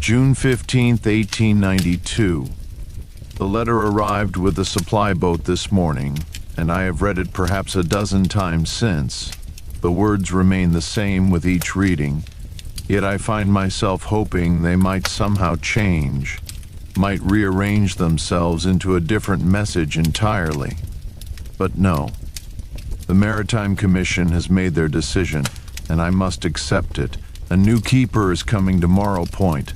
June 15, 1892. The letter arrived with the supply boat this morning, and I have read it perhaps a dozen times since. The words remain the same with each reading, yet I find myself hoping they might somehow change, might rearrange themselves into a different message entirely. But no. The Maritime Commission has made their decision, and I must accept it. A new keeper is coming to Morrow Point.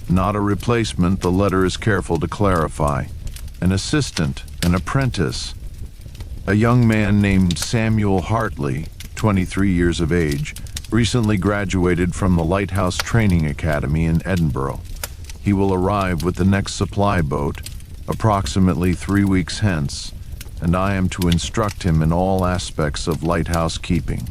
Not a replacement, the letter is careful to clarify. An assistant, an apprentice. A young man named Samuel Hartley, 23 years of age, recently graduated from the Lighthouse Training Academy in Edinburgh. He will arrive with the next supply boat, approximately 3 weeks hence, and I am to instruct him in all aspects of lighthouse keeping.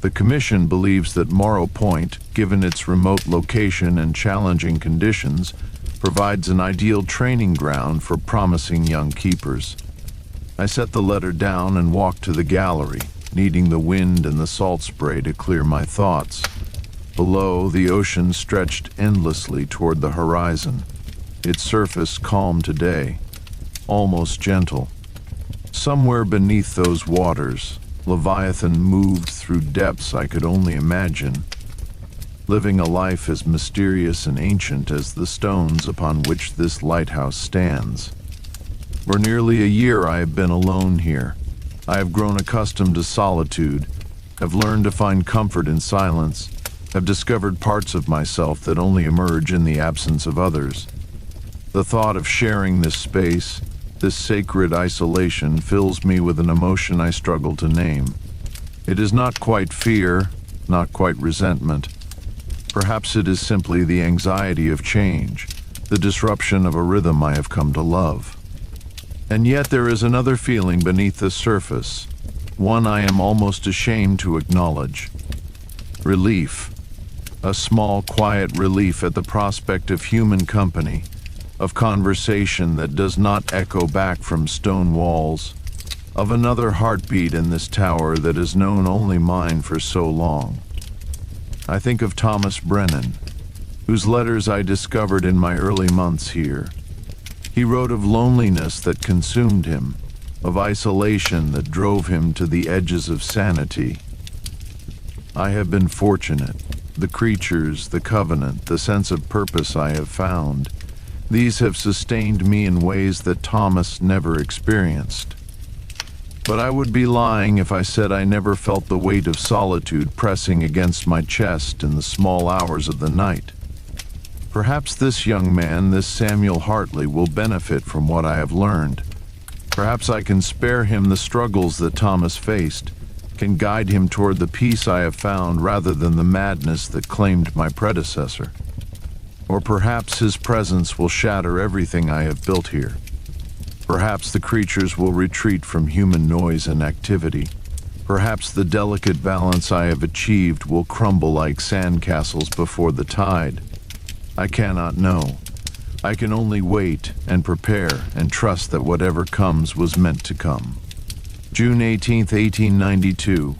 The Commission believes that Morrow Point, given its remote location and challenging conditions, provides an ideal training ground for promising young keepers. I set the letter down and walked to the gallery, needing the wind and the salt spray to clear my thoughts. Below, the ocean stretched endlessly toward the horizon, its surface calm today, almost gentle. Somewhere beneath those waters, Leviathan moved through depths I could only imagine, living a life as mysterious and ancient as the stones upon which this lighthouse stands. For nearly a year I have been alone here. I have grown accustomed to solitude, have learned to find comfort in silence, have discovered parts of myself that only emerge in the absence of others. The thought of sharing this space, this sacred isolation, fills me with an emotion I struggle to name. It is not quite fear, not quite resentment. Perhaps it is simply the anxiety of change, the disruption of a rhythm I have come to love. And yet there is another feeling beneath the surface, one I am almost ashamed to acknowledge. Relief. A small, quiet relief at the prospect of human company, of conversation that does not echo back from stone walls, of another heartbeat in this tower that has known only mine for so long. I think of Thomas Brennan, whose letters I discovered in my early months here. He wrote of loneliness that consumed him, of isolation that drove him to the edges of sanity. I have been fortunate. The creatures, the covenant, the sense of purpose I have found, these have sustained me in ways that Thomas never experienced. But I would be lying if I said I never felt the weight of solitude pressing against my chest in the small hours of the night. Perhaps this young man, this Samuel Hartley, will benefit from what I have learned. Perhaps I can spare him the struggles that Thomas faced, can guide him toward the peace I have found rather than the madness that claimed my predecessor. Or perhaps his presence will shatter everything I have built here. Perhaps the creatures will retreat from human noise and activity. Perhaps the delicate balance I have achieved will crumble like sandcastles before the tide. I cannot know. I can only wait and prepare and trust that whatever comes was meant to come. June 18, 1892.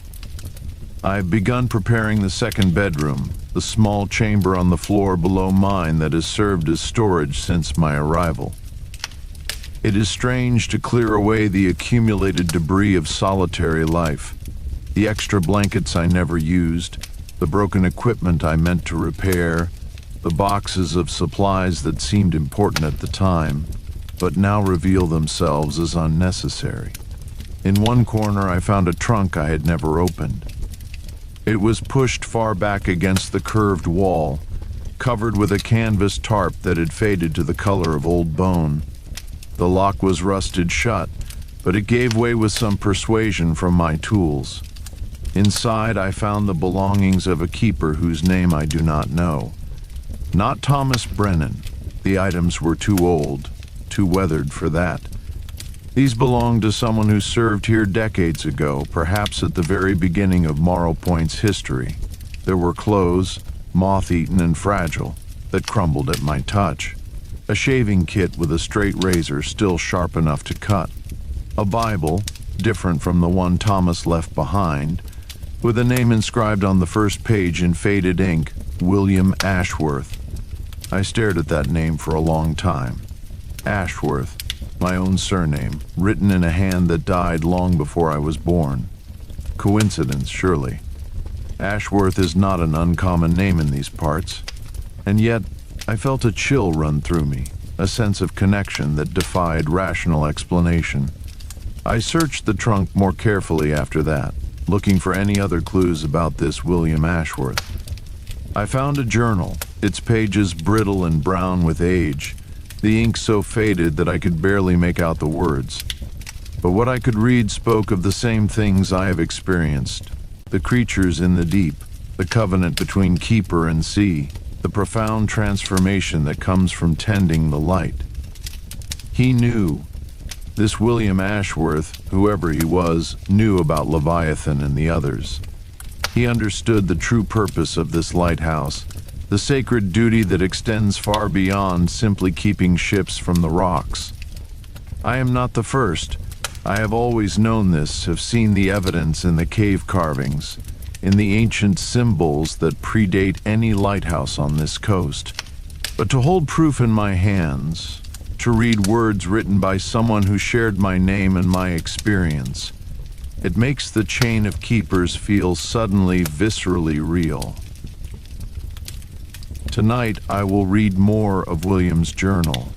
I have begun preparing the second bedroom, the small chamber on the floor below mine that has served as storage since my arrival. It is strange to clear away the accumulated debris of solitary life, the extra blankets I never used, the broken equipment I meant to repair, the boxes of supplies that seemed important at the time, but now reveal themselves as unnecessary. In one corner I found a trunk I had never opened. It was pushed far back against the curved wall, covered with a canvas tarp that had faded to the color of old bone. The lock was rusted shut, but it gave way with some persuasion from my tools. Inside I found the belongings of a keeper whose name I do not know. Not Thomas Brennan. The items were too old, too weathered for that. These belonged to someone who served here decades ago, perhaps at the very beginning of Morrow Point's history. There were clothes, moth-eaten and fragile, that crumbled at my touch. A shaving kit with a straight razor still sharp enough to cut. A Bible, different from the one Thomas left behind, with a name inscribed on the first page in faded ink, William Ashworth. I stared at that name for a long time. Ashworth, my own surname, written in a hand that died long before I was born. Coincidence, surely. Ashworth is not an uncommon name in these parts, and yet I felt a chill run through me, a sense of connection that defied rational explanation. I searched the trunk more carefully after that, looking for any other clues about this William Ashworth. I found a journal, its pages brittle and brown with age, the ink so faded that I could barely make out the words. But what I could read spoke of the same things I have experienced: the creatures in the deep, the covenant between keeper and sea, the profound transformation that comes from tending the light. He knew. This William Ashworth, whoever he was, knew about Leviathan and the others. He understood the true purpose of this lighthouse, the sacred duty that extends far beyond simply keeping ships from the rocks. I am not the first. I have always known this, have seen the evidence in the cave carvings, in the ancient symbols that predate any lighthouse on this coast. But to hold proof in my hands, to read words written by someone who shared my name and my experience, it makes the chain of keepers feel suddenly viscerally real. Tonight I will read more of William's journal.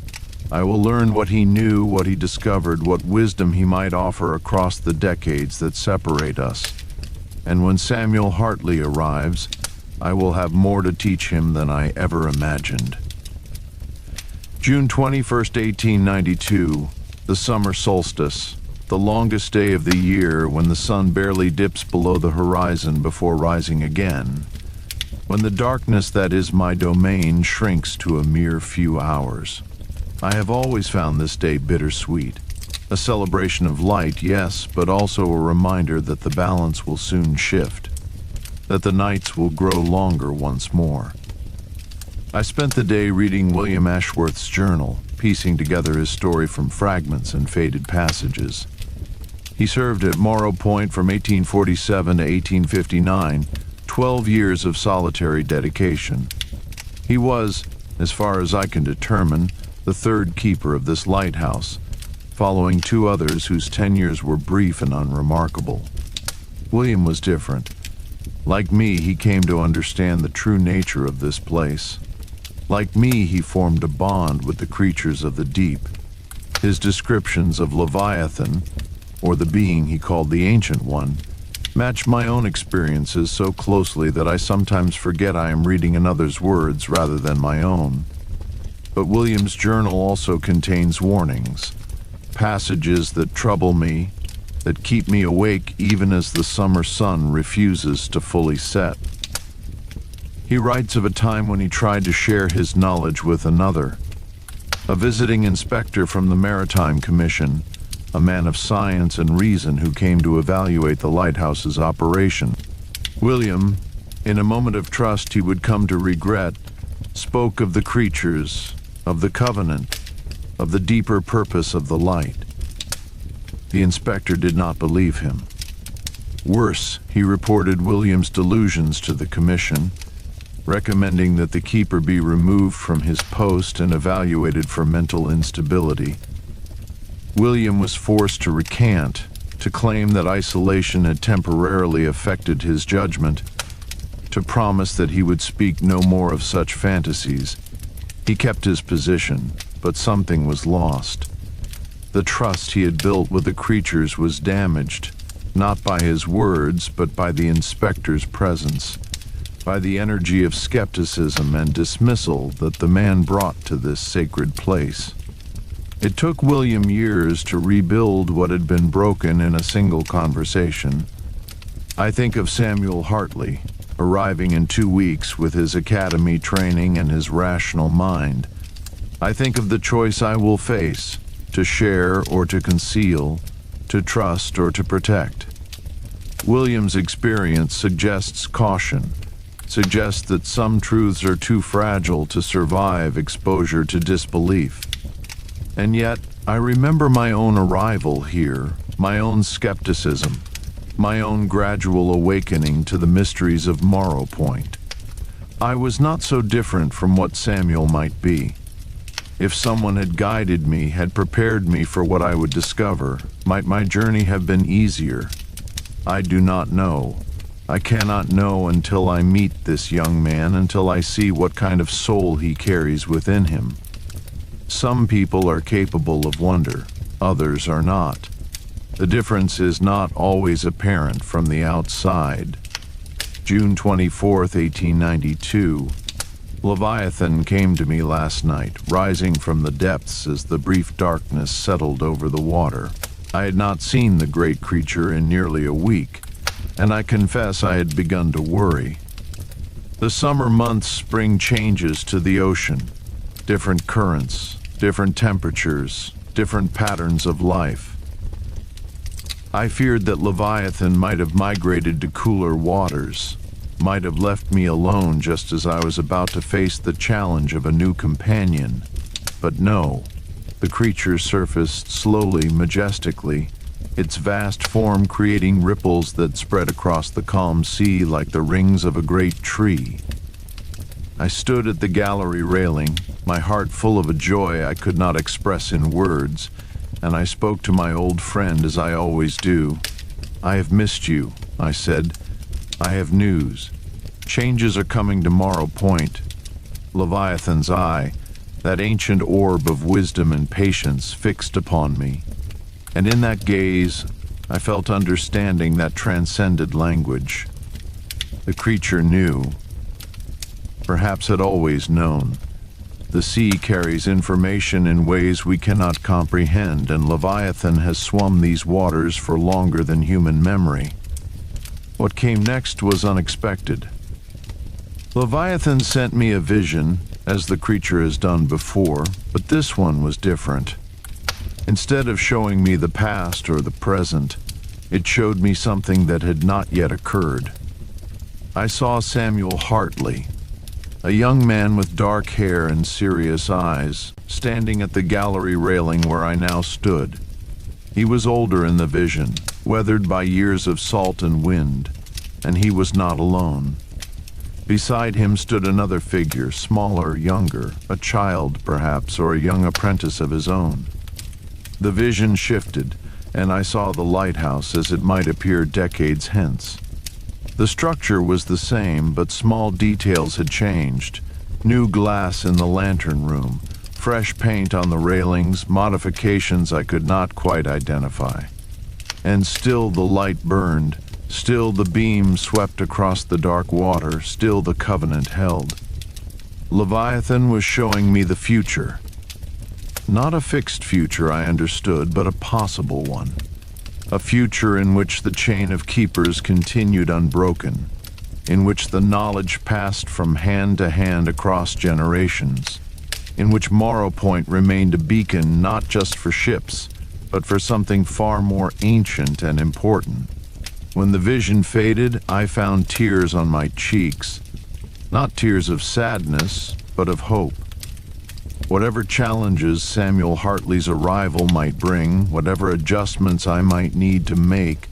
I will learn what he knew, what he discovered, what wisdom he might offer across the decades that separate us. And when Samuel Hartley arrives, I will have more to teach him than I ever imagined. June 21st, 1892, the summer solstice, the longest day of the year, when the sun barely dips below the horizon before rising again, when the darkness that is my domain shrinks to a mere few hours. I have always found this day bittersweet. A celebration of light, yes, but also a reminder that the balance will soon shift, that the nights will grow longer once more. I spent the day reading William Ashworth's journal, piecing together his story from fragments and faded passages. He served at Morrow Point from 1847 to 1859, 12 years of solitary dedication. He was, as far as I can determine, the third keeper of this lighthouse, following two others whose tenures were brief and unremarkable. William was different. Like me, he came to understand the true nature of this place. Like me, he formed a bond with the creatures of the deep. His descriptions of Leviathan, or the being he called the Ancient One, match my own experiences so closely that I sometimes forget I am reading another's words rather than my own. But William's journal also contains warnings, passages that trouble me, that keep me awake even as the summer sun refuses to fully set. He writes of a time when he tried to share his knowledge with another, a visiting inspector from the Maritime Commission, a man of science and reason who came to evaluate the lighthouse's operation. William, in a moment of trust he would come to regret, spoke of the creatures, of the covenant, of the deeper purpose of the light. The inspector did not believe him. Worse, he reported William's delusions to the commission, recommending that the keeper be removed from his post and evaluated for mental instability. William was forced to recant, to claim that isolation had temporarily affected his judgment, to promise that he would speak no more of such fantasies. He kept his position, but something was lost. The trust he had built with the creatures was damaged, not by his words, but by the inspector's presence, by the energy of skepticism and dismissal that the man brought to this sacred place. It took William years to rebuild what had been broken in a single conversation. I think of Samuel Hartley, arriving in 2 weeks with his academy training and his rational mind. I think of the choice I will face, to share or to conceal, to trust or to protect. William's experience suggests caution, suggests that some truths are too fragile to survive exposure to disbelief. And yet, I remember my own arrival here, my own skepticism, my own gradual awakening to the mysteries of Morrow Point. I was not so different from what Samuel might be. If someone had guided me, had prepared me for what I would discover, might my journey have been easier? I do not know. I cannot know until I meet this young man, until I see what kind of soul he carries within him. Some people are capable of wonder, others are not. The difference is not always apparent from the outside. June 24th, 1892. Leviathan came to me last night, rising from the depths as the brief darkness settled over the water. I had not seen the great creature in nearly a week, and I confess I had begun to worry. The summer months bring changes to the ocean, different currents, different temperatures, different patterns of life. I feared that Leviathan might have migrated to cooler waters, might have left me alone just as I was about to face the challenge of a new companion. But no, the creature surfaced slowly, majestically, its vast form creating ripples that spread across the calm sea like the rings of a great tree. I stood at the gallery railing, my heart full of a joy I could not express in words, and I spoke to my old friend as I always do. "I have missed you," I said. "I have news. Changes are coming to Morrow Point." Leviathan's eye, that ancient orb of wisdom and patience, fixed upon me, and in that gaze I felt understanding that transcended language. The creature knew, perhaps had always known. The sea carries information in ways we cannot comprehend, and Leviathan has swum these waters for longer than human memory. What came next was unexpected. Leviathan sent me a vision, as the creature has done before, but this one was different. Instead of showing me the past or the present, it showed me something that had not yet occurred. I saw Samuel Hartley, a young man with dark hair and serious eyes, standing at the gallery railing where I now stood. He was older in the vision, weathered by years of salt and wind, and he was not alone. Beside him stood another figure, smaller, younger, a child perhaps, or a young apprentice of his own. The vision shifted, and I saw the lighthouse as it might appear decades hence. The structure was the same, but small details had changed. New glass in the lantern room, fresh paint on the railings, modifications I could not quite identify. And still the light burned, still the beam swept across the dark water, still the covenant held. Leviathan was showing me the future. Not a fixed future, I understood, but a possible one. A future in which the chain of keepers continued unbroken, in which the knowledge passed from hand to hand across generations, in which Morrow Point remained a beacon not just for ships, but for something far more ancient and important. When the vision faded, I found tears on my cheeks, not tears of sadness, but of hope. Whatever challenges Samuel Hartley's arrival might bring, whatever adjustments I might need to make,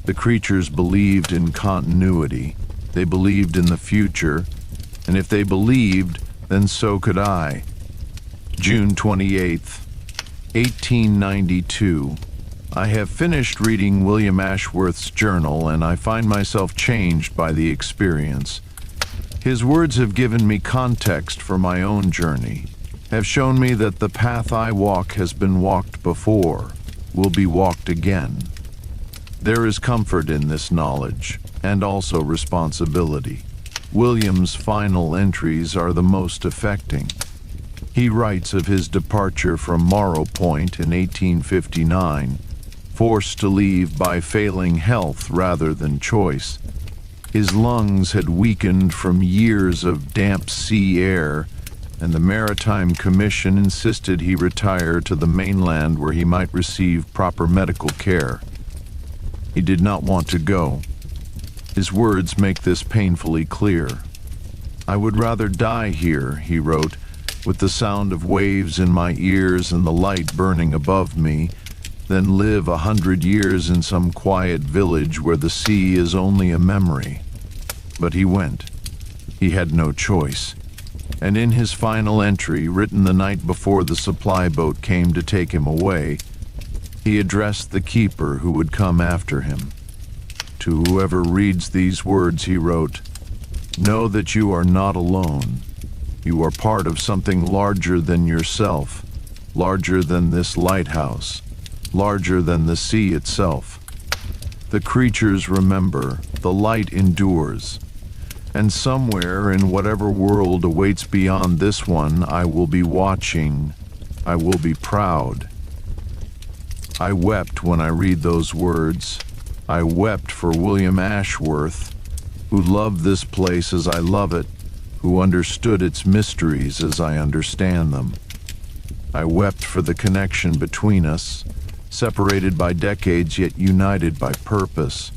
the creatures believed in continuity. They believed in the future, and if they believed, then so could I. June 28th, 1892. I have finished reading William Ashworth's journal, and I find myself changed by the experience. His words have given me context for my own journey, have shown me that the path I walk has been walked before, will be walked again. There is comfort in this knowledge, and also responsibility. William's final entries are the most affecting. He writes of his departure from Morrow Point in 1859, forced to leave by failing health rather than choice. His lungs had weakened from years of damp sea air, and the Maritime Commission insisted he retire to the mainland where he might receive proper medical care. He did not want to go. His words make this painfully clear. "I would rather die here," he wrote, "with the sound of waves in my ears and the light burning above me, than live 100 years in some quiet village where the sea is only a memory." But he went. He had no choice. And in his final entry, written the night before the supply boat came to take him away, he addressed the keeper who would come after him. To whoever reads these words, he wrote, "Know that you are not alone. You are part of something larger than yourself, larger than this lighthouse, larger than the sea itself. The creatures remember, the light endures, and somewhere in whatever world awaits beyond this one, I will be watching, I will be proud." I wept when I read those words. I wept for William Ashworth, who loved this place as I love it, who understood its mysteries as I understand them. I wept for the connection between us, separated by decades yet united by purpose.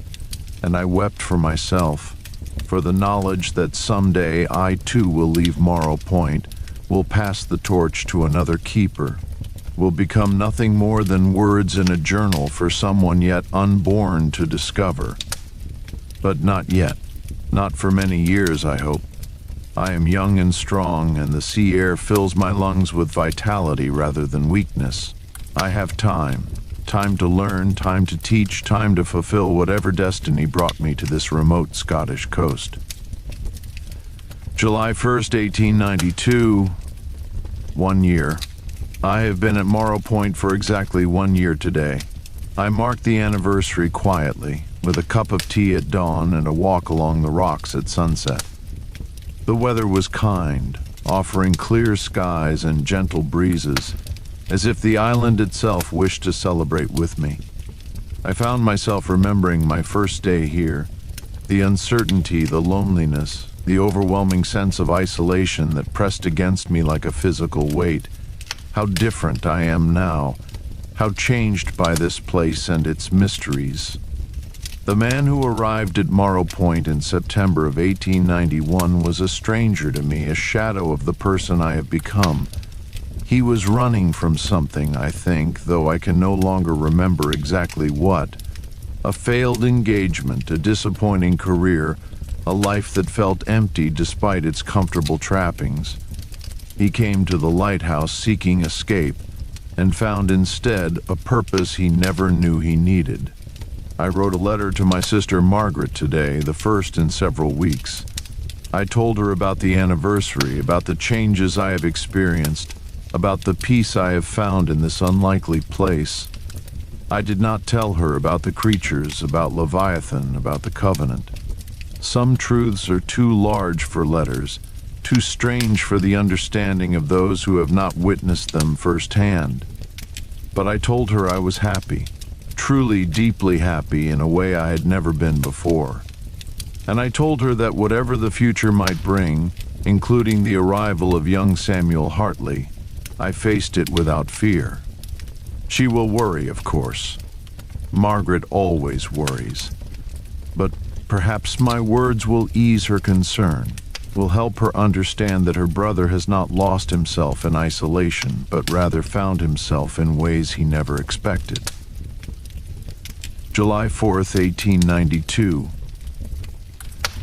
And I wept for myself, for the knowledge that someday I too will leave Morrow Point, will pass the torch to another keeper, will become nothing more than words in a journal for someone yet unborn to discover. But not yet. Not for many years, I hope. I am young and strong, and the sea air fills my lungs with vitality rather than weakness. I have time. Time to learn, time to teach, time to fulfill whatever destiny brought me to this remote Scottish coast. July 1st, 1892. 1 year. I have been at Morrow Point for exactly 1 year today. I marked the anniversary quietly, with a cup of tea at dawn and a walk along the rocks at sunset. The weather was kind, offering clear skies and gentle breezes, as if the island itself wished to celebrate with me. I found myself remembering my first day here, the uncertainty, the loneliness, the overwhelming sense of isolation that pressed against me like a physical weight. How different I am now, how changed by this place and its mysteries. The man who arrived at Morrow Point in September of 1891 was a stranger to me, a shadow of the person I have become. He was running from something, I think, though I can no longer remember exactly what. A failed engagement, a disappointing career, a life that felt empty despite its comfortable trappings. He came to the lighthouse seeking escape, and found instead a purpose he never knew he needed. I wrote a letter to my sister Margaret today, the first in several weeks. I told her about the anniversary, about the changes I have experienced, about the peace I have found in this unlikely place. I did not tell her about the creatures, about Leviathan, about the covenant. Some truths are too large for letters, too strange for the understanding of those who have not witnessed them firsthand. But I told her I was happy, truly deeply happy in a way I had never been before. And I told her that whatever the future might bring, including the arrival of young Samuel Hartley, I faced it without fear. She will worry, of course. Margaret always worries. But perhaps my words will ease her concern, will help her understand that her brother has not lost himself in isolation, but rather found himself in ways he never expected. July 4th, 1892.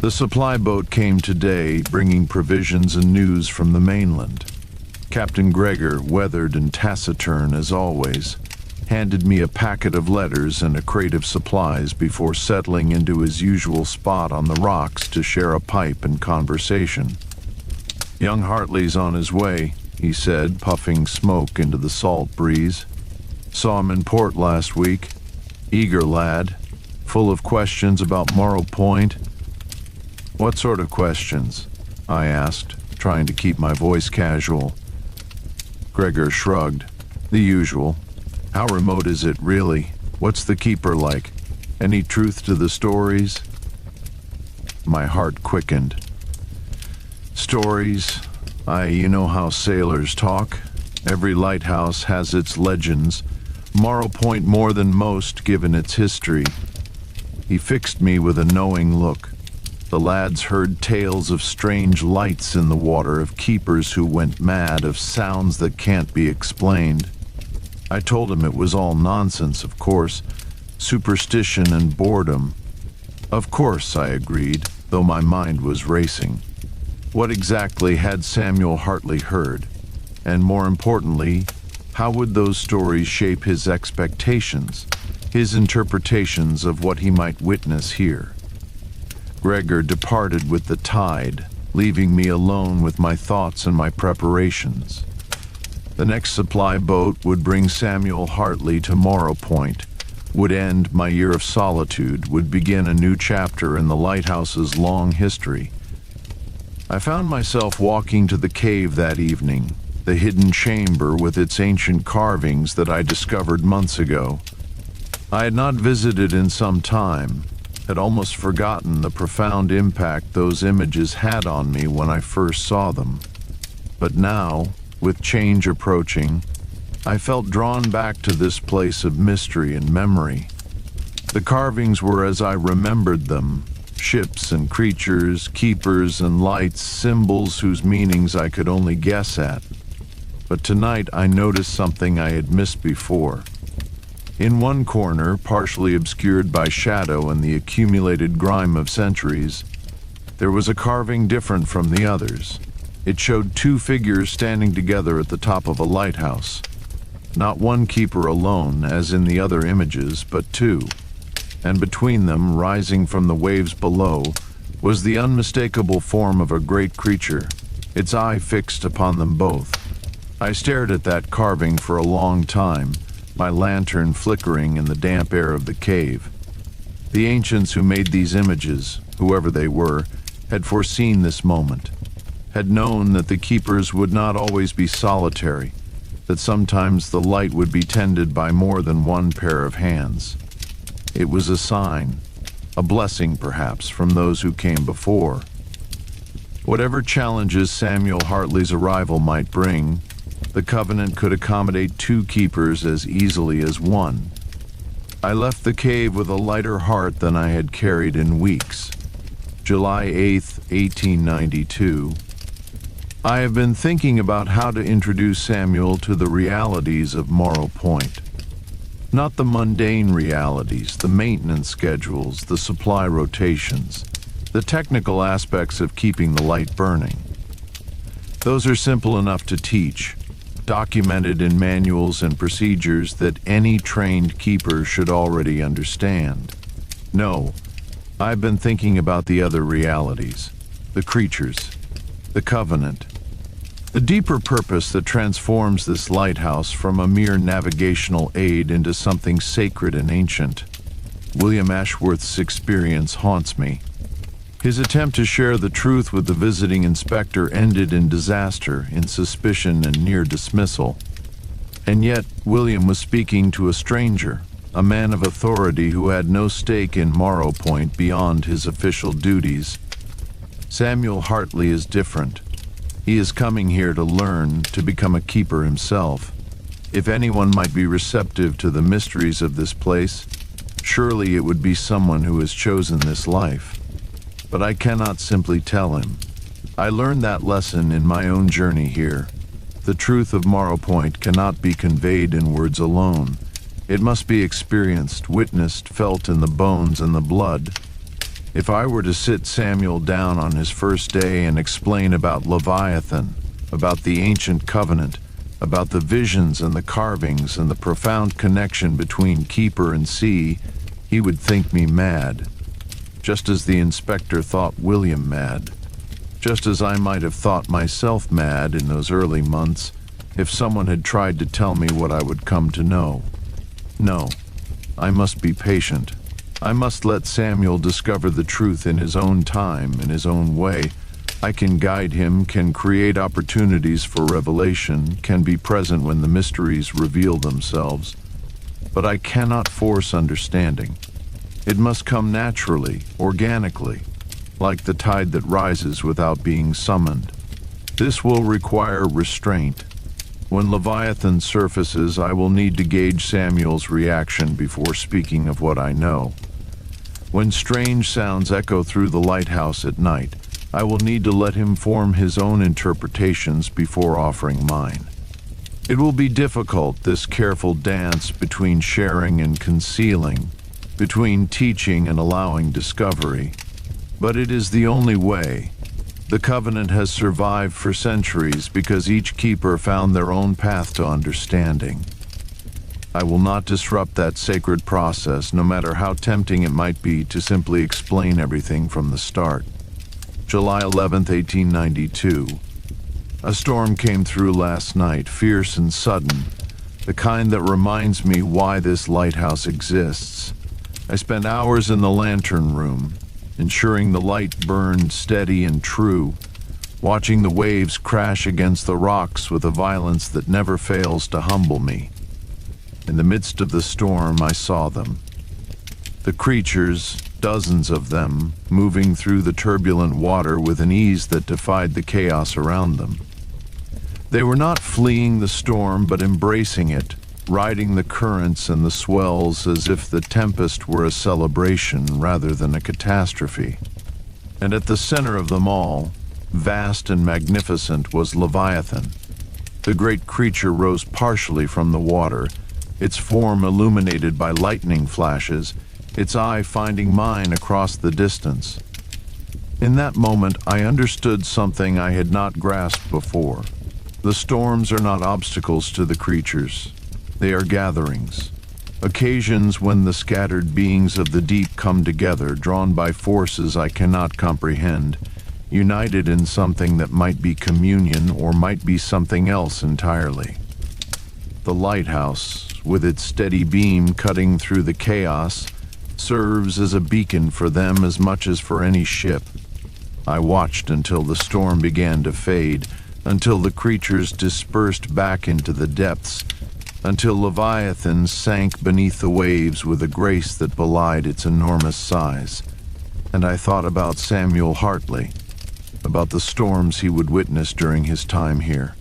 The supply boat came today, bringing provisions and news from the mainland. Captain Gregor, weathered and taciturn as always, handed me a packet of letters and a crate of supplies before settling into his usual spot on the rocks to share a pipe and conversation. "Young Hartley's on his way," he said, puffing smoke into the salt breeze. "Saw him in port last week. Eager lad, full of questions about Morrow Point." "What sort of questions?" I asked, trying to keep my voice casual. Gregor shrugged. "The usual. How remote is it, really? What's the keeper like? Any truth to the stories?" My heart quickened. "Stories? You know how sailors talk. Every lighthouse has its legends. Morrow Point more than most, given its history." He fixed me with a knowing look. The lads heard tales of strange lights in the water, of keepers who went mad, of sounds that can't be explained. I told him it was all nonsense, of course, superstition and boredom. Of course, I agreed, though my mind was racing. What exactly had Samuel Hartley heard? And more importantly, how would those stories shape his expectations, his interpretations of what he might witness here? Gregor departed with the tide, leaving me alone with my thoughts and my preparations. The next supply boat would bring Samuel Hartley to Morrow Point, would end my year of solitude, would begin a new chapter in the Lighthouse's long history. I found myself walking to the cave that evening, the hidden chamber with its ancient carvings that I discovered months ago. I had not visited in some time, had almost forgotten the profound impact those images had on me when I first saw them. But now, with change approaching, I felt drawn back to this place of mystery and memory. The carvings were as I remembered them, ships and creatures, keepers and lights, symbols whose meanings I could only guess at. But tonight I noticed something I had missed before. In one corner, partially obscured by shadow and the accumulated grime of centuries, there was a carving different from the others. It showed two figures standing together at the top of a lighthouse. Not one keeper alone, as in the other images, but two. And between them, rising from the waves below, was the unmistakable form of a great creature, its eye fixed upon them both. I stared at that carving for a long time, my lantern flickering in the damp air of the cave. The ancients who made these images, whoever they were, had foreseen this moment, had known that the keepers would not always be solitary, that sometimes the light would be tended by more than one pair of hands. It was a sign, a blessing perhaps, from those who came before. Whatever challenges Samuel Hartley's arrival might bring, the Covenant could accommodate two keepers as easily as one. I left the cave with a lighter heart than I had carried in weeks. July 8th, 1892. I have been thinking about how to introduce Samuel to the realities of Morrow Point. Not the mundane realities, the maintenance schedules, the supply rotations, the technical aspects of keeping the light burning. Those are simple enough to teach, documented in manuals and procedures that any trained keeper should already understand. No, I've been thinking about the other realities, the creatures, the Covenant, the deeper purpose that transforms this lighthouse from a mere navigational aid into something sacred and ancient. William Ashworth's experience haunts me. His attempt to share the truth with the visiting inspector ended in disaster, in suspicion and near dismissal. And yet, William was speaking to a stranger, a man of authority who had no stake in Morrow Point beyond his official duties. Samuel Hartley is different. He is coming here to learn, to become a keeper himself. If anyone might be receptive to the mysteries of this place, surely it would be someone who has chosen this life. But I cannot simply tell him. I learned that lesson in my own journey here. The truth of Morrow Point cannot be conveyed in words alone. It must be experienced, witnessed, felt in the bones and the blood. If I were to sit Samuel down on his first day and explain about Leviathan, about the ancient covenant, about the visions and the carvings and the profound connection between keeper and sea, he would think me mad. Just as the inspector thought William mad. Just as I might have thought myself mad in those early months if someone had tried to tell me what I would come to know. No, I must be patient. I must let Samuel discover the truth in his own time, in his own way. I can guide him, can create opportunities for revelation, can be present when the mysteries reveal themselves. But I cannot force understanding. It must come naturally, organically, like the tide that rises without being summoned. This will require restraint. When Leviathan surfaces, I will need to gauge Samuel's reaction before speaking of what I know. When strange sounds echo through the lighthouse at night, I will need to let him form his own interpretations before offering mine. It will be difficult, this careful dance between sharing and concealing, between teaching and allowing discovery. But it is the only way. The covenant has survived for centuries because each keeper found their own path to understanding. I will not disrupt that sacred process, no matter how tempting it might be to simply explain everything from the start. July 11th, 1892. A storm came through last night, fierce and sudden, the kind that reminds me why this lighthouse exists. I spent hours in the lantern room, ensuring the light burned steady and true, watching the waves crash against the rocks with a violence that never fails to humble me. In the midst of the storm, I saw them. The creatures, dozens of them, moving through the turbulent water with an ease that defied the chaos around them. They were not fleeing the storm, but embracing it, riding the currents and the swells as if the tempest were a celebration rather than a catastrophe. And at the center of them all, vast and magnificent, was Leviathan. The great creature rose partially from the water, its form illuminated by lightning flashes, its eye finding mine across the distance. In that moment, I understood something I had not grasped before. The storms are not obstacles to the creatures. They are gatherings, occasions when the scattered beings of the deep come together, drawn by forces I cannot comprehend, united in something that might be communion or might be something else entirely. The lighthouse, with its steady beam cutting through the chaos, serves as a beacon for them as much as for any ship. I watched until the storm began to fade, until the creatures dispersed back into the depths, until Leviathan sank beneath the waves with a grace that belied its enormous size. And I thought about Samuel Hartley, about the storms he would witness during his time here,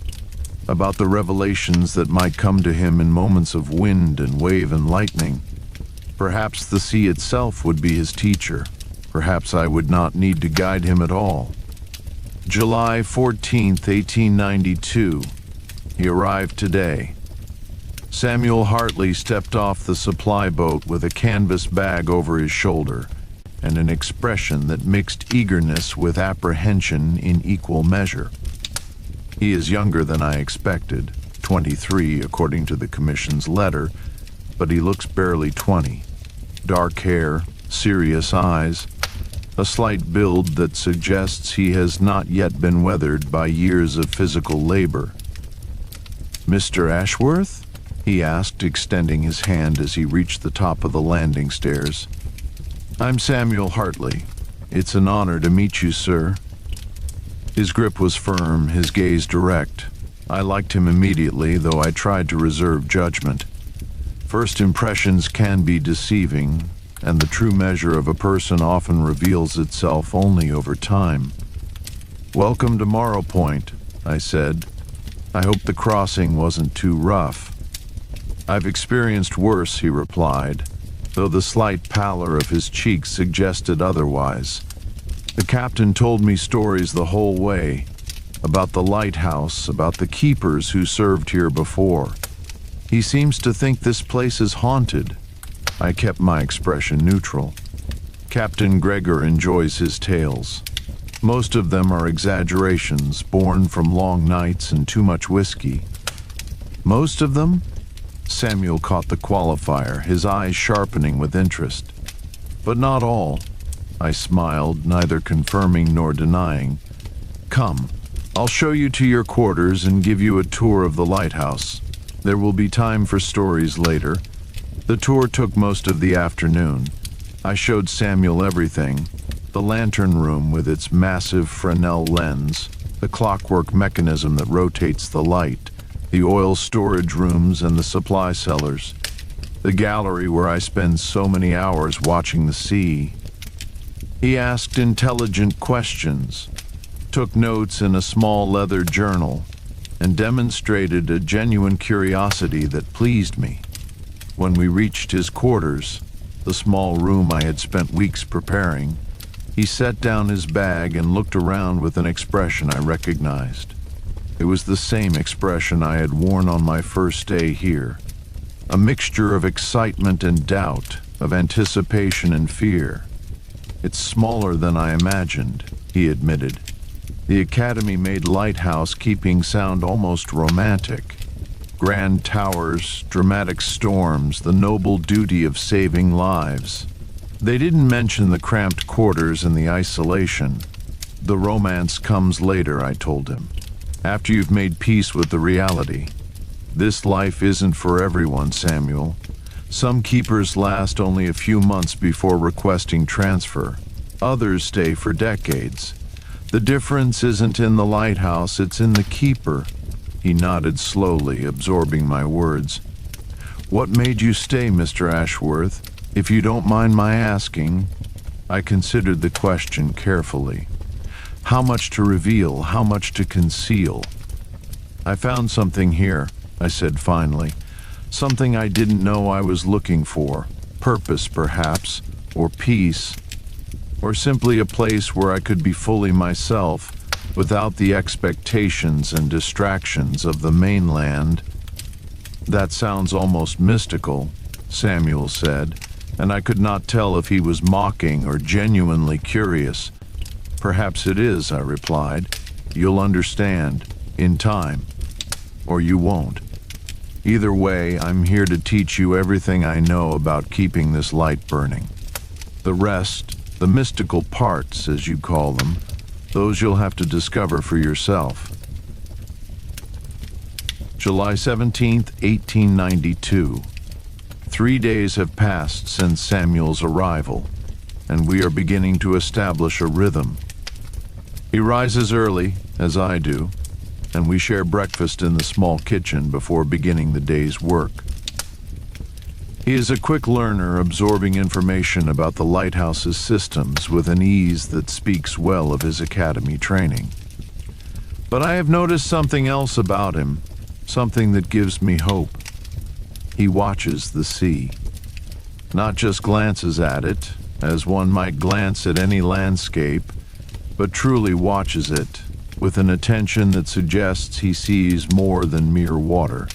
about the revelations that might come to him in moments of wind and wave and lightning. Perhaps the sea itself would be his teacher. Perhaps I would not need to guide him at all. July 14th, 1892. He arrived today. Samuel Hartley stepped off the supply boat with a canvas bag over his shoulder and an expression that mixed eagerness with apprehension in equal measure. He is younger than I expected, 23 according to the commission's letter, but he looks barely 20. Dark hair, serious eyes, a slight build that suggests he has not yet been weathered by years of physical labor. "Mr. Ashworth?" he asked, extending his hand as he reached the top of the landing stairs. "I'm Samuel Hartley. It's an honor to meet you, sir." His grip was firm, his gaze direct. I liked him immediately, though I tried to reserve judgment. First impressions can be deceiving, and the true measure of a person often reveals itself only over time. "Welcome to Morrow Point," I said. "I hope the crossing wasn't too rough." "I've experienced worse," he replied, though the slight pallor of his cheeks suggested otherwise. "The captain told me stories the whole way, about the lighthouse, about the keepers who served here before. He seems to think this place is haunted." I kept my expression neutral. "Captain Gregor enjoys his tales. Most of them are exaggerations, born from long nights and too much whiskey." "Most of them?" Samuel caught the qualifier, his eyes sharpening with interest. "But not all." I smiled, neither confirming nor denying. "Come, I'll show you to your quarters and give you a tour of the lighthouse. There will be time for stories later." The tour took most of the afternoon. I showed Samuel everything: the lantern room with its massive Fresnel lens, the clockwork mechanism that rotates the light, the oil storage rooms and the supply cellars, the gallery where I spend so many hours watching the sea. He asked intelligent questions, took notes in a small leather journal, and demonstrated a genuine curiosity that pleased me. When we reached his quarters, the small room I had spent weeks preparing, he set down his bag and looked around with an expression I recognized. It was the same expression I had worn on my first day here, a mixture of excitement and doubt, of anticipation and fear. "It's smaller than I imagined," he admitted. The Academy made lighthouse keeping sound almost romantic. Grand towers, dramatic storms, the noble duty of saving lives. They didn't mention the cramped quarters and the isolation. The romance comes later, I told him, after you've made peace with the reality. This life isn't for everyone, Samuel. Some keepers last only a few months before requesting transfer. Others stay for decades. The difference isn't in the lighthouse, it's in the keeper. He nodded slowly, absorbing my words. What made you stay, Mr. Ashworth? If you don't mind my asking. I considered the question carefully. How much to reveal, how much to conceal? I found something here, I said finally. Something I didn't know I was looking for. Purpose, perhaps, or peace, or simply a place where I could be fully myself, without the expectations and distractions of the mainland. That sounds almost mystical, Samuel said, and I could not tell if he was mocking or genuinely curious. Perhaps it is, I replied. You'll understand, in time, or you won't. Either way, I'm here to teach you everything I know about keeping this light burning. The rest, the mystical parts, as you call them, those you'll have to discover for yourself. July 17th, 1892. 3 days have passed since Samuel's arrival, and we are beginning to establish a rhythm. He rises early, as I do, and we share breakfast in the small kitchen before beginning the day's work. He is a quick learner, absorbing information about the lighthouse's systems with an ease that speaks well of his academy training. But I have noticed something else about him, something that gives me hope. He watches the sea. Not just glances at it, as one might glance at any landscape, but truly watches it, with an attention that suggests he sees more than mere water.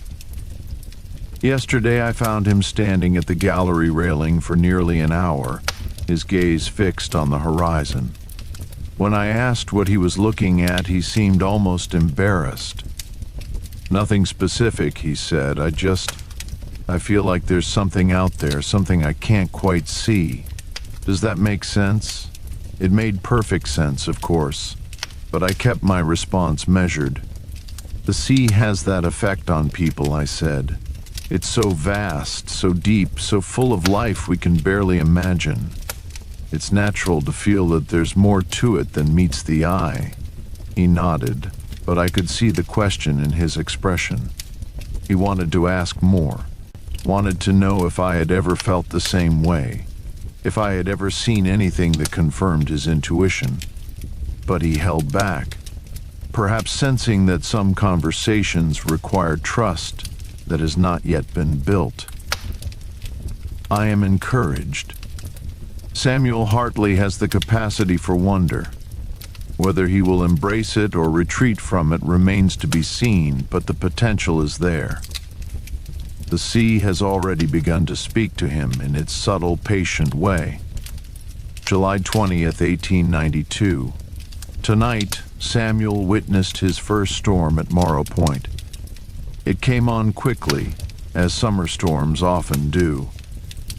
Yesterday I found him standing at the gallery railing for nearly an hour, his gaze fixed on the horizon. When I asked what he was looking at, he seemed almost embarrassed. Nothing specific, he said. I feel like there's something out there, something I can't quite see. Does that make sense? It made perfect sense, of course, but I kept my response measured. The sea has that effect on people, I said. It's so vast, so deep, so full of life we can barely imagine. It's natural to feel that there's more to it than meets the eye. He nodded, but I could see the question in his expression. He wanted to ask more, wanted to know if I had ever felt the same way, if I had ever seen anything that confirmed his intuition. But he held back, perhaps sensing that some conversations require trust that has not yet been built. I am encouraged. Samuel Hartley has the capacity for wonder. Whether he will embrace it or retreat from it remains to be seen, but the potential is there. The sea has already begun to speak to him in its subtle, patient way. July 20th, 1892. Tonight, Samuel witnessed his first storm at Morrow Point. It came on quickly, as summer storms often do.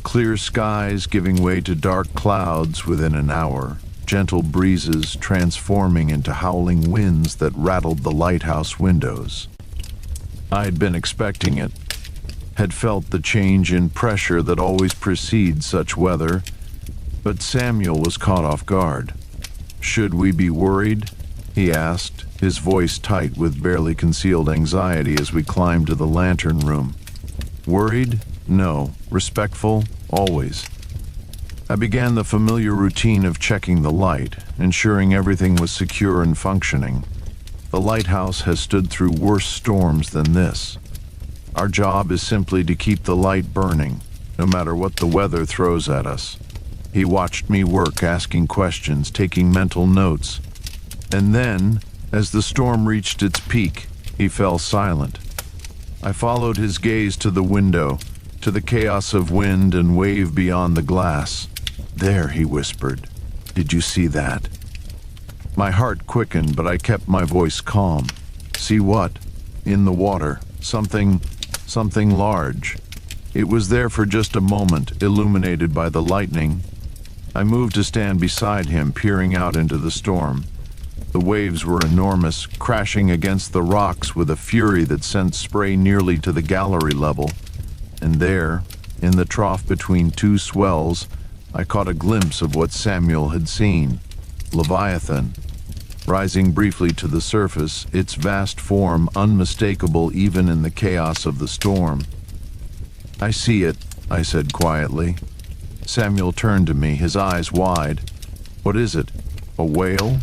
Clear skies giving way to dark clouds within an hour, gentle breezes transforming into howling winds that rattled the lighthouse windows. I had been expecting it, had felt the change in pressure that always precedes such weather, but Samuel was caught off guard. "Should we be worried?" he asked, his voice tight with barely concealed anxiety as we climbed to the lantern room. Worried? No. Respectful? Always. I began the familiar routine of checking the light, ensuring everything was secure and functioning. The lighthouse has stood through worse storms than this. Our job is simply to keep the light burning, no matter what the weather throws at us. He watched me work, asking questions, taking mental notes. And then, as the storm reached its peak, he fell silent. I followed his gaze to the window, to the chaos of wind and wave beyond the glass. "There," he whispered. "Did you see that?" My heart quickened, but I kept my voice calm. See what? In the water. Something large. It was there for just a moment, illuminated by the lightning. I moved to stand beside him, peering out into the storm. The waves were enormous, crashing against the rocks with a fury that sent spray nearly to the gallery level. And there, in the trough between two swells, I caught a glimpse of what Samuel had seen. Leviathan. Rising briefly to the surface, its vast form unmistakable even in the chaos of the storm. "I see it," I said quietly. Samuel turned to me, his eyes wide. "What is it? A whale?"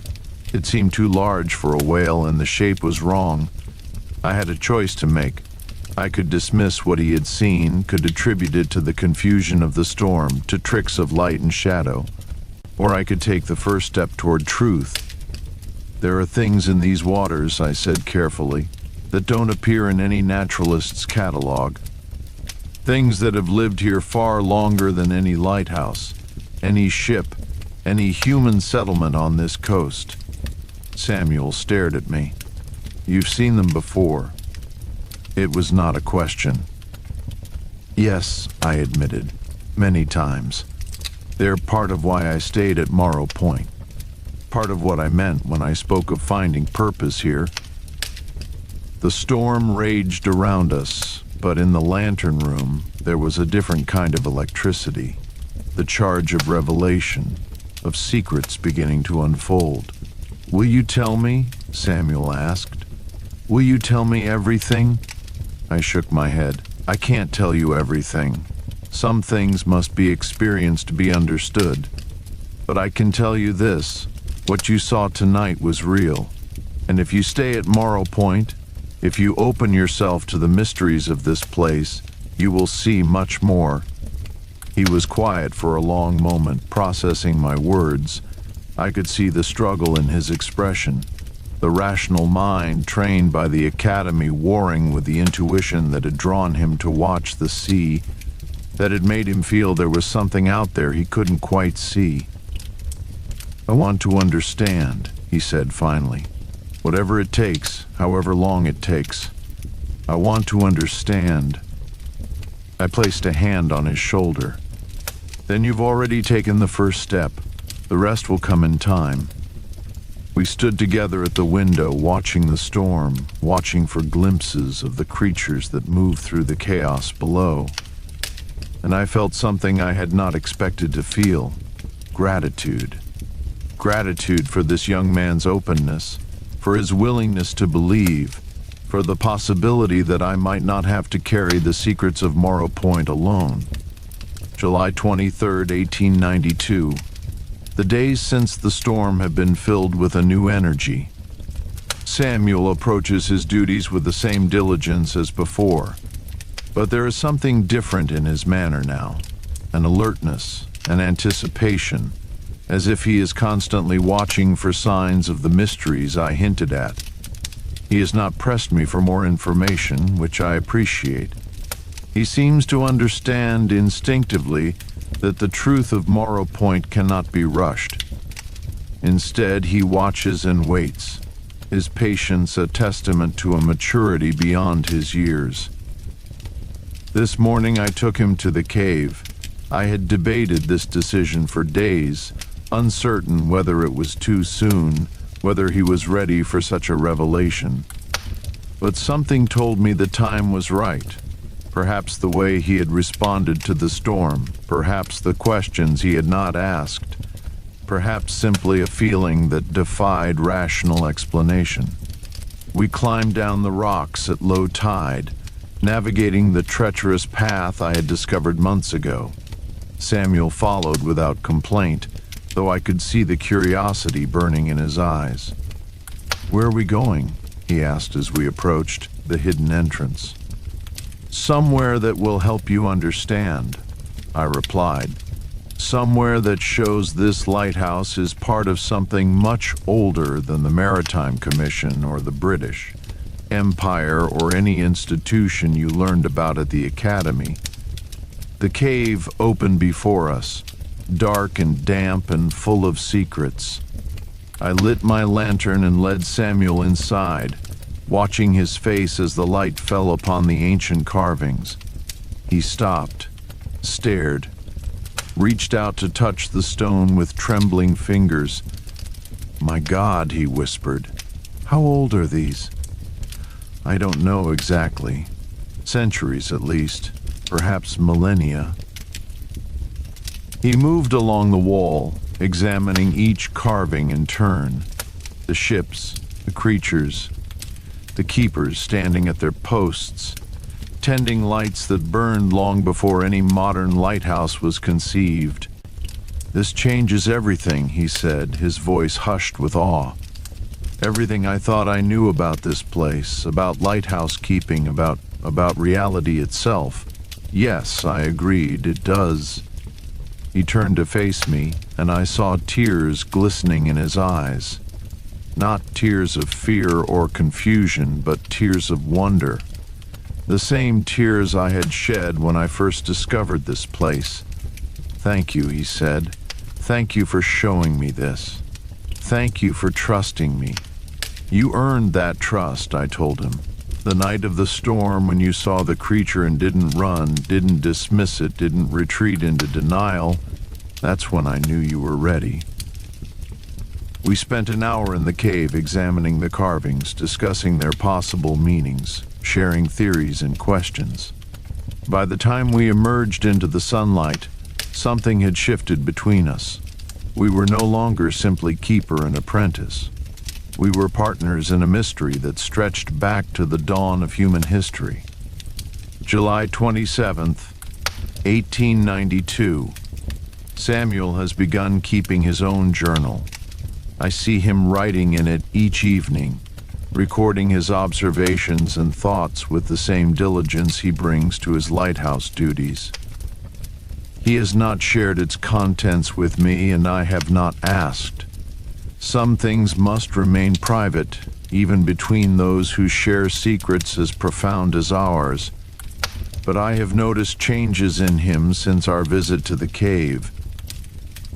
It seemed too large for a whale, and the shape was wrong. I had a choice to make. I could dismiss what he had seen, could attribute it to the confusion of the storm, to tricks of light and shadow. Or I could take the first step toward truth. "There are things in these waters," I said carefully, "that don't appear in any naturalist's catalog. Things that have lived here far longer than any lighthouse, any ship, any human settlement on this coast." Samuel stared at me. "You've seen them before." It was not a question. "Yes," I admitted, "many times. They're part of why I stayed at Morrow Point. Part of what I meant when I spoke of finding purpose here." The storm raged around us, but in the lantern room there was a different kind of electricity, the charge of revelation, of secrets beginning to unfold. "Will you tell me?" Samuel asked. "Will you tell me everything?" I shook my head. "I can't tell you everything. Some things must be experienced to be understood. But I can tell you this. What you saw tonight was real. And if you stay at Morrow Point, if you open yourself to the mysteries of this place, you will see much more." He was quiet for a long moment, processing my words. I could see the struggle in his expression, the rational mind trained by the academy warring with the intuition that had drawn him to watch the sea, that had made him feel there was something out there he couldn't quite see. "I want to understand," he said finally. "Whatever it takes, however long it takes. I want to understand." I placed a hand on his shoulder. "Then you've already taken the first step. The rest will come in time." We stood together at the window, watching the storm, watching for glimpses of the creatures that moved through the chaos below. And I felt something I had not expected to feel: gratitude. Gratitude for this young man's openness, for his willingness to believe, for the possibility that I might not have to carry the secrets of Morrow Point alone. July 23rd, 1892. The days since the storm have been filled with a new energy. Samuel approaches his duties with the same diligence as before, but there is something different in his manner now, an alertness, an anticipation, as if he is constantly watching for signs of the mysteries I hinted at. He has not pressed me for more information, which I appreciate. He seems to understand instinctively that the truth of Morrow Point cannot be rushed. Instead, he watches and waits, his patience a testament to a maturity beyond his years. This morning I took him to the cave. I had debated this decision for days, uncertain whether it was too soon, whether he was ready for such a revelation. But something told me the time was right. Perhaps the way he had responded to the storm, perhaps the questions he had not asked, perhaps simply a feeling that defied rational explanation. We climbed down the rocks at low tide, navigating the treacherous path I had discovered months ago. Samuel followed without complaint, though I could see the curiosity burning in his eyes. "Where are we going?" he asked as we approached the hidden entrance. "Somewhere that will help you understand," I replied. "Somewhere that shows this lighthouse is part of something much older than the Maritime Commission or the British Empire or any institution you learned about at the academy." The cave opened before us, dark and damp and full of secrets. I lit my lantern and led Samuel inside, watching his face as the light fell upon the ancient carvings. He stopped, stared, reached out to touch the stone with trembling fingers. "My God," he whispered, "how old are these?" "I don't know exactly. Centuries at least, perhaps millennia." He moved along the wall, examining each carving in turn. The ships, the creatures, the keepers standing at their posts, tending lights that burned long before any modern lighthouse was conceived. "This changes everything," he said, his voice hushed with awe. "Everything I thought I knew about this place, about lighthouse keeping, about reality itself." "Yes," I agreed, "it does." He turned to face me, and I saw tears glistening in his eyes. Not tears of fear or confusion, but tears of wonder. The same tears I had shed when I first discovered this place. "Thank you," he said. "Thank you for showing me this. Thank you for trusting me." "You earned that trust," I told him. "The night of the storm, when you saw the creature and didn't run, didn't dismiss it, didn't retreat into denial, that's when I knew you were ready." We spent an hour in the cave examining the carvings, discussing their possible meanings, sharing theories and questions. By the time we emerged into the sunlight, something had shifted between us. We were no longer simply keeper and apprentice. We were partners in a mystery that stretched back to the dawn of human history. July 27th, 1892. Samuel has begun keeping his own journal. I see him writing in it each evening, recording his observations and thoughts with the same diligence he brings to his lighthouse duties. He has not shared its contents with me, and I have not asked. Some things must remain private, even between those who share secrets as profound as ours. But I have noticed changes in him since our visit to the cave.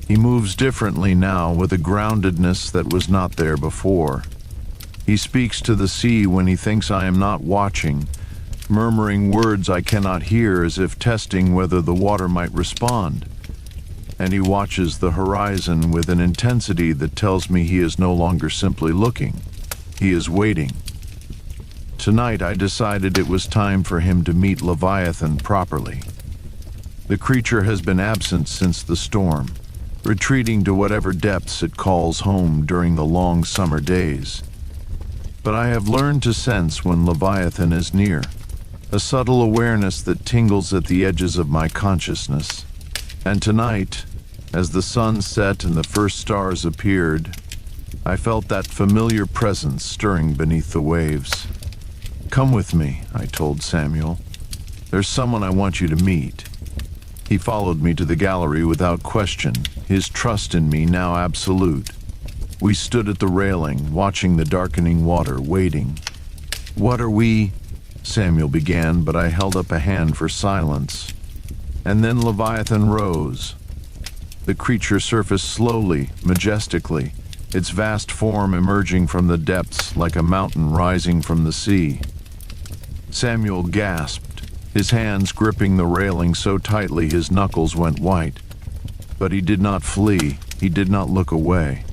He moves differently now, with a groundedness that was not there before. He speaks to the sea when he thinks I am not watching, murmuring words I cannot hear as if testing whether the water might respond. And he watches the horizon with an intensity that tells me he is no longer simply looking. He is waiting. Tonight I decided it was time for him to meet Leviathan properly. The creature has been absent since the storm, retreating to whatever depths it calls home during the long summer days. But I have learned to sense when Leviathan is near, a subtle awareness that tingles at the edges of my consciousness. And tonight, as the sun set and the first stars appeared, I felt that familiar presence stirring beneath the waves. "Come with me," I told Samuel. "There's someone I want you to meet." He followed me to the gallery without question, his trust in me now absolute. We stood at the railing, watching the darkening water, waiting. "What are we—" Samuel began, but I held up a hand for silence. And then Leviathan rose. The creature surfaced slowly, majestically, its vast form emerging from the depths like a mountain rising from the sea. Samuel gasped, his hands gripping the railing so tightly his knuckles went white. But he did not flee, he did not look away.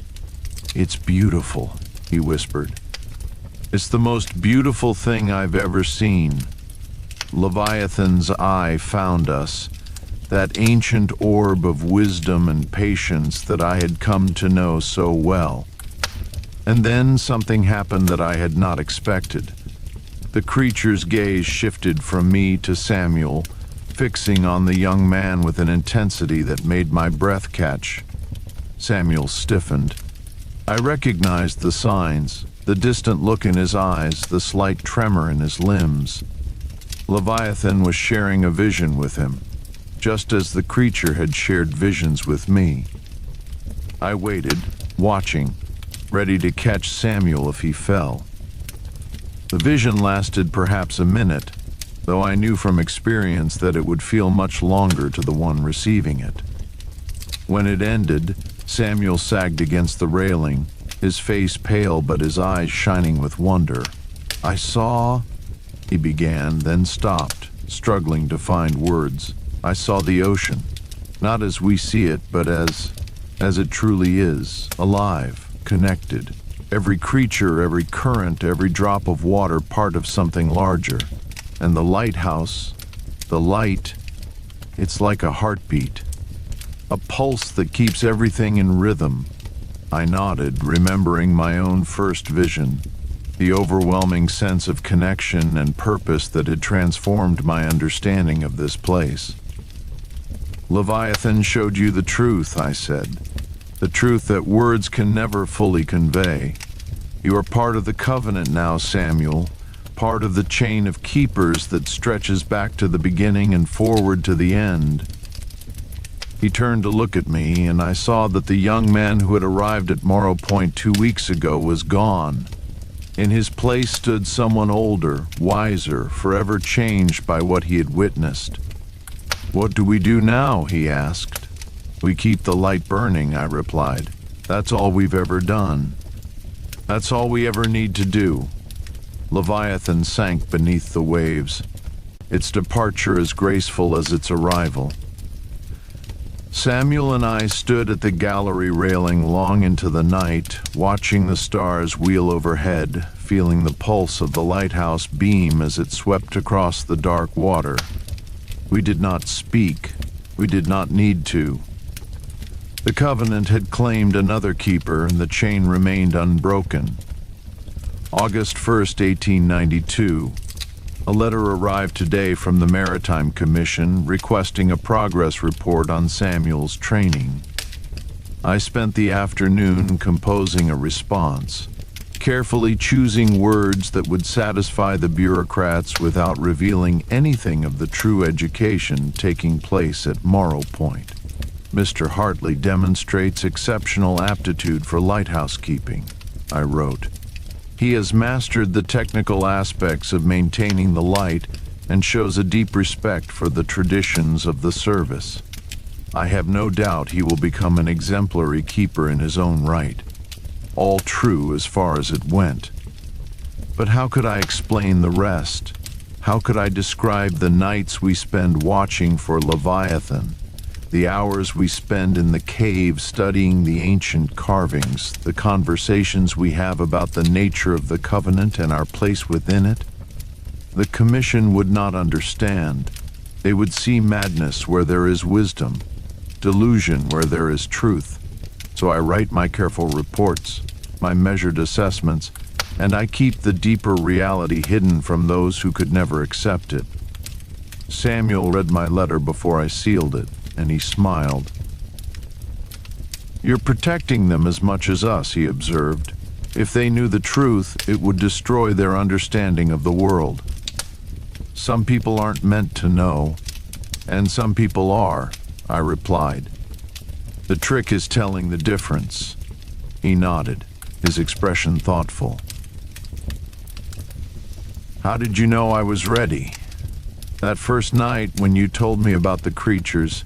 "It's beautiful," he whispered. "It's the most beautiful thing I've ever seen." Leviathan's eye found us, that ancient orb of wisdom and patience that I had come to know so well. And then something happened that I had not expected. The creature's gaze shifted from me to Samuel, fixing on the young man with an intensity that made my breath catch. Samuel stiffened. I recognized the signs, the distant look in his eyes, the slight tremor in his limbs. Leviathan was sharing a vision with him, just as the creature had shared visions with me. I waited, watching, ready to catch Samuel if he fell. The vision lasted perhaps a minute, though I knew from experience that it would feel much longer to the one receiving it. When it ended, Samuel sagged against the railing, his face pale but his eyes shining with wonder. "I saw," he began, then stopped, struggling to find words. "I saw the ocean, not as we see it, but as it truly is, alive, connected. Every creature, every current, every drop of water part of something larger. And the lighthouse, the light, it's like a heartbeat, a pulse that keeps everything in rhythm." I nodded, remembering my own first vision, the overwhelming sense of connection and purpose that had transformed my understanding of this place. "Leviathan showed you the truth," I said. "The truth that words can never fully convey. You are part of the covenant now, Samuel, part of the chain of keepers that stretches back to the beginning and forward to the end." He turned to look at me, and I saw that the young man who had arrived at Morrow Point 2 weeks ago was gone. In his place stood someone older, wiser, forever changed by what he had witnessed. "What do we do now?" he asked. "We keep the light burning," I replied. "That's all we've ever done. That's all we ever need to do." Leviathan sank beneath the waves, its departure as graceful as its arrival. Samuel and I stood at the gallery railing long into the night, watching the stars wheel overhead, feeling the pulse of the lighthouse beam as it swept across the dark water. We did not speak. We did not need to. The covenant had claimed another keeper, and the chain remained unbroken. August 1st, 1892. A letter arrived today from the Maritime Commission requesting a progress report on Samuel's training. I spent the afternoon composing a response, carefully choosing words that would satisfy the bureaucrats without revealing anything of the true education taking place at Morrow Point. "Mr. Hartley demonstrates exceptional aptitude for lighthouse keeping," I wrote. "He has mastered the technical aspects of maintaining the light and shows a deep respect for the traditions of the service. I have no doubt he will become an exemplary keeper in his own right." All true as far as it went. But how could I explain the rest? How could I describe the nights we spend watching for Leviathan, the hours we spend in the cave studying the ancient carvings, the conversations we have about the nature of the covenant and our place within it? The commission would not understand. They would see madness where there is wisdom, delusion where there is truth. So I write my careful reports, my measured assessments, and I keep the deeper reality hidden from those who could never accept it. Samuel read my letter before I sealed it, and he smiled. "You're protecting them as much as us," he observed. "If they knew the truth, it would destroy their understanding of the world." "Some people aren't meant to know, and some people are," I replied. "The trick is telling the difference." He nodded, his expression thoughtful. "How did you know I was ready? That first night when you told me about the creatures,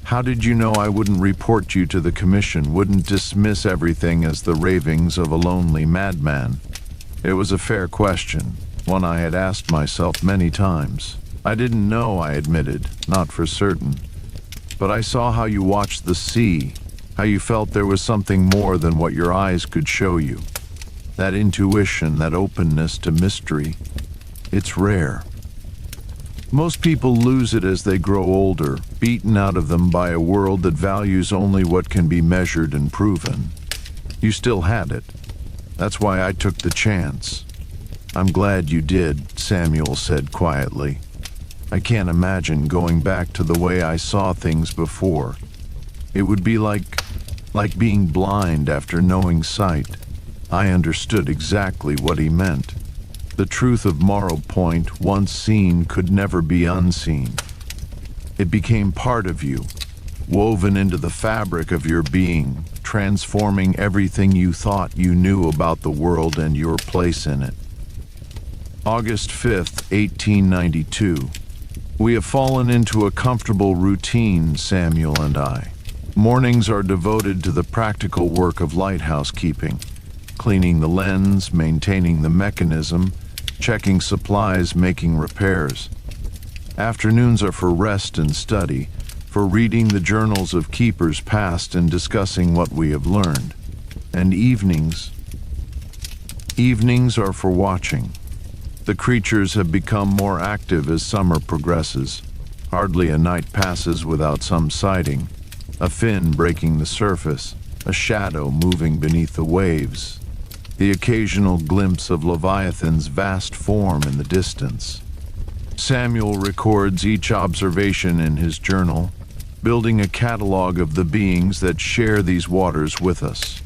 how did you know I wouldn't report you to the commission, wouldn't dismiss everything as the ravings of a lonely madman?" It was a fair question, one I had asked myself many times. "I didn't know," I admitted, "not for certain. But I saw how you watched the sea, how you felt there was something more than what your eyes could show you. That intuition, that openness to mystery, it's rare. Most people lose it as they grow older, beaten out of them by a world that values only what can be measured and proven. You still had it. That's why I took the chance." "I'm glad you did," Samuel said quietly. "I can't imagine going back to the way I saw things before. It would be like being blind after knowing sight." I understood exactly what he meant. The truth of Morrow Point, once seen, could never be unseen. It became part of you, woven into the fabric of your being, transforming everything you thought you knew about the world and your place in it. August 5th, 1892. We have fallen into a comfortable routine, Samuel and I. Mornings are devoted to the practical work of lighthouse keeping. cleaning the lens, maintaining the mechanism, checking supplies, making repairs. Afternoons are for rest and study, for reading the journals of keepers past and discussing what we have learned. And evenings are for watching. The creatures have become more active as summer progresses. Hardly a night passes without some sighting, a fin breaking the surface, a shadow moving beneath the waves, the occasional glimpse of Leviathan's vast form in the distance. Samuel records each observation in his journal, building a catalog of the beings that share these waters with us.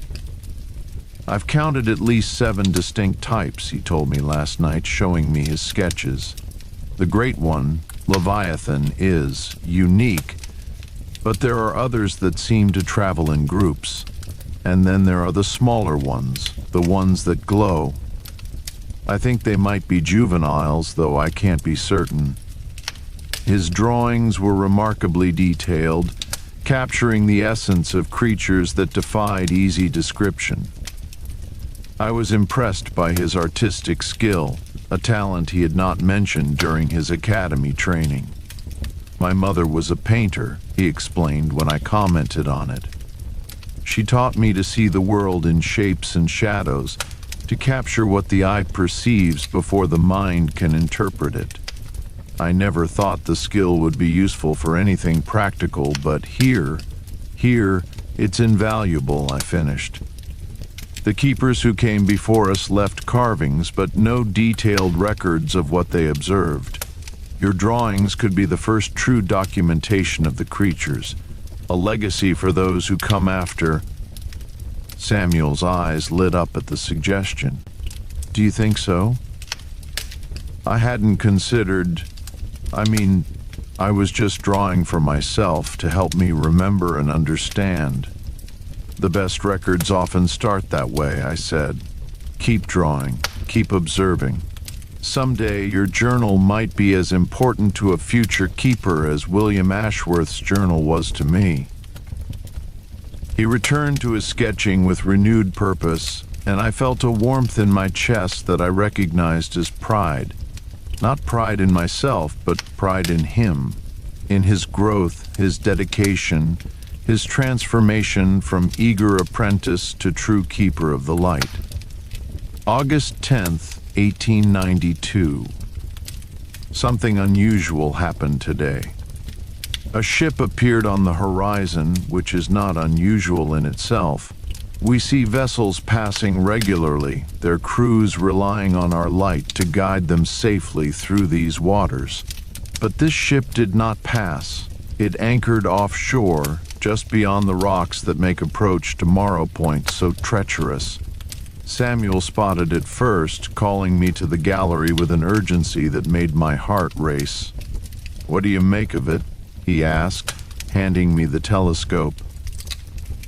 I've counted at least 7 distinct types, he told me last night, showing me his sketches. The great one, Leviathan, is unique, but there are others that seem to travel in groups. And then there are the smaller ones, the ones that glow. I think they might be juveniles, though I can't be certain. His drawings were remarkably detailed, capturing the essence of creatures that defied easy description. I was impressed by his artistic skill, a talent he had not mentioned during his academy training. My mother was a painter, he explained when I commented on it. She taught me to see the world in shapes and shadows, to capture what the eye perceives before the mind can interpret it. I never thought the skill would be useful for anything practical, but here, it's invaluable, I finished. The keepers who came before us left carvings, but no detailed records of what they observed. Your drawings could be the first true documentation of the creatures, a legacy for those who come after. Samuel's eyes lit up at the suggestion. Do you think so? I hadn't considered. I was just drawing for myself to help me remember and understand. The best records often start that way, I said. Keep drawing, keep observing. Someday your journal might be as important to a future keeper as William Ashworth's journal was to me. He returned to his sketching with renewed purpose, and I felt a warmth in my chest that I recognized as pride. Not pride in myself, but pride in him, in his growth, his dedication, his transformation from eager apprentice to true keeper of the light. August 10th, 1892. Something unusual happened today. A ship appeared on the horizon, which is not unusual in itself. We see vessels passing regularly, their crews relying on our light to guide them safely through these waters. But this ship did not pass. It anchored offshore, just beyond the rocks that make approach to Morrow Point so treacherous. Samuel spotted it first, calling me to the gallery with an urgency that made my heart race. "What do you make of it?" he asked, handing me the telescope.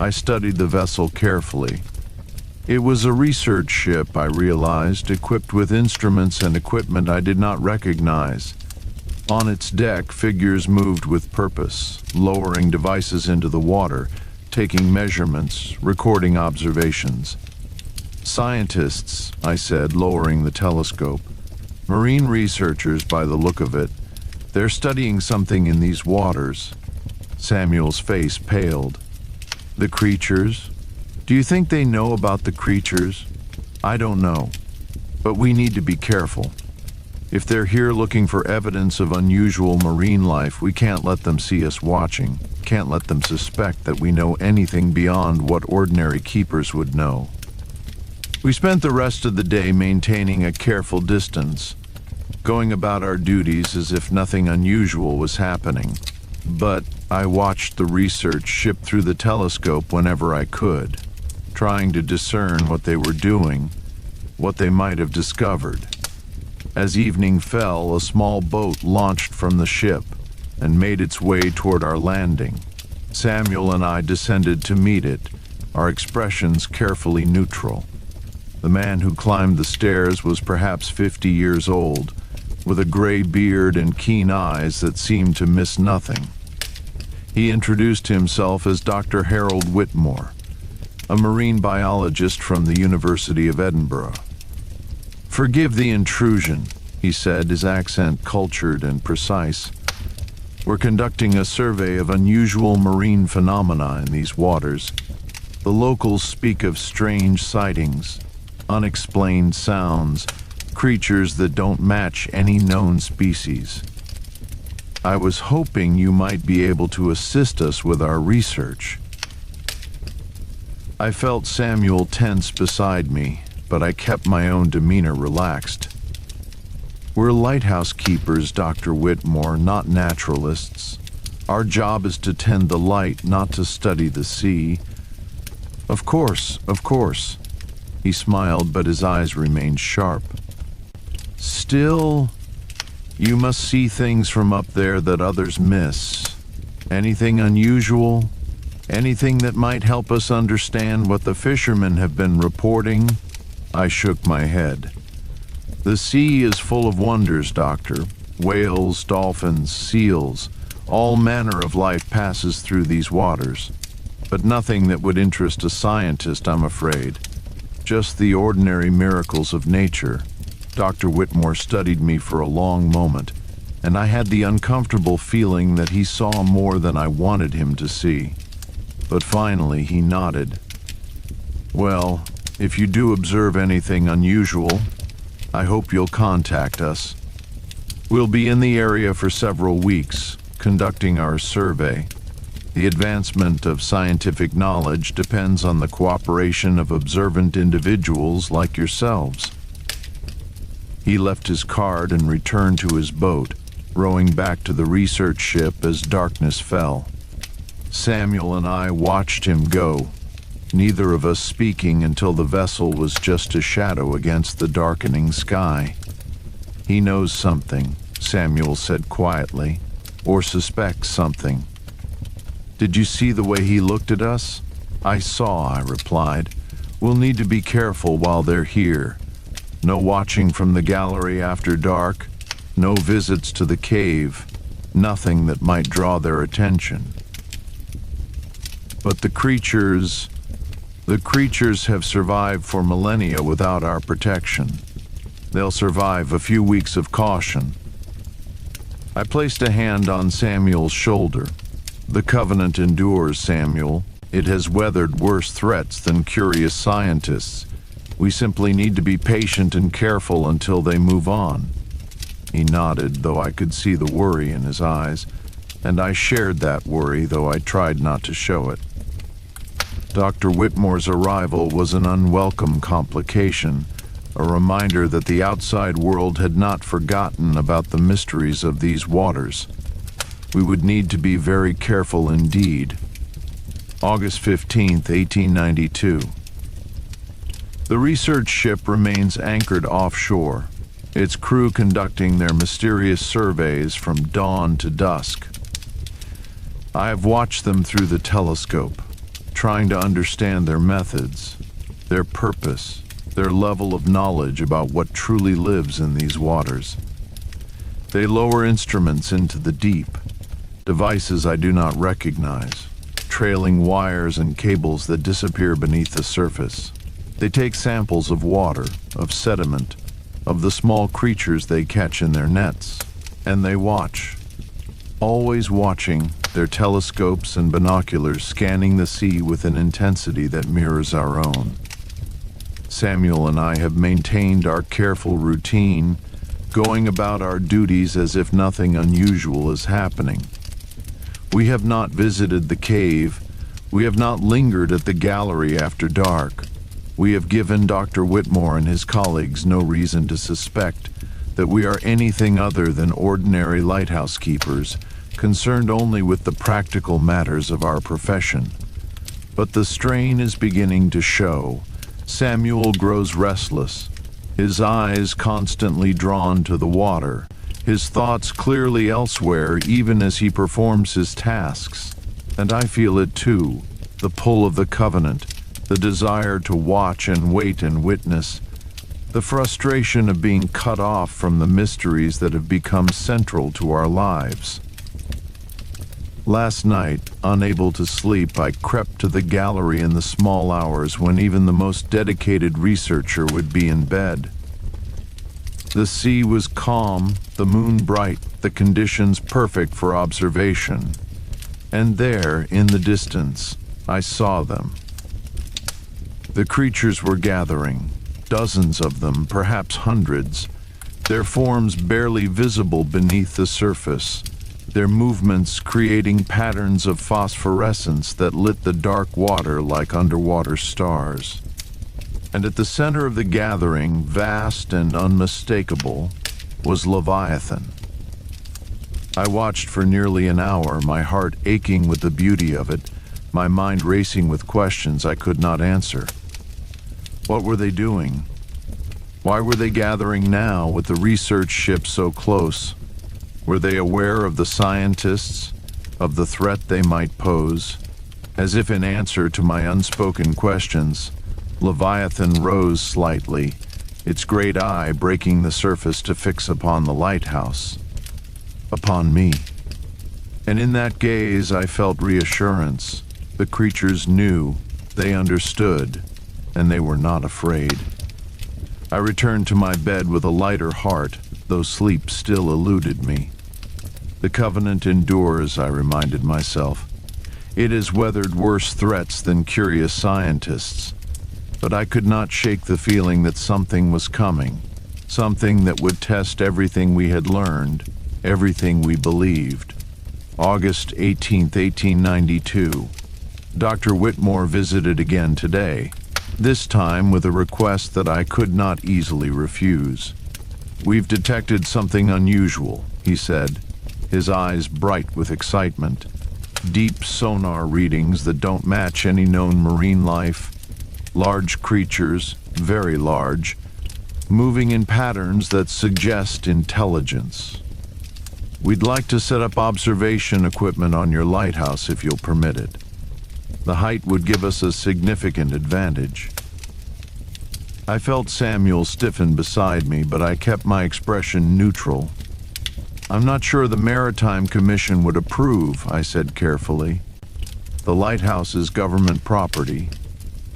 I studied the vessel carefully. It was a research ship, I realized, equipped with instruments and equipment I did not recognize. On its deck, figures moved with purpose, lowering devices into the water, taking measurements, recording observations. "Scientists," I said, lowering the telescope. "Marine researchers, by the look of it. They're studying something in these waters." Samuel's face paled. "The creatures? Do you think they know about the creatures?" "I don't know. But we need to be careful. If they're here looking for evidence of unusual marine life, we can't let them see us watching, can't let them suspect that we know anything beyond what ordinary keepers would know." We spent the rest of the day maintaining a careful distance, going about our duties as if nothing unusual was happening. But I watched the research ship through the telescope whenever I could, trying to discern what they were doing, what they might have discovered. As evening fell, a small boat launched from the ship and made its way toward our landing. Samuel and I descended to meet it, our expressions carefully neutral. The man who climbed the stairs was perhaps 50 years old, with a gray beard and keen eyes that seemed to miss nothing. He introduced himself as Dr. Harold Whitmore. a marine biologist from the University of Edinburgh. "Forgive the intrusion," he said, his accent cultured and precise. "We're conducting a survey of unusual marine phenomena in these waters. The locals speak of strange sightings, unexplained sounds, creatures that don't match any known species. I was hoping you might be able to assist us with our research." I felt Samuel tense beside me, but I kept my own demeanor relaxed. "We're lighthouse keepers, Dr. Whitmore, not naturalists. Our job is to tend the light, not to study the sea." Of course. He smiled, but his eyes remained sharp. "Still, you must see things from up there that others miss. Anything unusual? Anything that might help us understand what the fishermen have been reporting?" I shook my head. "The sea is full of wonders, Doctor. Whales, dolphins, seals, all manner of life passes through these waters. But nothing that would interest a scientist, I'm afraid. Just the ordinary miracles of nature." Dr. Whitmore studied me for a long moment, and I had the uncomfortable feeling that he saw more than I wanted him to see. But finally he nodded. "Well, if you do observe anything unusual, I hope you'll contact us. We'll be in the area for several weeks, conducting our survey. The advancement of scientific knowledge depends on the cooperation of observant individuals like yourselves." He left his card and returned to his boat, rowing back to the research ship as darkness fell. Samuel and I watched him go, neither of us speaking until the vessel was just a shadow against the darkening sky. "He knows something," Samuel said quietly, "or suspects something." "Did you see the way he looked at us?" "I saw," I replied. "We'll need to be careful while they're here. No watching from the gallery after dark, no visits to the cave, nothing that might draw their attention." "But the creatures have survived for millennia without our protection. They'll survive a few weeks of caution." I placed a hand on Samuel's shoulder. "The Covenant endures, Samuel. It has weathered worse threats than curious scientists. We simply need to be patient and careful until they move on." He nodded, though I could see the worry in his eyes, and I shared that worry, though I tried not to show it. Dr. Whitmore's arrival was an unwelcome complication, a reminder that the outside world had not forgotten about the mysteries of these waters. We would need to be very careful indeed. August 15th, 1892. The research ship remains anchored offshore, its crew conducting their mysterious surveys from dawn to dusk. I have watched them through the telescope, trying to understand their methods, their purpose, their level of knowledge about what truly lives in these waters. They lower instruments into the deep, devices I do not recognize, trailing wires and cables that disappear beneath the surface. They take samples of water, of sediment, of the small creatures they catch in their nets, and they watch. Always watching, their telescopes and binoculars scanning the sea with an intensity that mirrors our own. Samuel and I have maintained our careful routine, going about our duties as if nothing unusual is happening. We have not visited the cave. We have not lingered at the gallery after dark. We have given Dr. Whitmore and his colleagues no reason to suspect that we are anything other than ordinary lighthouse keepers, concerned only with the practical matters of our profession. But the strain is beginning to show. Samuel grows restless, his eyes constantly drawn to the water, his thoughts clearly elsewhere even as he performs his tasks. And I feel it too, the pull of the Covenant, the desire to watch and wait and witness, the frustration of being cut off from the mysteries that have become central to our lives. Last night, unable to sleep, I crept to the gallery in the small hours when even the most dedicated researcher would be in bed. The sea was calm, the moon bright, the conditions perfect for observation. And there, in the distance, I saw them. The creatures were gathering, dozens of them, perhaps hundreds, their forms barely visible beneath the surface, their movements creating patterns of phosphorescence that lit the dark water like underwater stars. And at the center of the gathering, vast and unmistakable, was Leviathan. I watched for nearly an hour, my heart aching with the beauty of it, my mind racing with questions I could not answer. What were they doing? Why were they gathering now with the research ship so close? Were they aware of the scientists, of the threat they might pose? As if in answer to my unspoken questions, Leviathan rose slightly, its great eye breaking the surface to fix upon the lighthouse, upon me. And in that gaze I felt reassurance. The creatures knew, they understood, and they were not afraid. I returned to my bed with a lighter heart, though sleep still eluded me. The Covenant endures, I reminded myself. It has weathered worse threats than curious scientists. But I could not shake the feeling that something was coming, something that would test everything we had learned, everything we believed. August 18th, 1892. Dr. Whitmore visited again today, this time with a request that I could not easily refuse. "We've detected something unusual," he said, his eyes bright with excitement. "Deep sonar readings that don't match any known marine life. Large creatures, very large, moving in patterns that suggest intelligence. We'd like to set up observation equipment on your lighthouse if you'll permit it. The height would give us a significant advantage." I felt Samuel stiffen beside me, but I kept my expression neutral. "I'm not sure the Maritime Commission would approve," I said carefully. "The lighthouse is government property,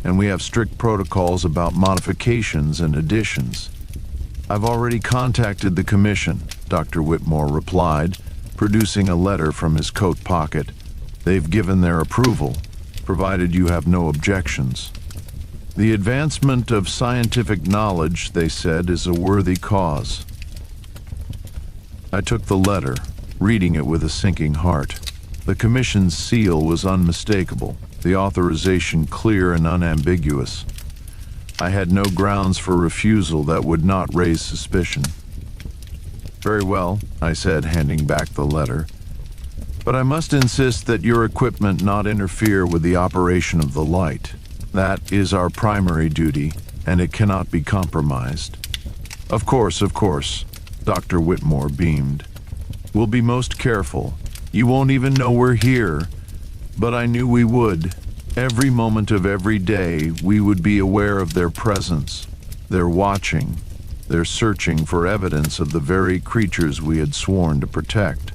and we have strict protocols about modifications and additions." "I've already contacted the Commission," Dr. Whitmore replied, producing a letter from his coat pocket. "They've given their approval, provided you have no objections. The advancement of scientific knowledge," they said, "is a worthy cause." I took the letter, reading it with a sinking heart. The Commission's seal was unmistakable, the authorization clear and unambiguous. I had no grounds for refusal that would not raise suspicion. "Very well," I said, handing back the letter. "But I must insist that your equipment not interfere with the operation of the light. That is our primary duty, and it cannot be compromised." Of course," Dr. Whitmore beamed. "We'll be most careful. You won't even know we're here. But I knew we would. Every moment of every day, we would be aware of their presence. They're watching. They're searching for evidence of the very creatures we had sworn to protect."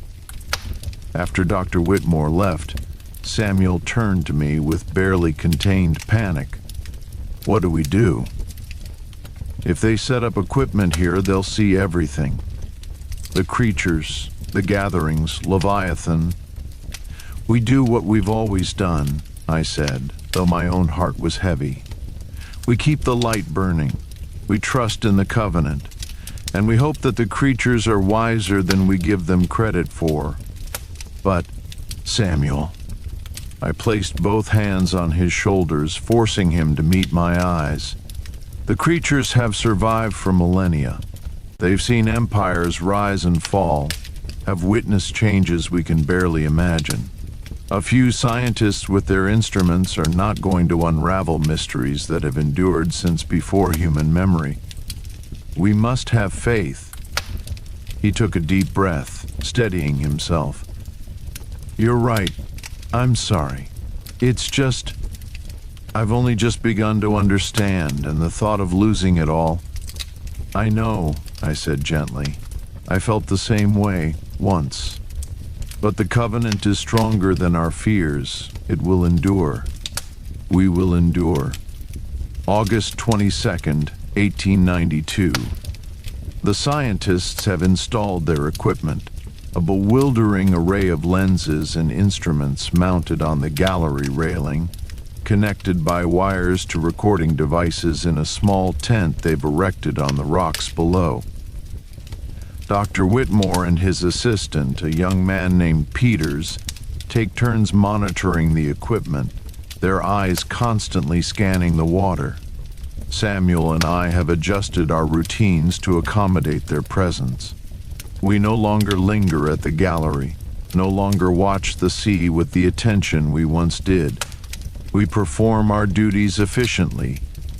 After Dr. Whitmore left, Samuel turned to me with barely contained panic. "What do we do?" "If they set up equipment here, they'll see everything. The creatures, the gatherings, Leviathan." "We do what we've always done," I said, though my own heart was heavy. "We keep the light burning. We trust in the Covenant. And we hope that the creatures are wiser than we give them credit for. But, Samuel," I placed both hands on his shoulders, forcing him to meet my eyes. "The creatures have survived for millennia. They've seen empires rise and fall, have witnessed changes we can barely imagine. A few scientists with their instruments are not going to unravel mysteries that have endured since before human memory. We must have faith." He took a deep breath, steadying himself. "You're right. I'm sorry. It's just, I've only just begun to understand, and the thought of losing it all—" "I know," I said gently. "I felt the same way, once." But the covenant is stronger than our fears. It will endure. We will endure. August 22nd, 1892. The scientists have installed their equipment, a bewildering array of lenses and instruments mounted on the gallery railing, connected by wires to recording devices in a small tent they've erected on the rocks below. Dr. Whitmore and his assistant, a young man named Peters, take turns monitoring the equipment, their eyes constantly scanning the water. Samuel and I have adjusted our routines to accommodate their presence. We no longer linger at the gallery, no longer watch the sea with the attention we once did. We perform our duties efficiently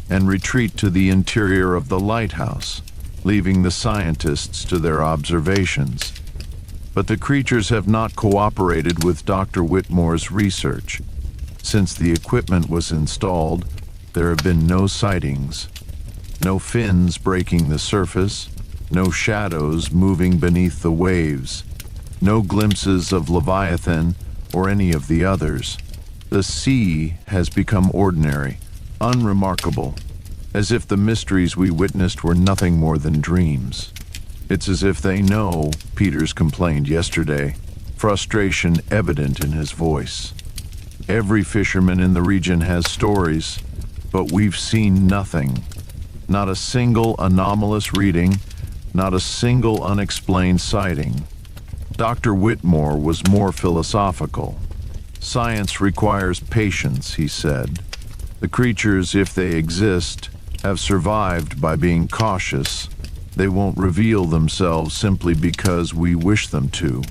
and retreat to the interior of the lighthouse, leaving the scientists to their observations. But the creatures have not cooperated with Dr. Whitmore's research. Since the equipment was installed, there have been no sightings, no fins breaking the surface, no shadows moving beneath the waves, no glimpses of Leviathan or any of the others. The sea has become ordinary, unremarkable, as if the mysteries we witnessed were nothing more than dreams. It's as if they know, Peters complained yesterday, frustration evident in his voice. Every fisherman in the region has stories, but we've seen nothing. Not a single anomalous reading, not a single unexplained sighting. Dr. Whitmore was more philosophical. Science requires patience, he said. The creatures, if they exist, have survived by being cautious. They won't reveal themselves simply because we wish them to.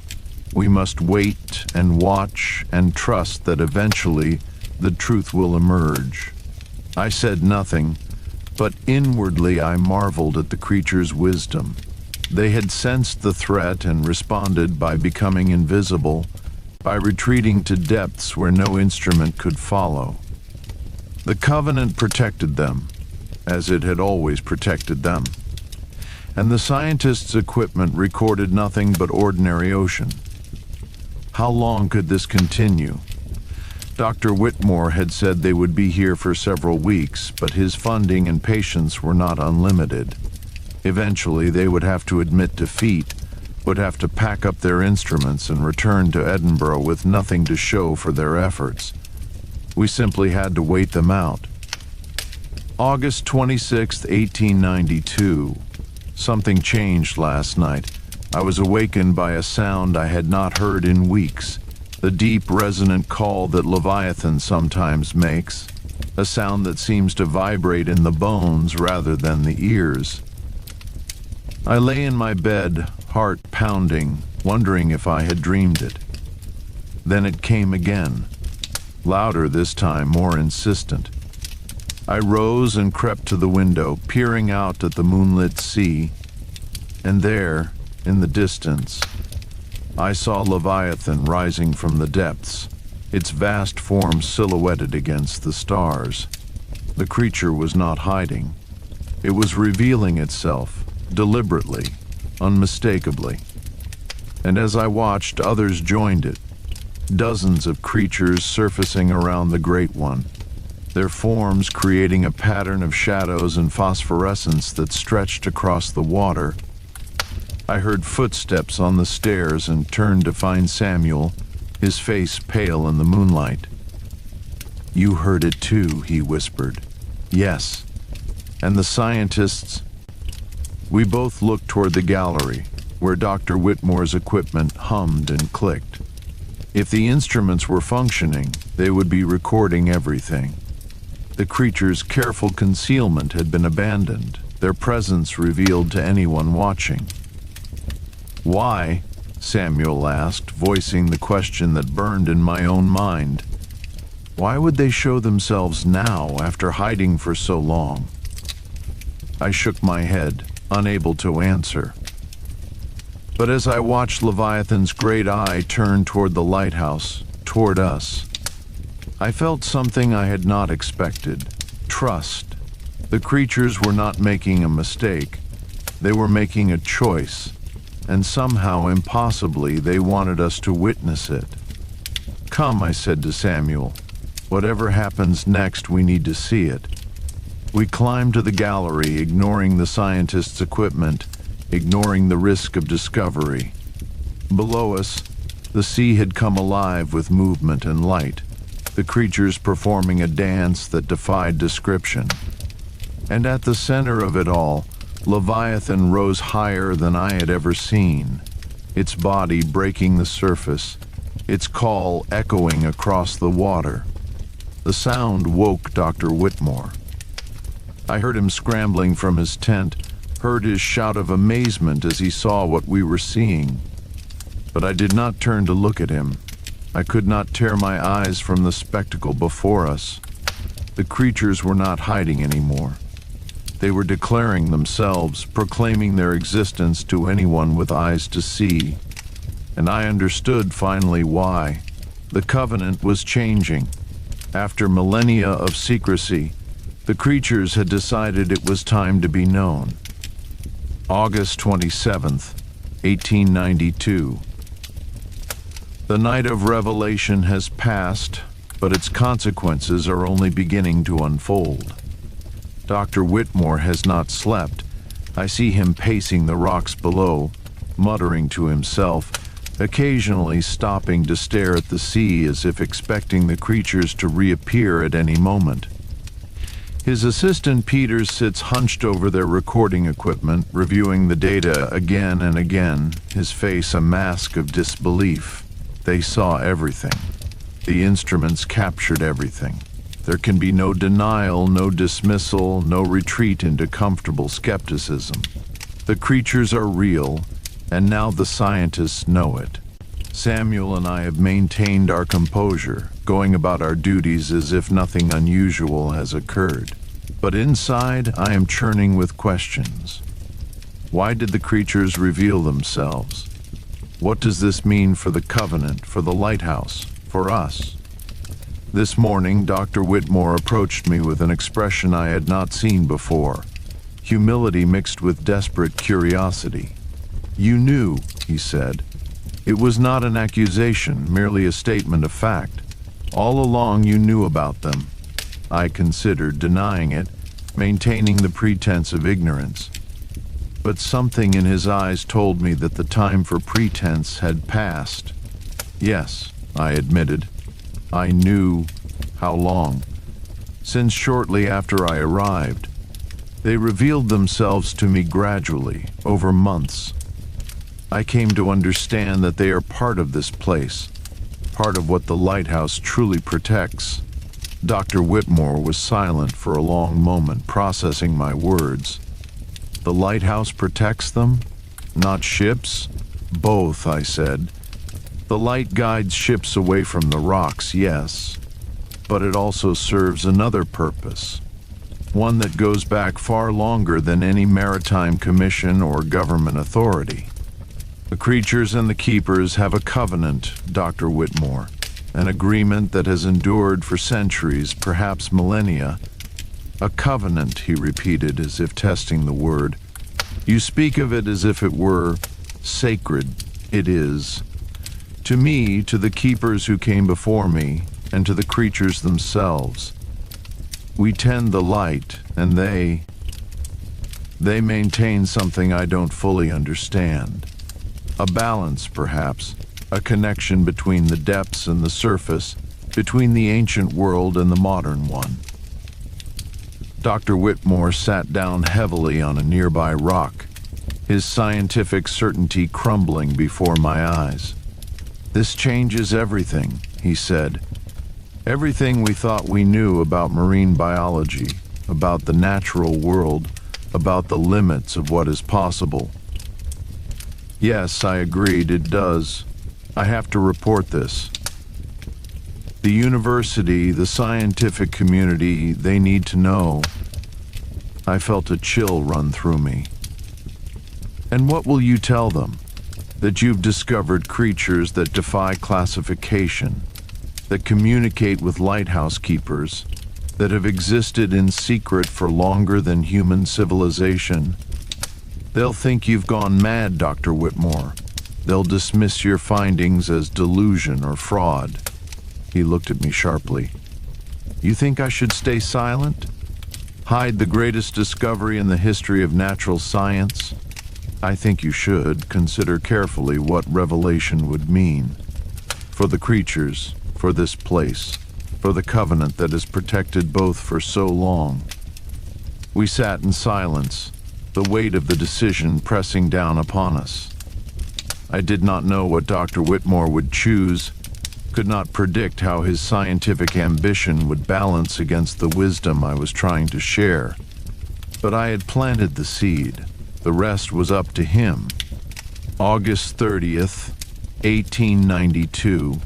We must wait and watch and trust that eventually the truth will emerge. I said nothing, but inwardly I marveled at the creatures' wisdom. They had sensed the threat and responded by becoming invisible, by retreating to depths where no instrument could follow. The covenant protected them, as it had always protected them. And the scientists' equipment recorded nothing but ordinary ocean. How long could this continue? Dr. Whitmore had said they would be here for several weeks, but his funding and patience were not unlimited. Eventually, they would have to admit defeat, would have to pack up their instruments and return to Edinburgh with nothing to show for their efforts. We simply had to wait them out. August 26, 1892. Something changed last night. I was awakened by a sound I had not heard in weeks. The deep, resonant call that Leviathan sometimes makes. A sound that seems to vibrate in the bones rather than the ears. I lay in my bed, heart pounding, wondering if I had dreamed it. Then it came again. Louder this time, more insistent. I rose and crept to the window, peering out at the moonlit sea. And there, in the distance, I saw Leviathan rising from the depths, its vast form silhouetted against the stars. The creature was not hiding. It was revealing itself, deliberately, unmistakably. And as I watched, others joined it. Dozens of creatures surfacing around the Great One, their forms creating a pattern of shadows and phosphorescence that stretched across the water. I heard footsteps on the stairs and turned to find Samuel, his face pale in the moonlight. "You heard it too," he whispered. "Yes." And the scientists? We both looked toward the gallery, where Dr. Whitmore's equipment hummed and clicked. If the instruments were functioning, they would be recording everything. The creature's careful concealment had been abandoned, their presence revealed to anyone watching. "Why?" Samuel asked, voicing the question that burned in my own mind. Why would they show themselves now after hiding for so long? I shook my head, unable to answer. But as I watched Leviathan's great eye turn toward the lighthouse, toward us, I felt something I had not expected. Trust. The creatures were not making a mistake. They were making a choice. and somehow, impossibly, they wanted us to witness it. "Come," I said to Samuel. "Whatever happens next, we need to see it." We climbed to the gallery, ignoring the scientists' equipment, ignoring the risk of discovery. Below us, the sea had come alive with movement and light, the creatures performing a dance that defied description. And at the center of it all, Leviathan rose higher than I had ever seen, its body breaking the surface, its call echoing across the water. The sound woke Dr. Whitmore. I heard him scrambling from his tent, heard his shout of amazement as he saw what we were seeing. But I did not turn to look at him. I could not tear my eyes from the spectacle before us. The creatures were not hiding anymore. They were declaring themselves, proclaiming their existence to anyone with eyes to see. And I understood finally why. The covenant was changing. After millennia of secrecy, the creatures had decided it was time to be known. August 27th, 1892. The night of revelation has passed, but its consequences are only beginning to unfold. Dr. Whitmore has not slept. I see him pacing the rocks below, muttering to himself, occasionally stopping to stare at the sea as if expecting the creatures to reappear at any moment. His assistant Peter sits hunched over their recording equipment, reviewing the data again and again, his face a mask of disbelief. They saw everything. The instruments captured everything. There can be no denial, no dismissal, no retreat into comfortable skepticism. The creatures are real, and now the scientists know it. Samuel and I have maintained our composure, going about our duties as if nothing unusual has occurred. But inside, I am churning with questions. Why did the creatures reveal themselves? What does this mean for the covenant, for the lighthouse, for us? This morning, Dr. Whitmore approached me with an expression I had not seen before, humility mixed with desperate curiosity. "You knew," he said. "It was not an accusation, merely a statement of fact. All along you knew about them." I considered denying it, maintaining the pretense of ignorance. But something in his eyes told me that the time for pretense had passed. "Yes," I admitted. "I knew." How long? Since shortly after I arrived. They revealed themselves to me gradually, over months. I came to understand that they are part of this place, part of what the lighthouse truly protects. Dr. Whitmore was silent for a long moment, processing my words. The lighthouse protects them? Not ships? Both, I said. The light guides ships away from the rocks, yes, but it also serves another purpose, one that goes back far longer than any maritime commission or government authority. The creatures and the keepers have a covenant, Dr. Whitmore, an agreement that has endured for centuries, perhaps millennia. A covenant, he repeated, as if testing the word. You speak of it as if it were sacred. It is. To me, to the keepers who came before me, and to the creatures themselves. We tend the light, and they maintain something I don't fully understand. A balance, perhaps, a connection between the depths and the surface, between the ancient world and the modern one. Dr. Whitmore sat down heavily on a nearby rock, his scientific certainty crumbling before my eyes. This changes everything, he said. Everything we thought we knew about marine biology, about the natural world, about the limits of what is possible. Yes, I agreed, it does. I have to report this. The university, the scientific community, they need to know. I felt a chill run through me. And what will you tell them? That you've discovered creatures that defy classification, that communicate with lighthouse keepers, that have existed in secret for longer than human civilization. They'll think you've gone mad, Dr. Whitmore. They'll dismiss your findings as delusion or fraud. He looked at me sharply. You think I should stay silent? Hide the greatest discovery in the history of natural science? I think you should consider carefully what revelation would mean. For the creatures, for this place, for the covenant that has protected both for so long. We sat in silence, the weight of the decision pressing down upon us. I did not know what Dr. Whitmore would choose, could not predict how his scientific ambition would balance against the wisdom I was trying to share. But I had planted the seed. The rest was up to him. August 30th, 1892.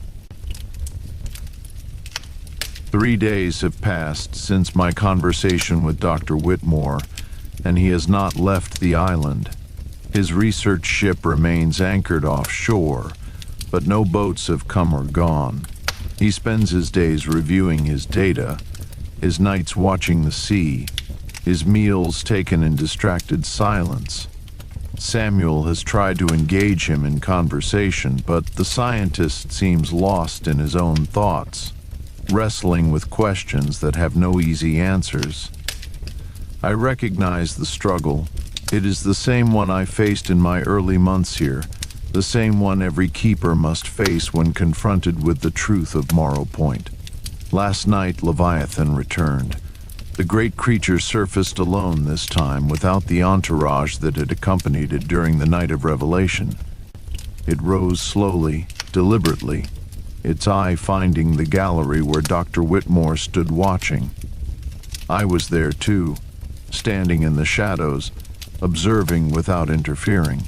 3 days have passed since my conversation with Dr. Whitmore, and he has not left the island. His research ship remains anchored offshore, but no boats have come or gone. He spends his days reviewing his data, his nights watching the sea, his meals taken in distracted silence. Samuel has tried to engage him in conversation, but the scientist seems lost in his own thoughts, wrestling with questions that have no easy answers. I recognize the struggle. It is the same one I faced in my early months here, the same one every keeper must face when confronted with the truth of Morrow Point. Last night, Leviathan returned. The great creature surfaced alone this time, without the entourage that had accompanied it during the night of revelation. It rose slowly, deliberately, its eye finding the gallery where Dr. Whitmore stood watching. I was there too, standing in the shadows, observing without interfering.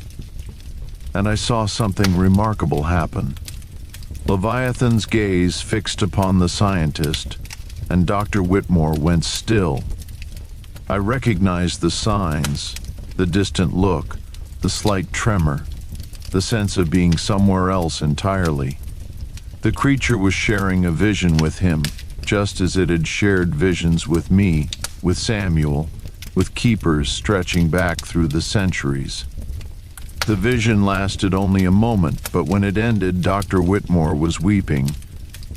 And I saw something remarkable happen. Leviathan's gaze fixed upon the scientist, and Dr. Whitmore went still. I recognized the signs, the distant look, the slight tremor, the sense of being somewhere else entirely. The creature was sharing a vision with him, just as it had shared visions with me, with Samuel, with keepers stretching back through the centuries. The vision lasted only a moment, but when it ended, Dr. Whitmore was weeping.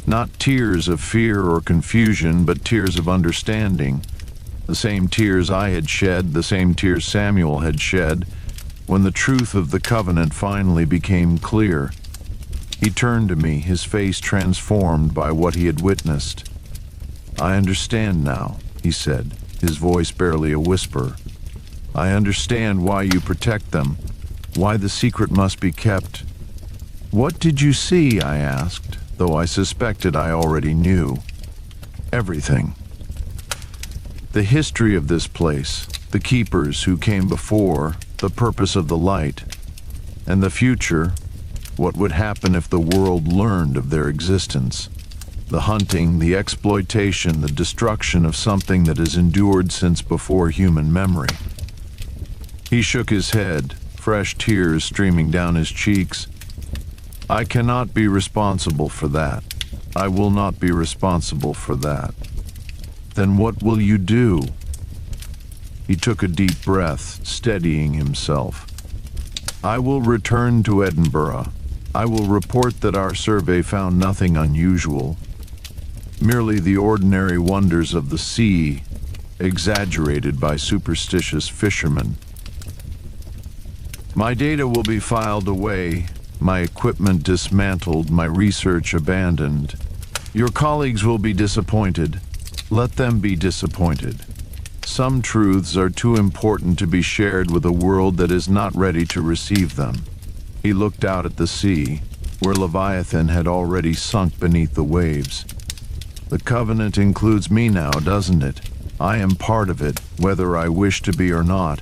Not tears of fear or confusion, but tears of understanding. The same tears I had shed, the same tears Samuel had shed, when the truth of the covenant finally became clear. He turned to me, his face transformed by what he had witnessed. I understand now, he said, his voice barely a whisper. I understand why you protect them, why the secret must be kept. What did you see? I asked, though I suspected I already knew. Everything. The history of this place, the keepers who came before, the purpose of the light, and the future, what would happen if the world learned of their existence. The hunting, the exploitation, the destruction of something that has endured since before human memory. He shook his head, fresh tears streaming down his cheeks. I cannot be responsible for that. I will not be responsible for that. Then what will you do? He took a deep breath, steadying himself. I will return to Edinburgh. I will report that our survey found nothing unusual, merely the ordinary wonders of the sea, exaggerated by superstitious fishermen. My data will be filed away, my equipment dismantled, my research abandoned. Your colleagues will be disappointed. Let them be disappointed. Some truths are too important to be shared with a world that is not ready to receive them. He looked out at the sea, where Leviathan had already sunk beneath the waves. The covenant includes me now, doesn't it? I am part of it, whether I wish to be or not.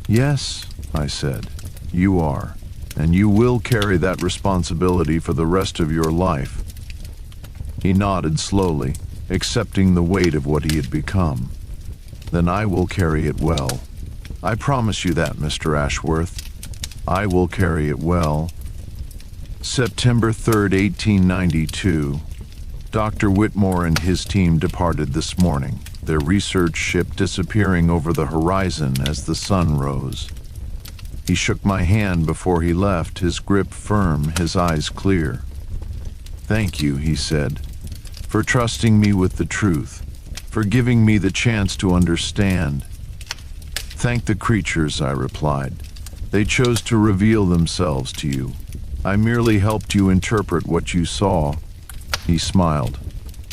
Yes, I said, you are, and you will carry that responsibility for the rest of your life. He nodded slowly, accepting the weight of what he had become. Then I will carry it well. I promise you that, Mr. Ashworth. I will carry it well. September 3rd, 1892. Dr. Whitmore and his team departed this morning, their research ship disappearing over the horizon as the sun rose. He shook my hand before he left, his grip firm, his eyes clear. "Thank you," he said, "for trusting me with the truth, for giving me the chance to understand." "Thank the creatures," I replied. "They chose to reveal themselves to you. I merely helped you interpret what you saw." He smiled,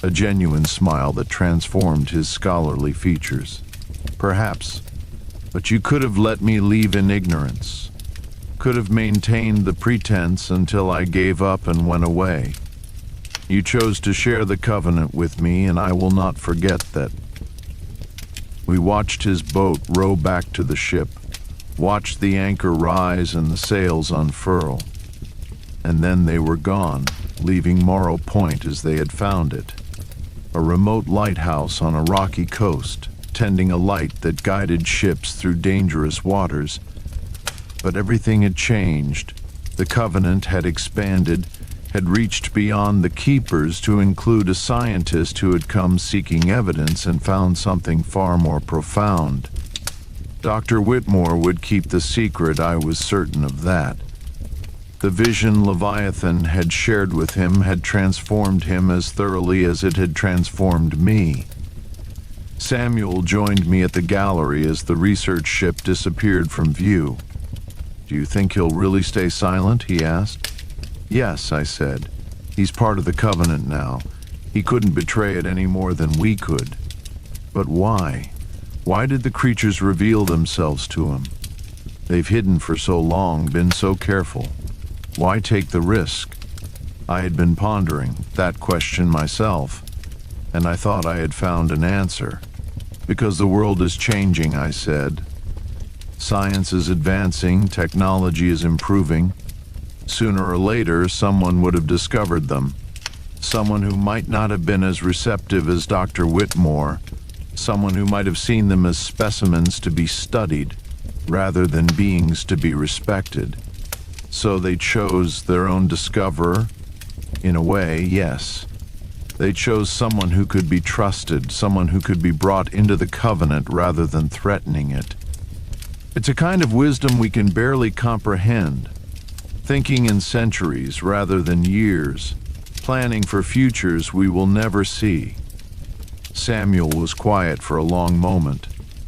a genuine smile that transformed his scholarly features. "Perhaps, but you could have let me leave in ignorance, could have maintained the pretense until I gave up and went away. You chose to share the covenant with me, and I will not forget that." We watched his boat row back to the ship, watched the anchor rise and the sails unfurl. And then they were gone, leaving Morrow Point as they had found it. A remote lighthouse on a rocky coast, tending a light that guided ships through dangerous waters. But everything had changed. The covenant had expanded, had reached beyond the keepers to include a scientist who had come seeking evidence and found something far more profound. Dr. Whitmore would keep the secret, I was certain of that. The vision Leviathan had shared with him had transformed him as thoroughly as it had transformed me. Samuel joined me at the gallery as the research ship disappeared from view. "Do you think he'll really stay silent?" he asked. "Yes," I said. "He's part of the covenant now. He couldn't betray it any more than we could." "But why? Why did the creatures reveal themselves to him? They've hidden for so long, been so careful. Why take the risk?" I had been pondering that question myself, and I thought I had found an answer. "Because the world is changing," I said. "Science is advancing, technology is improving. Sooner or later, someone would have discovered them. Someone who might not have been as receptive as Dr. Whitmore. Someone who might have seen them as specimens to be studied, rather than beings to be respected. So they chose their own discoverer? In a way, yes. They chose someone who could be trusted, someone who could be brought into the covenant rather than threatening it. It's a kind of wisdom we can barely comprehend. Thinking in centuries rather than years, planning for futures we will never see." Samuel was quiet for a long moment,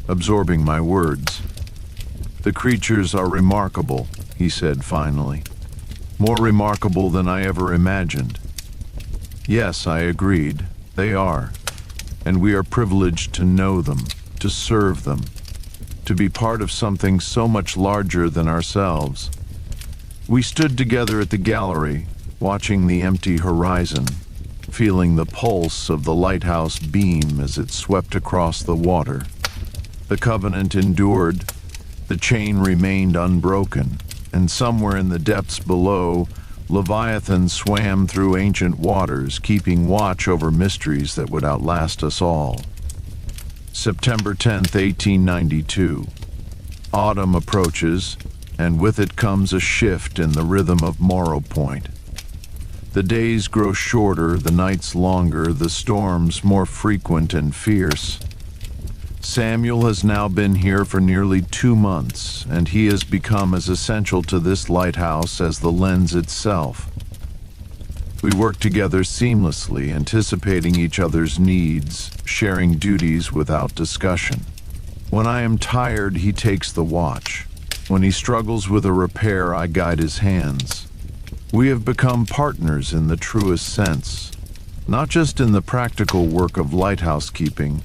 absorbing my words. "The creatures are remarkable," he said finally. "More remarkable than I ever imagined." "Yes," I agreed, "they are. And we are privileged to know them, to serve them, to be part of something so much larger than ourselves." We stood together at the gallery, watching the empty horizon, feeling the pulse of the lighthouse beam as it swept across the water. The covenant endured, the chain remained unbroken, and somewhere in the depths below, Leviathan swam through ancient waters, keeping watch over mysteries that would outlast us all. September 10th, 1892. Autumn approaches, and with it comes a shift in the rhythm of Morrow Point. The days grow shorter, the nights longer, the storms more frequent and fierce. Samuel has now been here for nearly 2 months, and he has become as essential to this lighthouse as the lens itself. We work together seamlessly, anticipating each other's needs, sharing duties without discussion. When I am tired, he takes the watch. When he struggles with a repair, I guide his hands. We have become partners in the truest sense, not just in the practical work of lighthouse keeping,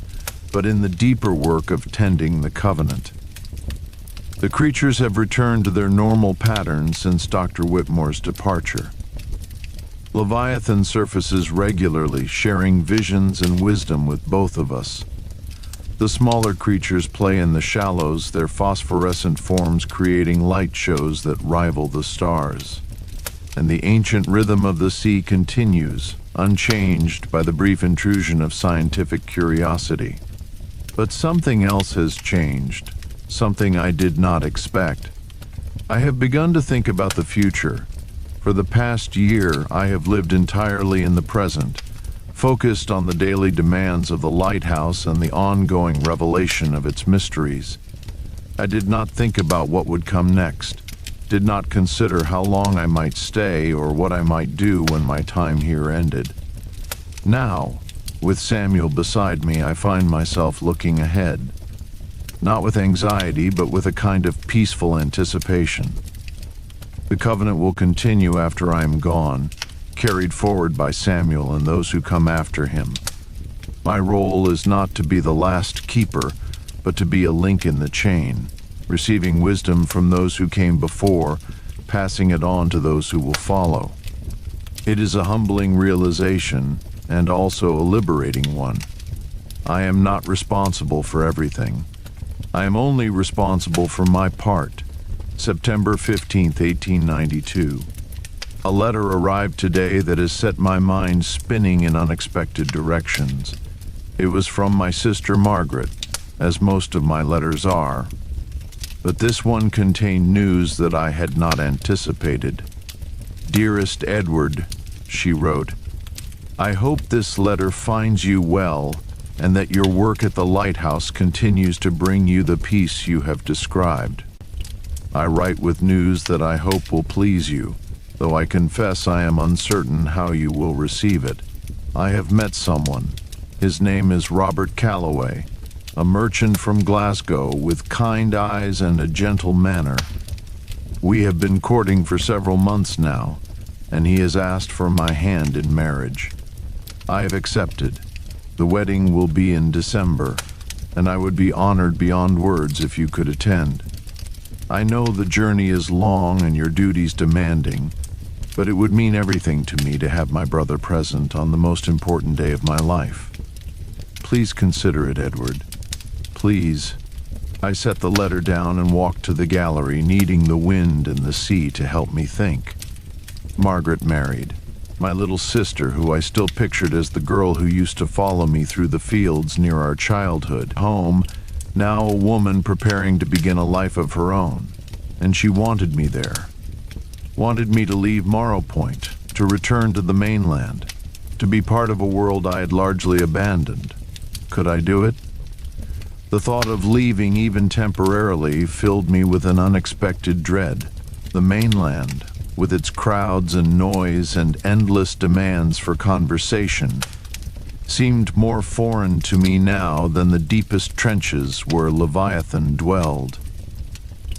but in the deeper work of tending the covenant. The creatures have returned to their normal pattern since Dr. Whitmore's departure. Leviathan surfaces regularly, sharing visions and wisdom with both of us. The smaller creatures play in the shallows, their phosphorescent forms creating light shows that rival the stars. And the ancient rhythm of the sea continues, unchanged by the brief intrusion of scientific curiosity. But something else has changed, something I did not expect. I have begun to think about the future. For the past year, I have lived entirely in the present, focused on the daily demands of the lighthouse and the ongoing revelation of its mysteries. I did not think about what would come next, did not consider how long I might stay or what I might do when my time here ended. Now, with Samuel beside me, I find myself looking ahead, not with anxiety, but with a kind of peaceful anticipation. The covenant will continue after I am gone, carried forward by Samuel and those who come after him. My role is not to be the last keeper, but to be a link in the chain, receiving wisdom from those who came before, passing it on to those who will follow. It is a humbling realization, and also a liberating one. I am not responsible for everything. I am only responsible for my part. September 15th, 1892. A letter arrived today that has set my mind spinning in unexpected directions. It was from my sister Margaret, as most of my letters are. But this one contained news that I had not anticipated. "Dearest Edward," she wrote, "I hope this letter finds you well, and that your work at the Lighthouse continues to bring you the peace you have described. I write with news that I hope will please you, though I confess I am uncertain how you will receive it. I have met someone. His name is Robert Calloway, a merchant from Glasgow with kind eyes and a gentle manner. We have been courting for several months now, and he has asked for my hand in marriage. I have accepted. The wedding will be in December, and I would be honored beyond words if you could attend. I know the journey is long and your duties demanding, but it would mean everything to me to have my brother present on the most important day of my life. Please consider it, Edward. Please." I set the letter down and walked to the gallery, needing the wind and the sea to help me think. Margaret married. My little sister, who I still pictured as the girl who used to follow me through the fields near our childhood home, now a woman preparing to begin a life of her own. And she wanted me there. Wanted me to leave Morrow Point, to return to the mainland, to be part of a world I had largely abandoned. Could I do it? The thought of leaving, even temporarily, filled me with an unexpected dread. The mainland, with its crowds and noise and endless demands for conversation, seemed more foreign to me now than the deepest trenches where Leviathan dwelled.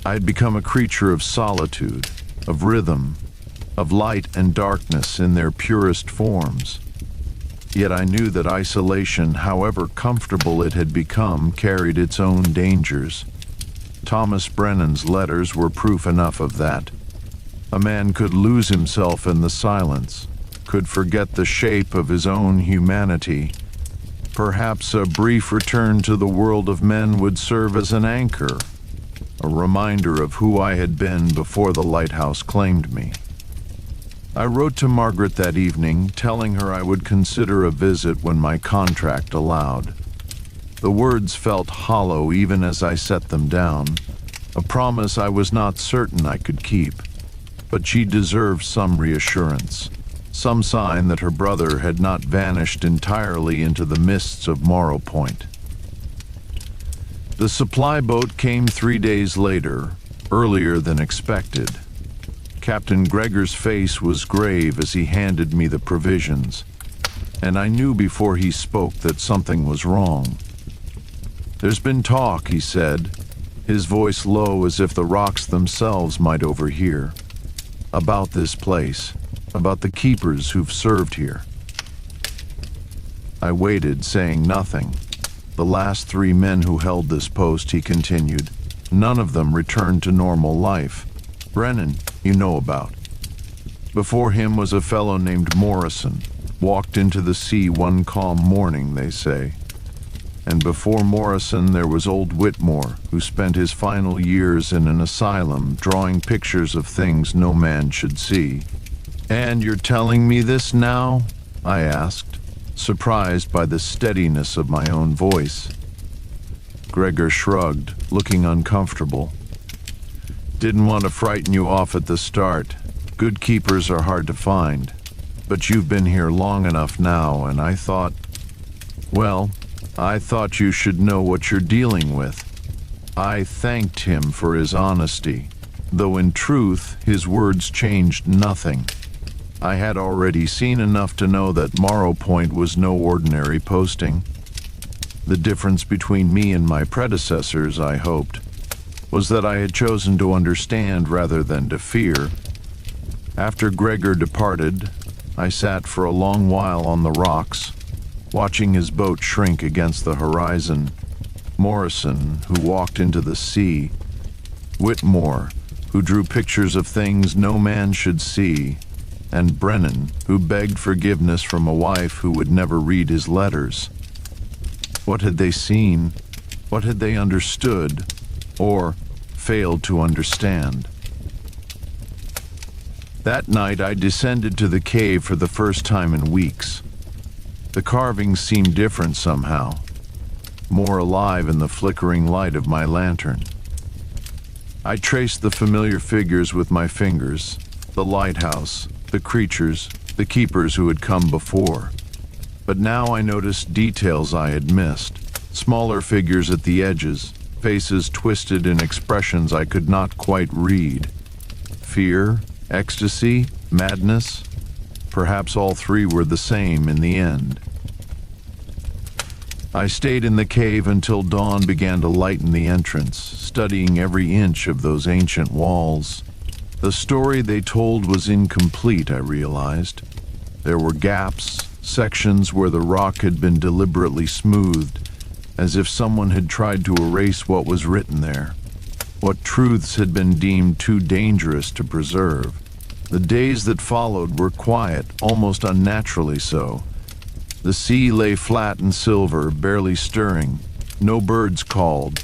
I had become a creature of solitude, of rhythm, of light and darkness in their purest forms. Yet I knew that isolation, however comfortable it had become, carried its own dangers. Thomas Brennan's letters were proof enough of that. A man could lose himself in the silence, could forget the shape of his own humanity. Perhaps a brief return to the world of men would serve as an anchor, a reminder of who I had been before the Lighthouse claimed me. I wrote to Margaret that evening, telling her I would consider a visit when my contract allowed. The words felt hollow even as I set them down, a promise I was not certain I could keep. But she deserved some reassurance, some sign that her brother had not vanished entirely into the mists of Morrow Point. The supply boat came 3 days later, earlier than expected. Captain Gregor's face was grave as he handed me the provisions, and I knew before he spoke that something was wrong. "There's been talk," he said, his voice low as if the rocks themselves might overhear, "about this place, about the keepers who've served here." I waited, saying nothing. "The last 3 men who held this post," he continued, "none of them returned to normal life. Brennan, you know about. Before him was a fellow named Morrison, walked into the sea one calm morning, they say. And before Morrison there was old Whitmore, who spent his final years in an asylum drawing pictures of things no man should see." "And you're telling me this now?" I asked, surprised by the steadiness of my own voice. Gregor shrugged, looking uncomfortable. "Didn't want to frighten you off at the start. Good keepers are hard to find. But you've been here long enough now, and I thought you should know what you're dealing with." I thanked him for his honesty, though in truth his words changed nothing. I had already seen enough to know that Morrow Point was no ordinary posting. The difference between me and my predecessors, I hoped, was that I had chosen to understand rather than to fear. After Gregor departed, I sat for a long while on the rocks, watching his boat shrink against the horizon. Morrison, who walked into the sea. Whitmore, who drew pictures of things no man should see. And Brennan, who begged forgiveness from a wife who would never read his letters. What had they seen? What had they understood? Or failed to understand? That night I descended to the cave for the first time in weeks. The carvings seemed different somehow, more alive in the flickering light of my lantern. I traced the familiar figures with my fingers, the lighthouse, the creatures, the keepers who had come before. But now I noticed details I had missed, smaller figures at the edges, faces twisted in expressions I could not quite read. Fear, ecstasy, madness? Perhaps all three were the same in the end. I stayed in the cave until dawn began to lighten the entrance, studying every inch of those ancient walls. The story they told was incomplete, I realized. There were gaps, sections where the rock had been deliberately smoothed, as if someone had tried to erase what was written there, what truths had been deemed too dangerous to preserve. The days that followed were quiet, almost unnaturally so. The sea lay flat and silver, barely stirring. No birds called.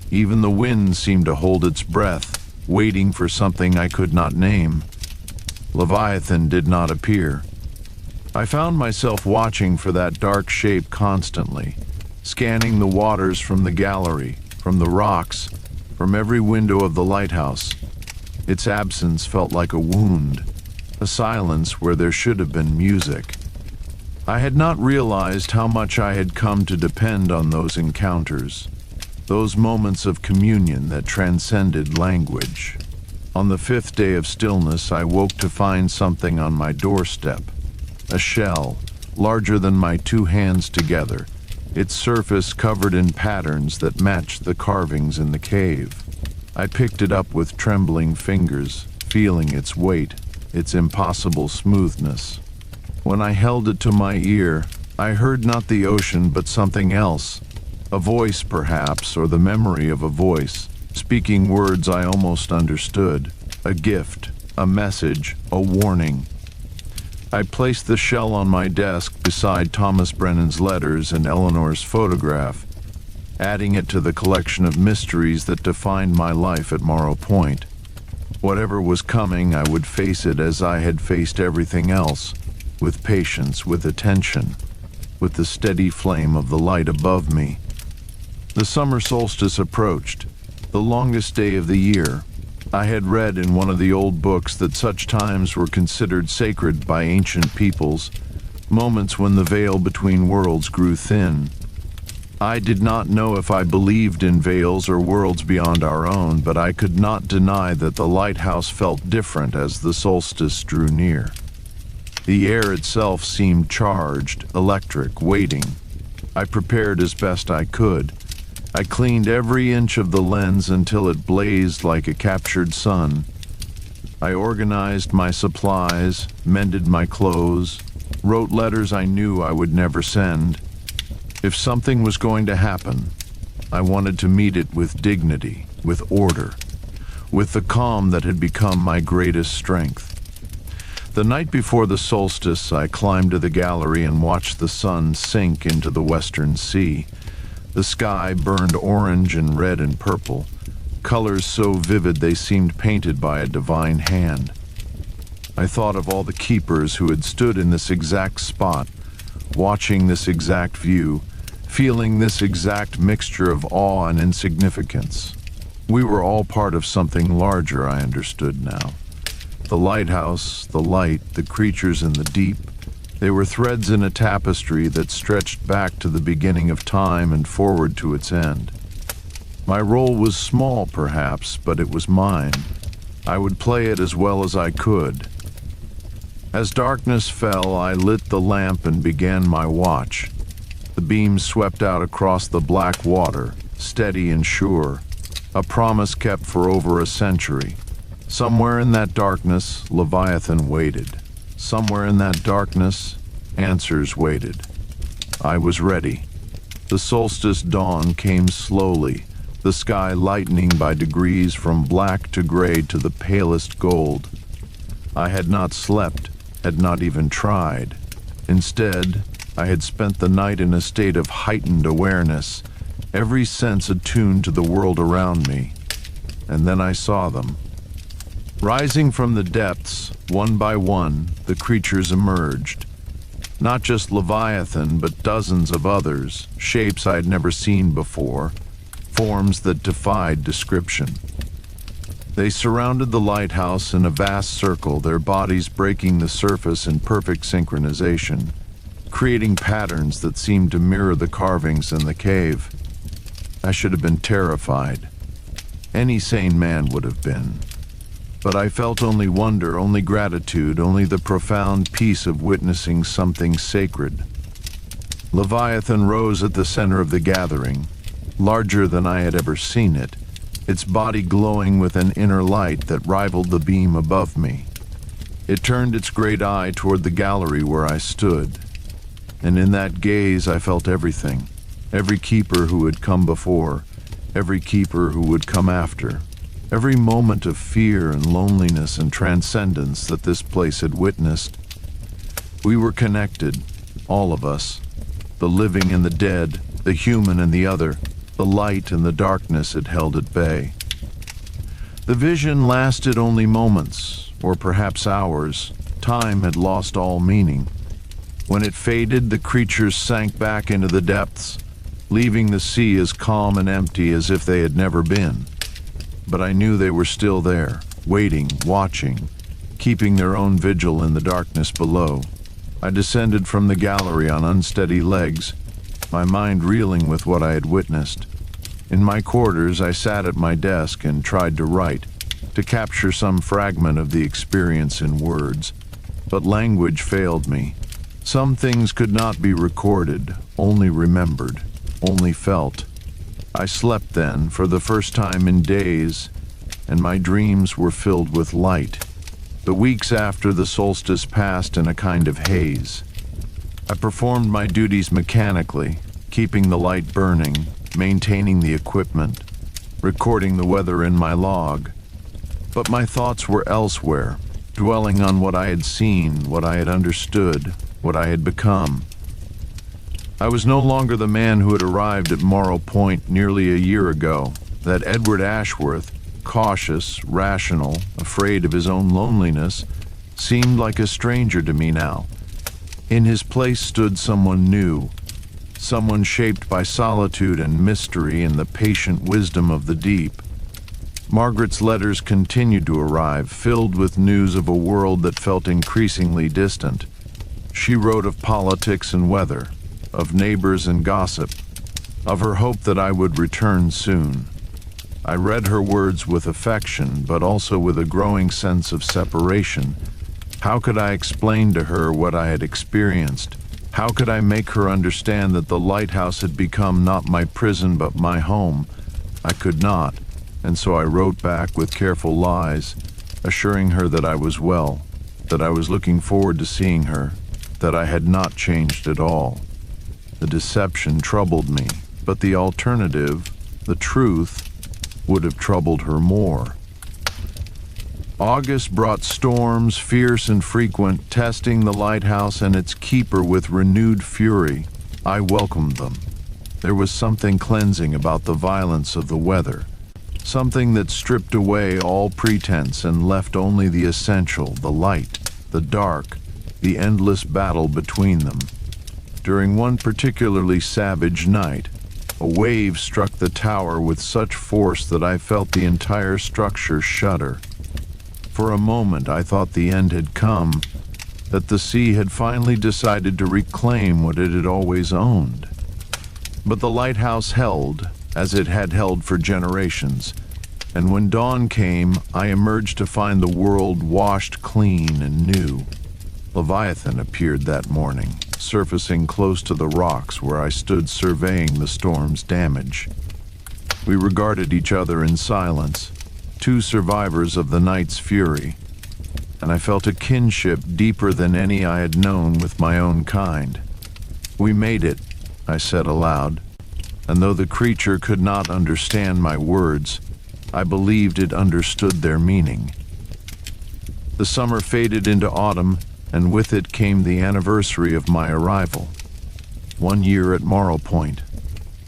Even the wind seemed to hold its breath, waiting for something I could not name. Leviathan did not appear. I found myself watching for that dark shape constantly, scanning the waters from the gallery, from the rocks, from every window of the lighthouse. Its absence felt like a wound, a silence where there should have been music. I had not realized how much I had come to depend on those encounters, those moments of communion that transcended language. On the 5th day of stillness, I woke to find something on my doorstep, a shell, larger than my 2 hands together, its surface covered in patterns that matched the carvings in the cave. I picked it up with trembling fingers, feeling its weight, its impossible smoothness. When I held it to my ear, I heard not the ocean but something else, a voice perhaps, or the memory of a voice, speaking words I almost understood, a gift, a message, a warning. I placed the shell on my desk beside Thomas Brennan's letters and Eleanor's photograph, adding it to the collection of mysteries that defined my life at Morrow Point. Whatever was coming, I would face it as I had faced everything else, with patience, with attention, with the steady flame of the light above me. The summer solstice approached, the longest day of the year. I had read in one of the old books that such times were considered sacred by ancient peoples, moments when the veil between worlds grew thin. I did not know if I believed in veils or worlds beyond our own, but I could not deny that the lighthouse felt different as the solstice drew near. The air itself seemed charged, electric, waiting. I prepared as best I could. I cleaned every inch of the lens until it blazed like a captured sun. I organized my supplies, mended my clothes, wrote letters I knew I would never send. If something was going to happen, I wanted to meet it with dignity, with order, with the calm that had become my greatest strength. The night before the solstice, I climbed to the gallery and watched the sun sink into the western sea. The sky burned orange and red and purple, colors so vivid they seemed painted by a divine hand. I thought of all the keepers who had stood in this exact spot, watching this exact view, feeling this exact mixture of awe and insignificance. We were all part of something larger, I understood now. The lighthouse, the light, the creatures in the deep, they were threads in a tapestry that stretched back to the beginning of time and forward to its end. My role was small, perhaps, but it was mine. I would play it as well as I could. As darkness fell, I lit the lamp and began my watch. The beams swept out across the black water, steady and sure, a promise kept for over a century. Somewhere in that darkness, Leviathan waited. Somewhere in that darkness, answers waited. I was ready. The solstice dawn came slowly, the sky lightening by degrees from black to gray to the palest gold. I had not slept, had not even tried. Instead, I had spent the night in a state of heightened awareness, every sense attuned to the world around me. And then I saw them. Rising from the depths, one by one, the creatures emerged. Not just Leviathan, but dozens of others, shapes I had never seen before, forms that defied description. They surrounded the lighthouse in a vast circle, their bodies breaking the surface in perfect synchronization, creating patterns that seemed to mirror the carvings in the cave. I should have been terrified. Any sane man would have been. But I felt only wonder, only gratitude, only the profound peace of witnessing something sacred. Leviathan rose at the center of the gathering, larger than I had ever seen it, its body glowing with an inner light that rivaled the beam above me. It turned its great eye toward the gallery where I stood, and in that gaze I felt everything, every keeper who had come before, every keeper who would come after. Every moment of fear and loneliness and transcendence that this place had witnessed. We were connected, all of us, the living and the dead, the human and the other, the light and the darkness it held at bay. The vision lasted only moments, or perhaps hours. Time had lost all meaning. When it faded, the creatures sank back into the depths, leaving the sea as calm and empty as if they had never been. But I knew they were still there, waiting, watching, keeping their own vigil in the darkness below. I descended from the gallery on unsteady legs, my mind reeling with what I had witnessed. In my quarters, I sat at my desk and tried to write, to capture some fragment of the experience in words. But language failed me. Some things could not be recorded, only remembered, only felt. I slept then, for the first time in days, and my dreams were filled with light. The weeks after the solstice passed in a kind of haze. I performed my duties mechanically, keeping the light burning, maintaining the equipment, recording the weather in my log. But my thoughts were elsewhere, dwelling on what I had seen, what I had understood, what I had become. I was no longer the man who had arrived at Morrow Point nearly a year ago, that Edward Ashworth, cautious, rational, afraid of his own loneliness, seemed like a stranger to me now. In his place stood someone new, someone shaped by solitude and mystery and the patient wisdom of the deep. Margaret's letters continued to arrive, filled with news of a world that felt increasingly distant. She wrote of politics and weather, of neighbors and gossip, of her hope that I would return soon. I read her words with affection, but also with a growing sense of separation. How could I explain to her what I had experienced? How could I make her understand that the lighthouse had become not my prison but my home? I could not, and so I wrote back with careful lies, assuring her that I was well, that I was looking forward to seeing her, that I had not changed at all. The deception troubled me, but the alternative, the truth, would have troubled her more. August brought storms, fierce and frequent, testing the lighthouse and its keeper with renewed fury. I welcomed them. There was something cleansing about the violence of the weather, something that stripped away all pretense and left only the essential, the light, the dark, the endless battle between them. During one particularly savage night, a wave struck the tower with such force that I felt the entire structure shudder. For a moment I thought the end had come, that the sea had finally decided to reclaim what it had always owned. But the lighthouse held, as it had held for generations. And when dawn came, I emerged to find the world washed clean and new. Leviathan appeared that morning, surfacing close to the rocks where I stood surveying the storm's damage. We regarded each other in silence, two survivors of the night's fury, and I felt a kinship deeper than any I had known with my own kind. "We made it," I said aloud, and though the creature could not understand my words, I believed it understood their meaning. The summer faded into autumn, and with it came the anniversary of my arrival. 1 year at Morrow Point.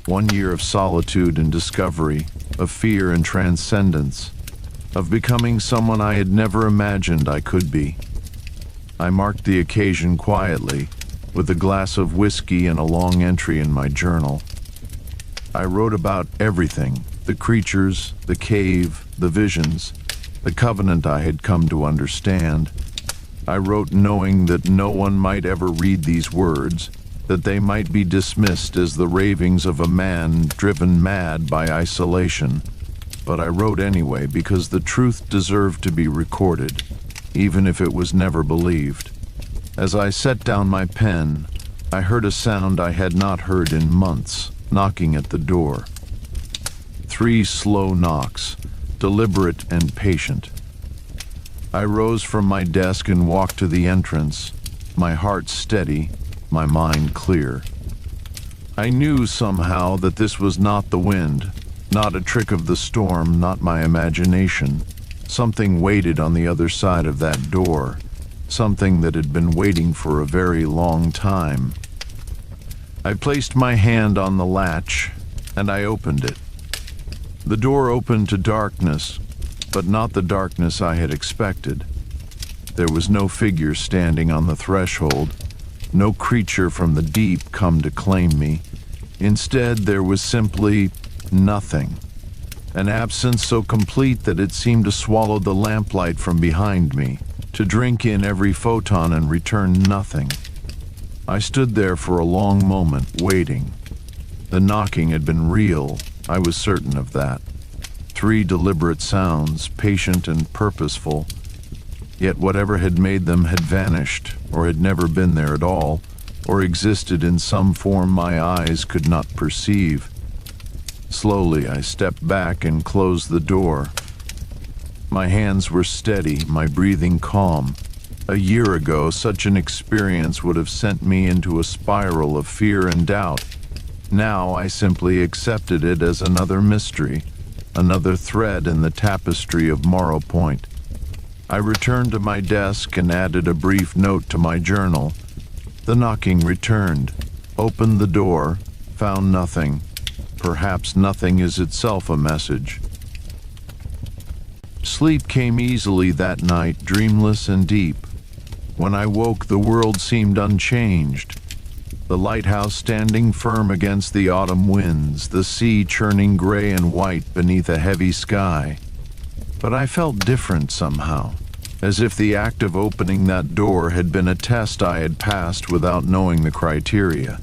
1 year of solitude and discovery, of fear and transcendence, of becoming someone I had never imagined I could be. I marked the occasion quietly, with a glass of whiskey and a long entry in my journal. I wrote about everything: the creatures, the cave, the visions, the covenant I had come to understand. I wrote knowing that no one might ever read these words, that they might be dismissed as the ravings of a man driven mad by isolation. But I wrote anyway because the truth deserved to be recorded, even if it was never believed. As I set down my pen, I heard a sound I had not heard in months, knocking at the door. 3 slow knocks, deliberate and patient. I rose from my desk and walked to the entrance, my heart steady, my mind clear. I knew somehow that this was not the wind, not a trick of the storm, not my imagination. Something waited on the other side of that door, something that had been waiting for a very long time. I placed my hand on the latch, and I opened it. The door opened to darkness, but not the darkness I had expected. There was no figure standing on the threshold, no creature from the deep come to claim me. Instead, there was simply nothing. An absence so complete that it seemed to swallow the lamplight from behind me, to drink in every photon and return nothing. I stood there for a long moment, waiting. The knocking had been real, I was certain of that. 3 deliberate sounds, patient and purposeful, yet whatever had made them had vanished, or had never been there at all, or existed in some form my eyes could not perceive. Slowly I stepped back and closed the door. My hands were steady, my breathing calm. A year ago, such an experience would have sent me into a spiral of fear and doubt. Now I simply accepted it as another mystery, another thread in the tapestry of Morrow Point. I returned to my desk and added a brief note to my journal. The knocking returned, opened the door, found nothing. Perhaps nothing is itself a message. Sleep came easily that night, dreamless and deep. When I woke, the world seemed unchanged. The lighthouse standing firm against the autumn winds, the sea churning gray and white beneath a heavy sky. But I felt different somehow, as if the act of opening that door had been a test I had passed without knowing the criteria.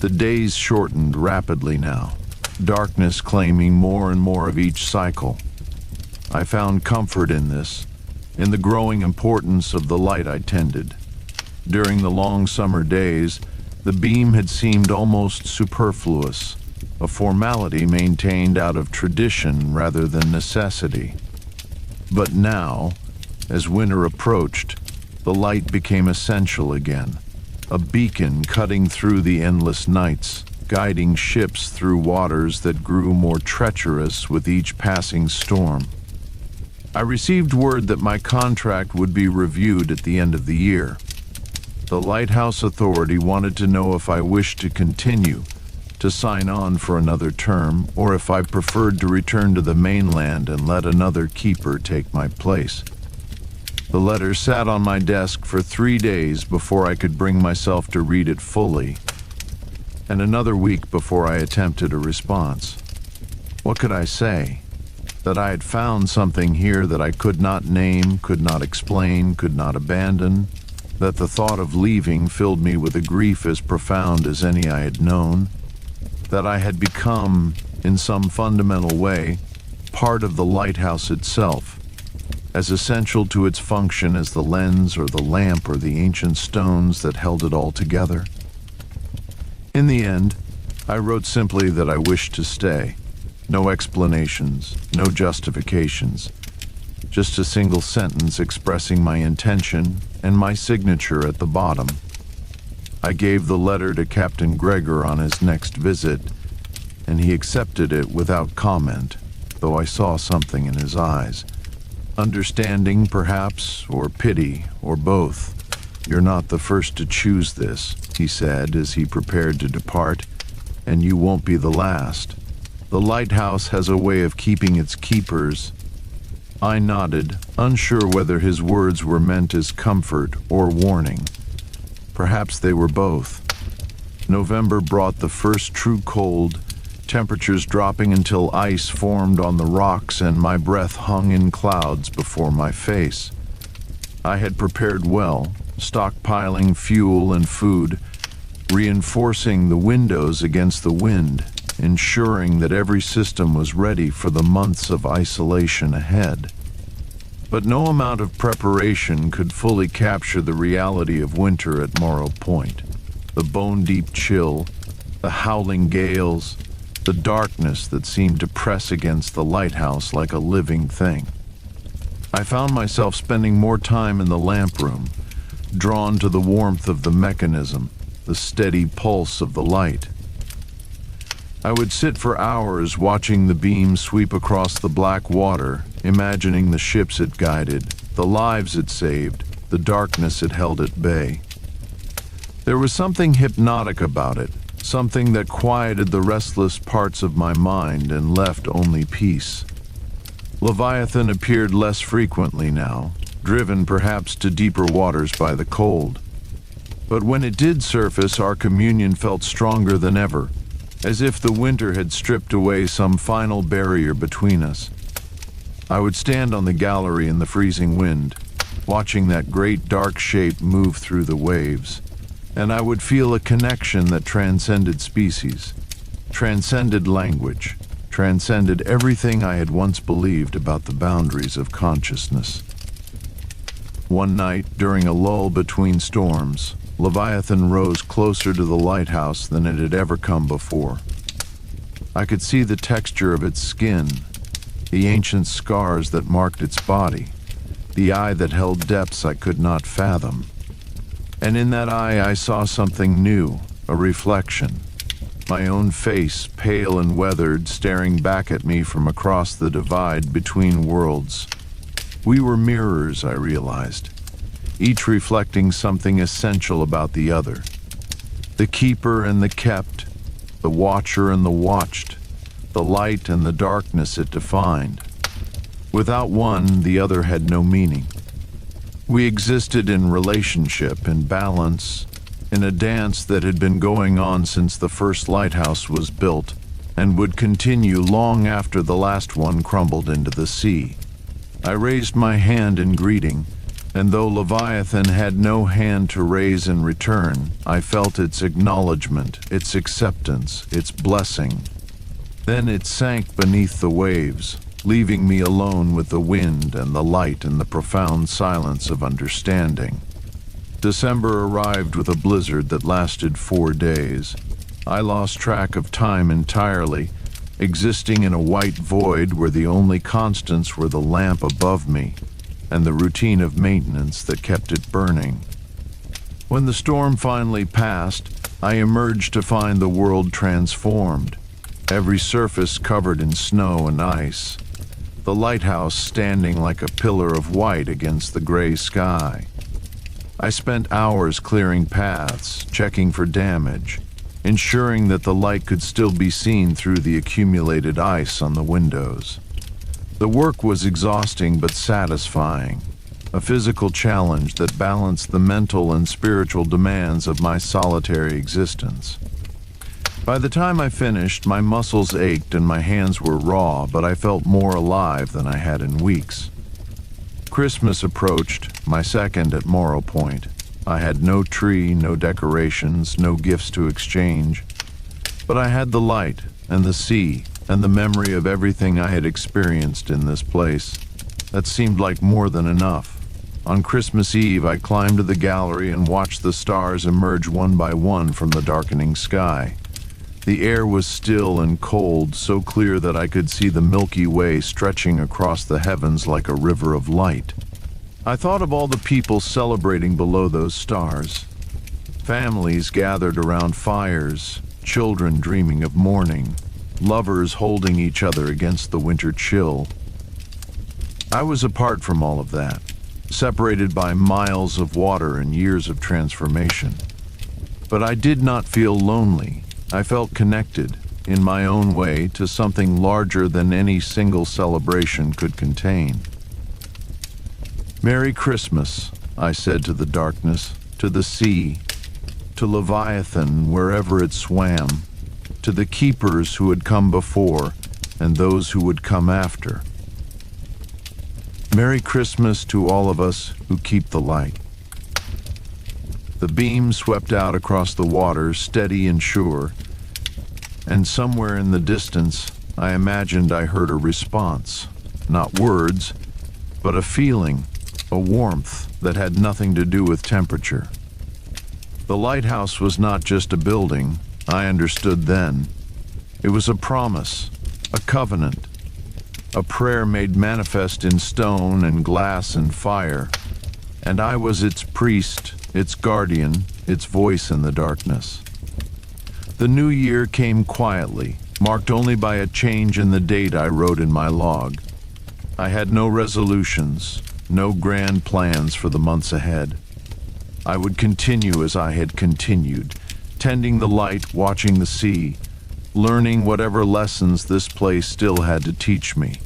The days shortened rapidly now, darkness claiming more and more of each cycle. I found comfort in this, in the growing importance of the light I tended. During the long summer days, the beam had seemed almost superfluous, a formality maintained out of tradition rather than necessity. But now, as winter approached, the light became essential again, a beacon cutting through the endless nights, guiding ships through waters that grew more treacherous with each passing storm. I received word that my contract would be reviewed at the end of the year. The Lighthouse Authority wanted to know if I wished to continue, to sign on for another term, or if I preferred to return to the mainland and let another keeper take my place. The letter sat on my desk for 3 days before I could bring myself to read it fully, and another week before I attempted a response. What could I say? That I had found something here that I could not name, could not explain, could not abandon? That the thought of leaving filled me with a grief as profound as any I had known? That I had become, in some fundamental way, part of the lighthouse itself, as essential to its function as the lens or the lamp or the ancient stones that held it all together. In the end, I wrote simply that I wished to stay. No explanations, no justifications. Just a single sentence expressing my intention and my signature at the bottom. I gave the letter to Captain Gregor on his next visit, and he accepted it without comment, though I saw something in his eyes. Understanding, perhaps, or pity, or both. "You're not the first to choose this," he said as he prepared to depart, "and you won't be the last. The lighthouse has a way of keeping its keepers." I nodded, unsure whether his words were meant as comfort or warning. Perhaps they were both. November brought the first true cold, temperatures dropping until ice formed on the rocks and my breath hung in clouds before my face. I had prepared well, stockpiling fuel and food, reinforcing the windows against the wind, ensuring that every system was ready for the months of isolation ahead. But no amount of preparation could fully capture the reality of winter at Morrow Point. The bone-deep chill, the howling gales, the darkness that seemed to press against the lighthouse like a living thing. I found myself spending more time in the lamp room, drawn to the warmth of the mechanism, the steady pulse of the light. I would sit for hours watching the beam sweep across the black water, imagining the ships it guided, the lives it saved, the darkness it held at bay. There was something hypnotic about it, something that quieted the restless parts of my mind and left only peace. Leviathan appeared less frequently now, driven perhaps to deeper waters by the cold. But when it did surface, our communion felt stronger than ever, as if the winter had stripped away some final barrier between us. I would stand on the gallery in the freezing wind, watching that great dark shape move through the waves, and I would feel a connection that transcended species, transcended language, transcended everything I had once believed about the boundaries of consciousness. One night, during a lull between storms, Leviathan rose closer to the lighthouse than it had ever come before. I could see the texture of its skin, the ancient scars that marked its body, the eye that held depths I could not fathom. And in that eye I saw something new, a reflection. My own face, pale and weathered, staring back at me from across the divide between worlds. We were mirrors, I realized, each reflecting something essential about the other. The keeper and the kept, the watcher and the watched, the light and the darkness it defined. Without one, the other had no meaning. We existed in relationship, in balance, in a dance that had been going on since the first lighthouse was built and would continue long after the last one crumbled into the sea. I raised my hand in greeting, and though Leviathan had no hand to raise in return, I felt its acknowledgement, its acceptance, its blessing. Then it sank beneath the waves, leaving me alone with the wind and the light and the profound silence of understanding. December arrived with a blizzard that lasted 4 days. I lost track of time entirely, existing in a white void where the only constants were the lamp above me and the routine of maintenance that kept it burning. When the storm finally passed, I emerged to find the world transformed, every surface covered in snow and ice, the lighthouse standing like a pillar of white against the gray sky. I spent hours clearing paths, checking for damage, ensuring that the light could still be seen through the accumulated ice on the windows. The work was exhausting but satisfying, a physical challenge that balanced the mental and spiritual demands of my solitary existence. By the time I finished, my muscles ached and my hands were raw, but I felt more alive than I had in weeks. Christmas approached, my second at Morrow Point. I had no tree, no decorations, no gifts to exchange, but I had the light and the sea and the memory of everything I had experienced in this place. That seemed like more than enough. On Christmas Eve, I climbed to the gallery and watched the stars emerge one by one from the darkening sky. The air was still and cold, so clear that I could see the Milky Way stretching across the heavens like a river of light. I thought of all the people celebrating below those stars. Families gathered around fires, children dreaming of morning, lovers holding each other against the winter chill. I was apart from all of that, separated by miles of water and years of transformation. But I did not feel lonely. I felt connected, in my own way, to something larger than any single celebration could contain. "Merry Christmas," I said to the darkness, to the sea, to Leviathan wherever it swam, to the keepers who had come before and those who would come after. Merry Christmas to all of us who keep the light. The beam swept out across the water, steady and sure, and somewhere in the distance, I imagined I heard a response. Not words, but a feeling, a warmth that had nothing to do with temperature. The lighthouse was not just a building, I understood then. It was a promise, a covenant, a prayer made manifest in stone and glass and fire, and I was its priest, its guardian, its voice in the darkness. The new year came quietly, marked only by a change in the date I wrote in my log. I had no resolutions, no grand plans for the months ahead. I would continue as I had continued, tending the light, watching the sea, learning whatever lessons this place still had to teach me.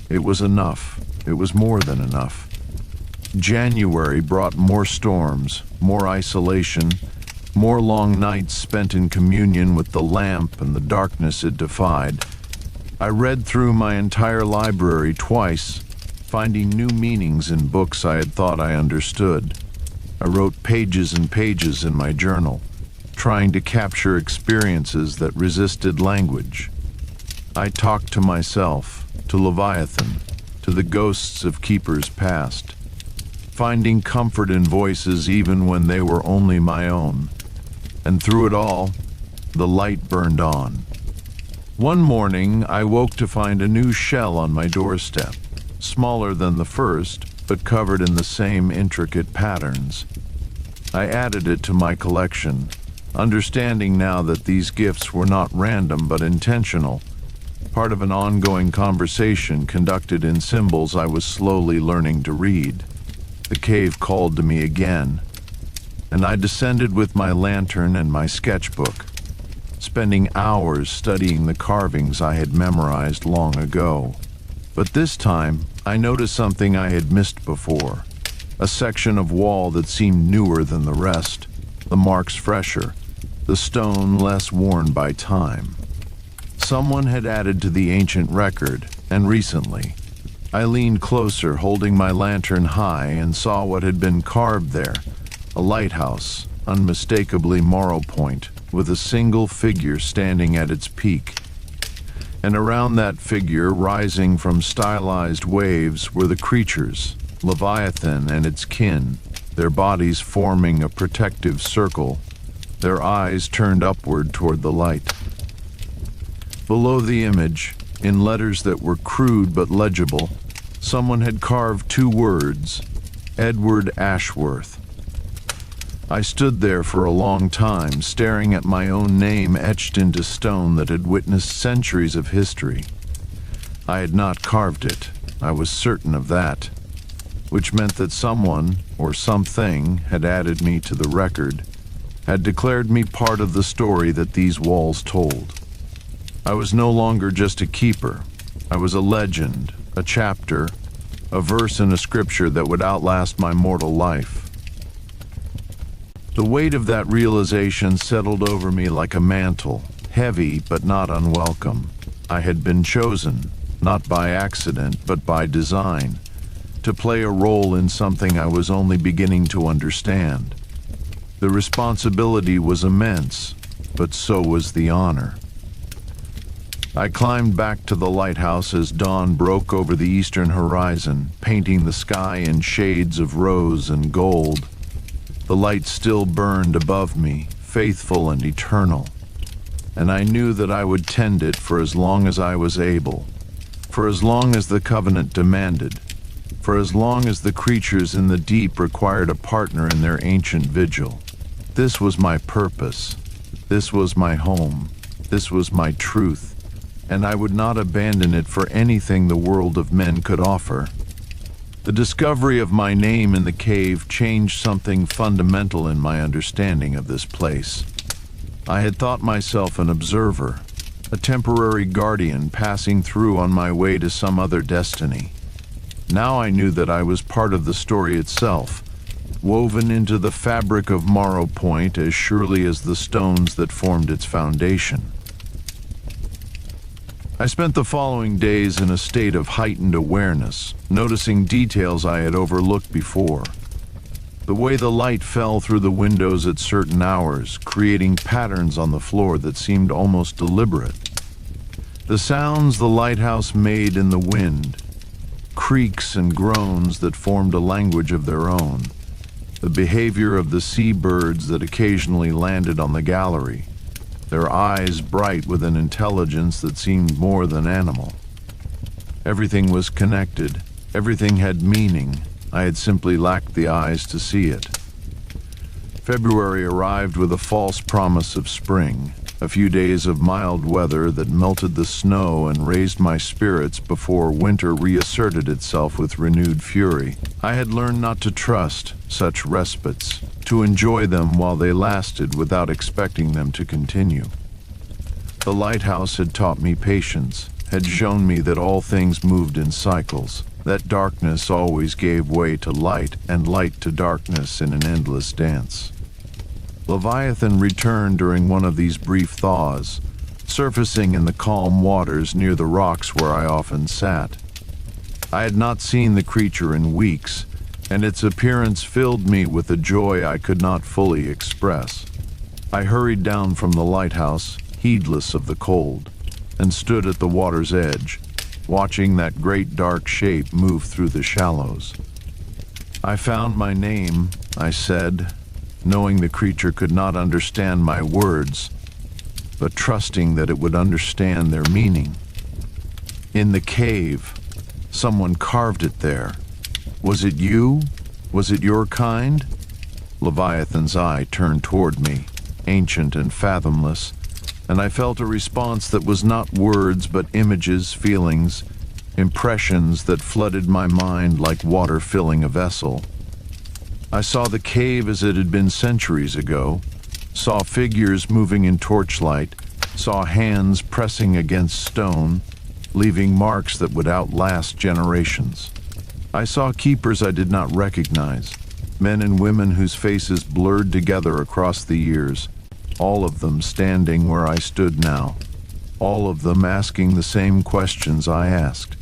It was enough. It was more than enough. January brought more storms, more isolation, more long nights spent in communion with the lamp and the darkness it defied. I read through my entire library twice, finding new meanings in books I had thought I understood. I wrote pages and pages in my journal, trying to capture experiences that resisted language. I talked to myself, to Leviathan, to the ghosts of keepers past, finding comfort in voices even when they were only my own. And through it all, the light burned on. One morning, I woke to find a new shell on my doorstep, smaller than the first, but covered in the same intricate patterns. I added it to my collection, understanding now that these gifts were not random but intentional, part of an ongoing conversation conducted in symbols I was slowly learning to read. The cave called to me again, and I descended with my lantern and my sketchbook, spending hours studying the carvings I had memorized long ago. But this time, I noticed something I had missed before, a section of wall that seemed newer than the rest, the marks fresher, the stone less worn by time. Someone had added to the ancient record, and recently. I leaned closer, holding my lantern high, and saw what had been carved there, a lighthouse, unmistakably Morrow Point, with a single figure standing at its peak. And around that figure, rising from stylized waves, were the creatures, Leviathan and its kin, their bodies forming a protective circle, their eyes turned upward toward the light. Below the image, in letters that were crude but legible, someone had carved two words, Edward Ashworth. I stood there for a long time, staring at my own name etched into stone that had witnessed centuries of history. I had not carved it, I was certain of that, which meant that someone, or something, had added me to the record, had declared me part of the story that these walls told. I was no longer just a keeper. I was a legend, a chapter, a verse in a scripture that would outlast my mortal life. The weight of that realization settled over me like a mantle, heavy but not unwelcome. I had been chosen, not by accident but by design, to play a role in something I was only beginning to understand. The responsibility was immense, but so was the honor. I climbed back to the lighthouse as dawn broke over the eastern horizon, painting the sky in shades of rose and gold. The light still burned above me, faithful and eternal, and I knew that I would tend it for as long as I was able, for as long as the covenant demanded, for as long as the creatures in the deep required a partner in their ancient vigil. This was my purpose. This was my home. This was my truth, and I would not abandon it for anything the world of men could offer. The discovery of my name in the cave changed something fundamental in my understanding of this place. I had thought myself an observer, a temporary guardian passing through on my way to some other destiny. Now I knew that I was part of the story itself, woven into the fabric of Morrow Point as surely as the stones that formed its foundation. I spent the following days in a state of heightened awareness, noticing details I had overlooked before. The way the light fell through the windows at certain hours, creating patterns on the floor that seemed almost deliberate. The sounds the lighthouse made in the wind, creaks and groans that formed a language of their own. The behavior of the seabirds that occasionally landed on the gallery, their eyes bright with an intelligence that seemed more than animal. Everything was connected, everything had meaning. I had simply lacked the eyes to see it. February arrived with a false promise of spring, a few days of mild weather that melted the snow and raised my spirits before winter reasserted itself with renewed fury. I had learned not to trust such respites, to enjoy them while they lasted without expecting them to continue. The lighthouse had taught me patience, had shown me that all things moved in cycles, that darkness always gave way to light and light to darkness in an endless dance. Leviathan returned during one of these brief thaws, surfacing in the calm waters near the rocks where I often sat. I had not seen the creature in weeks, and its appearance filled me with a joy I could not fully express. I hurried down from the lighthouse, heedless of the cold, and stood at the water's edge, watching that great dark shape move through the shallows. "I found my name," I said, knowing the creature could not understand my words, but trusting that it would understand their meaning. "In the cave. Someone carved it there. Was it you? Was it your kind?" Leviathan's eye turned toward me, ancient and fathomless, and I felt a response that was not words but images, feelings, impressions that flooded my mind like water filling a vessel. I saw the cave as it had been centuries ago, saw figures moving in torchlight, saw hands pressing against stone, leaving marks that would outlast generations. I saw keepers I did not recognize, men and women whose faces blurred together across the years, all of them standing where I stood now, all of them asking the same questions I asked.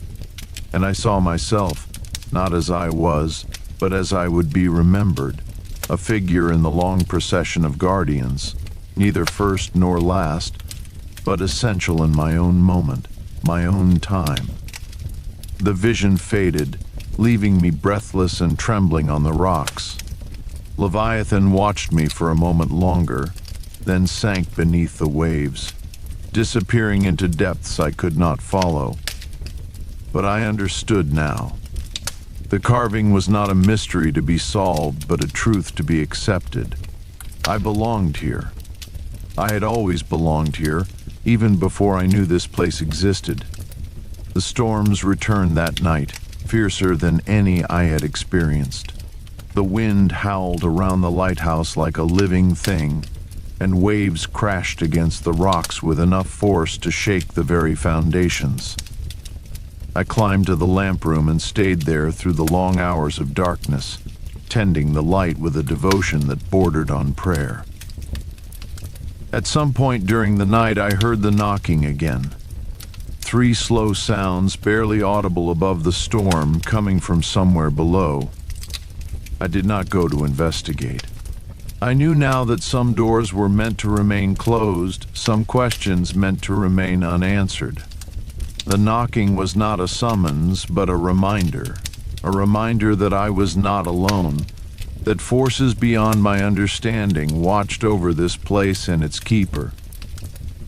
And I saw myself, not as I was, but as I would be remembered, a figure in the long procession of guardians, neither first nor last, but essential in my own moment, my own time. The vision faded, leaving me breathless and trembling on the rocks. Leviathan watched me for a moment longer, then sank beneath the waves, disappearing into depths I could not follow. But I understood now. The carving was not a mystery to be solved, but a truth to be accepted. I belonged here. I had always belonged here, even before I knew this place existed. The storms returned that night, fiercer than any I had experienced. The wind howled around the lighthouse like a living thing, and waves crashed against the rocks with enough force to shake the very foundations. I climbed to the lamp room and stayed there through the long hours of darkness, tending the light with a devotion that bordered on prayer. At some point during the night, I heard the knocking again. 3 slow sounds, barely audible above the storm, coming from somewhere below. I did not go to investigate. I knew now that some doors were meant to remain closed, some questions meant to remain unanswered. The knocking was not a summons, but a reminder that I was not alone, that forces beyond my understanding watched over this place and its keeper.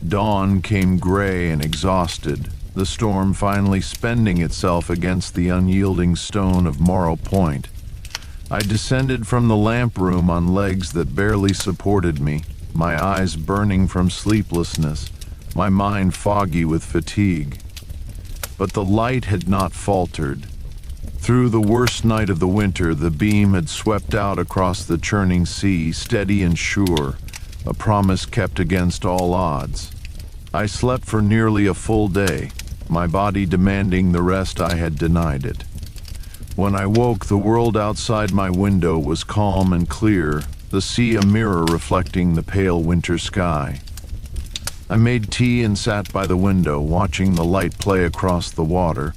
Dawn came gray and exhausted, the storm finally spending itself against the unyielding stone of Morrow Point. I descended from the lamp room on legs that barely supported me, my eyes burning from sleeplessness, my mind foggy with fatigue. But the light had not faltered. Through the worst night of the winter, the beam had swept out across the churning sea, steady and sure, a promise kept against all odds. I slept for nearly a full day, my body demanding the rest I had denied it. When I woke, the world outside my window was calm and clear, the sea a mirror reflecting the pale winter sky. I made tea and sat by the window, watching the light play across the water,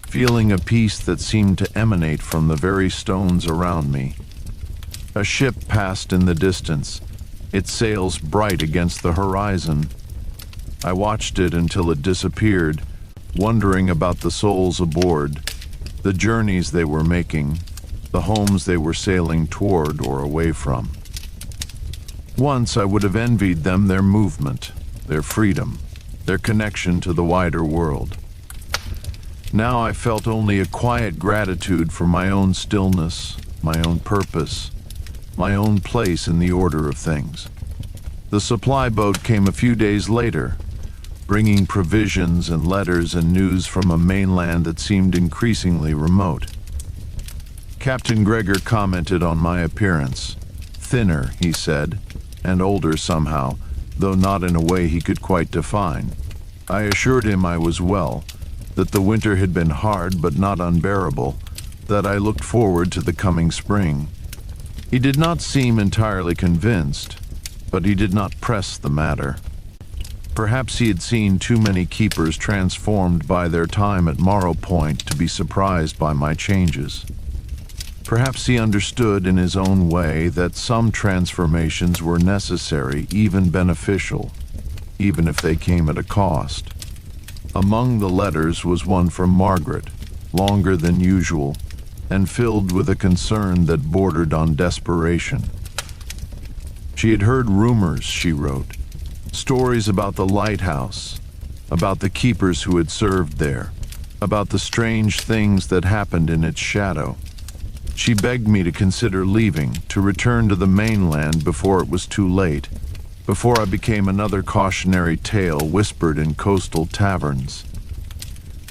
feeling a peace that seemed to emanate from the very stones around me. A ship passed in the distance, its sails bright against the horizon. I watched it until it disappeared, wondering about the souls aboard, the journeys they were making, the homes they were sailing toward or away from. Once I would have envied them their movement, their freedom, their connection to the wider world. Now I felt only a quiet gratitude for my own stillness, my own purpose, my own place in the order of things. The supply boat came a few days later, bringing provisions and letters and news from a mainland that seemed increasingly remote. Captain Gregor commented on my appearance. Thinner, he said, and older somehow, though not in a way he could quite define. I assured him I was well, that the winter had been hard but not unbearable, that I looked forward to the coming spring. He did not seem entirely convinced, but he did not press the matter. Perhaps he had seen too many keepers transformed by their time at Morrow Point to be surprised by my changes. Perhaps he understood in his own way that some transformations were necessary, even beneficial, even if they came at a cost. Among the letters was one from Margaret, longer than usual, and filled with a concern that bordered on desperation. She had heard rumors, she wrote, stories about the Lighthouse, about the keepers who had served there, about the strange things that happened in its shadow. She begged me to consider leaving, to return to the mainland before it was too late, before I became another cautionary tale whispered in coastal taverns.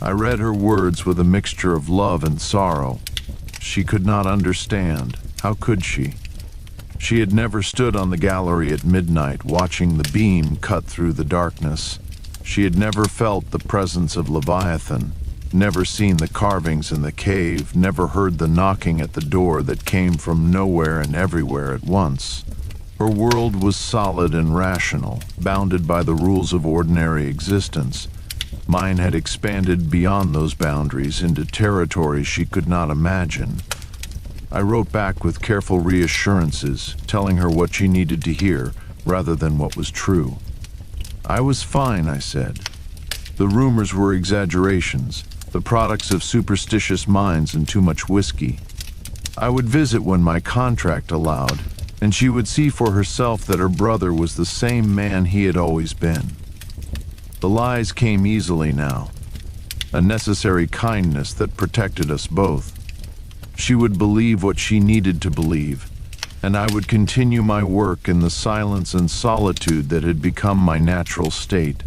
I read her words with a mixture of love and sorrow. She could not understand. How could she? She had never stood on the gallery at midnight watching the beam cut through the darkness. She had never felt the presence of Leviathan, never seen the carvings in the cave, never heard the knocking at the door that came from nowhere and everywhere at once. Her world was solid and rational, bounded by the rules of ordinary existence. Mine had expanded beyond those boundaries into territories she could not imagine. I wrote back with careful reassurances, telling her what she needed to hear, rather than what was true. I was fine, I said. The rumors were exaggerations, the products of superstitious minds and too much whiskey. I would visit when my contract allowed, and she would see for herself that her brother was the same man he had always been. The lies came easily now, a necessary kindness that protected us both. She would believe what she needed to believe, and I would continue my work in the silence and solitude that had become my natural state.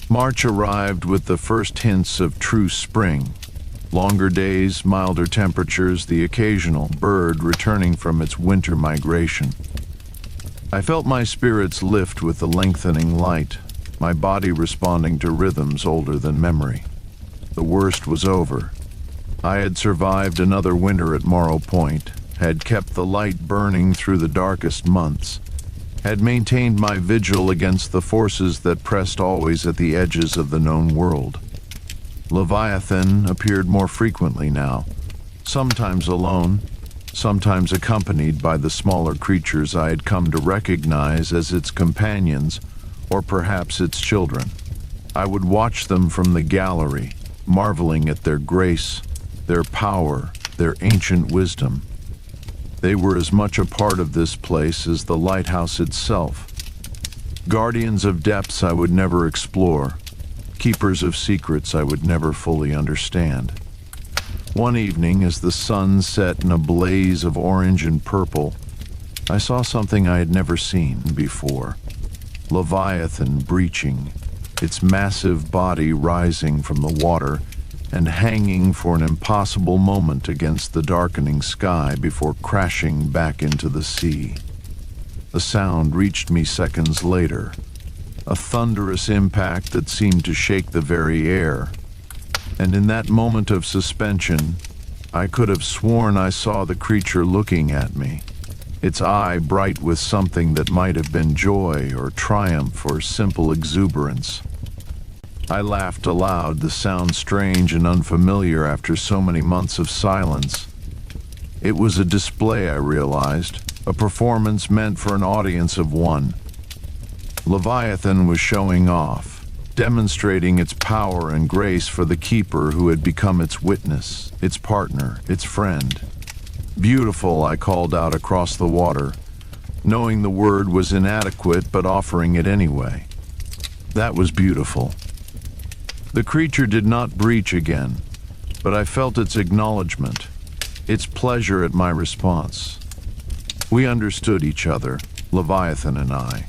March arrived with the first hints of true spring. Longer days, milder temperatures, the occasional bird returning from its winter migration. I felt my spirits lift with the lengthening light, my body responding to rhythms older than memory. The worst was over. I had survived another winter at Morrow Point, had kept the light burning through the darkest months, had maintained my vigil against the forces that pressed always at the edges of the known world. Leviathan appeared more frequently now, sometimes alone, sometimes accompanied by the smaller creatures I had come to recognize as its companions, or perhaps its children. I would watch them from the gallery, marveling at their grace, their power, their ancient wisdom. They were as much a part of this place as the lighthouse itself. Guardians of depths I would never explore, keepers of secrets I would never fully understand. One evening, as the sun set in a blaze of orange and purple, I saw something I had never seen before. Leviathan breaching, its massive body rising from the water and hanging for an impossible moment against the darkening sky before crashing back into the sea. The sound reached me seconds later, a thunderous impact that seemed to shake the very air. And in that moment of suspension, I could have sworn I saw the creature looking at me, its eye bright with something that might have been joy or triumph or simple exuberance. I laughed aloud, the sound strange and unfamiliar after so many months of silence. It was a display, I realized, a performance meant for an audience of one. Leviathan was showing off, demonstrating its power and grace for the keeper who had become its witness, its partner, its friend. Beautiful, I called out across the water, knowing the word was inadequate but offering it anyway. That was beautiful. The creature did not breach again, but I felt its acknowledgement, its pleasure at my response. We understood each other, Leviathan and I.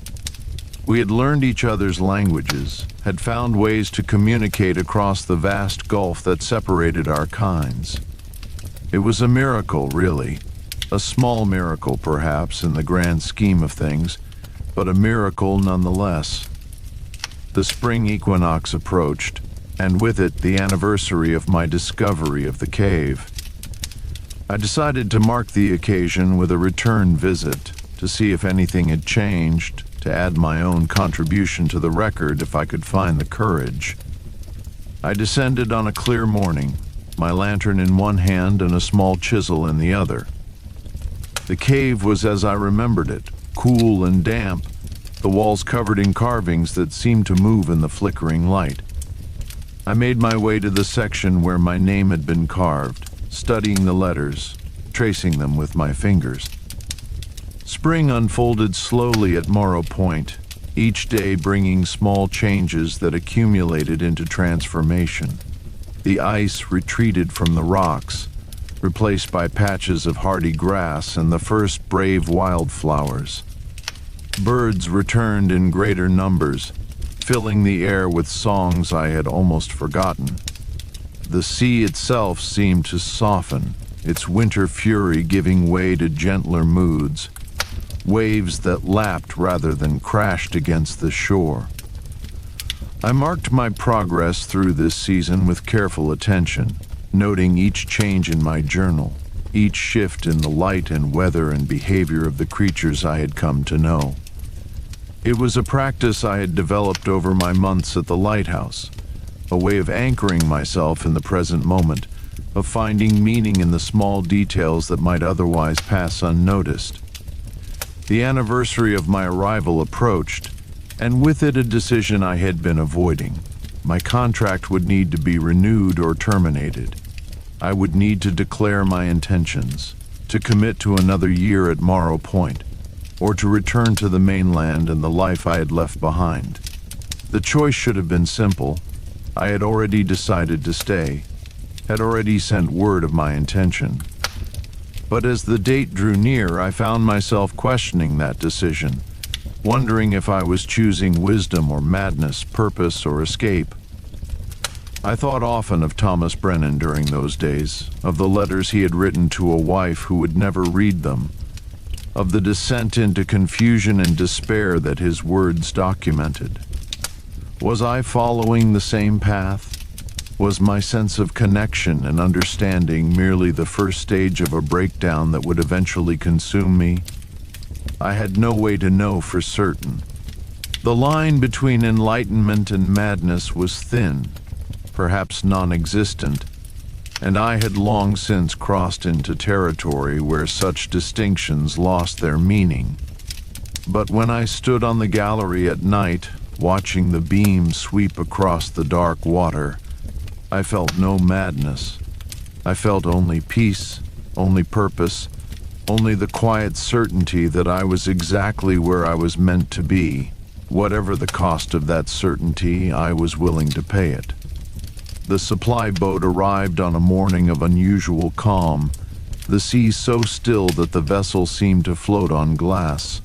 We had learned each other's languages, had found ways to communicate across the vast gulf that separated our kinds. It was a miracle, really. A small miracle, perhaps, in the grand scheme of things, but a miracle nonetheless. The spring equinox approached, and with it the anniversary of my discovery of the cave. I decided to mark the occasion with a return visit to see if anything had changed, to add my own contribution to the record if I could find the courage. I descended on a clear morning, my lantern in one hand and a small chisel in the other. The cave was as I remembered it, cool and damp, the walls covered in carvings that seemed to move in the flickering light. I made my way to the section where my name had been carved, studying the letters, tracing them with my fingers. Spring unfolded slowly at Morrow Point, each day bringing small changes that accumulated into transformation. The ice retreated from the rocks, replaced by patches of hardy grass and the first brave wildflowers. Birds returned in greater numbers, filling the air with songs I had almost forgotten. The sea itself seemed to soften, its winter fury giving way to gentler moods, waves that lapped rather than crashed against the shore. I marked my progress through this season with careful attention, noting each change in my journal, each shift in the light and weather and behavior of the creatures I had come to know. It was a practice I had developed over my months at the lighthouse, a way of anchoring myself in the present moment, of finding meaning in the small details that might otherwise pass unnoticed. The anniversary of my arrival approached, and with it a decision I had been avoiding. My contract would need to be renewed or terminated. I would need to declare my intentions, to commit to another year at Morrow Point, or to return to the mainland and the life I had left behind. The choice should have been simple. I had already decided to stay, had already sent word of my intention. But as the date drew near, I found myself questioning that decision, wondering if I was choosing wisdom or madness, purpose or escape. I thought often of Thomas Brennan during those days, of the letters he had written to a wife who would never read them, of the descent into confusion and despair that his words documented. Was I following the same path? Was my sense of connection and understanding merely the first stage of a breakdown that would eventually consume me? I had no way to know for certain. The line between enlightenment and madness was thin, perhaps non-existent, and I had long since crossed into territory where such distinctions lost their meaning. But when I stood on the gallery at night, watching the beam sweep across the dark water, I felt no madness. I felt only peace, only purpose, only the quiet certainty that I was exactly where I was meant to be. Whatever the cost of that certainty, I was willing to pay it. The supply boat arrived on a morning of unusual calm, the sea so still that the vessel seemed to float on glass.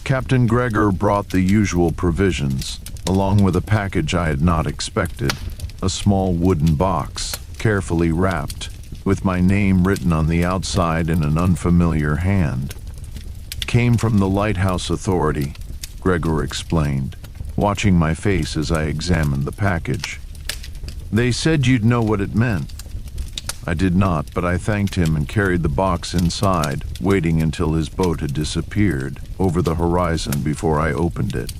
Captain Gregor brought the usual provisions, along with a package I had not expected, a small wooden box, carefully wrapped, with my name written on the outside in an unfamiliar hand. "Came from the Lighthouse Authority," Gregor explained, watching my face as I examined the package. "They said you'd know what it meant." I did not, but I thanked him and carried the box inside, waiting until his boat had disappeared over the horizon before I opened it.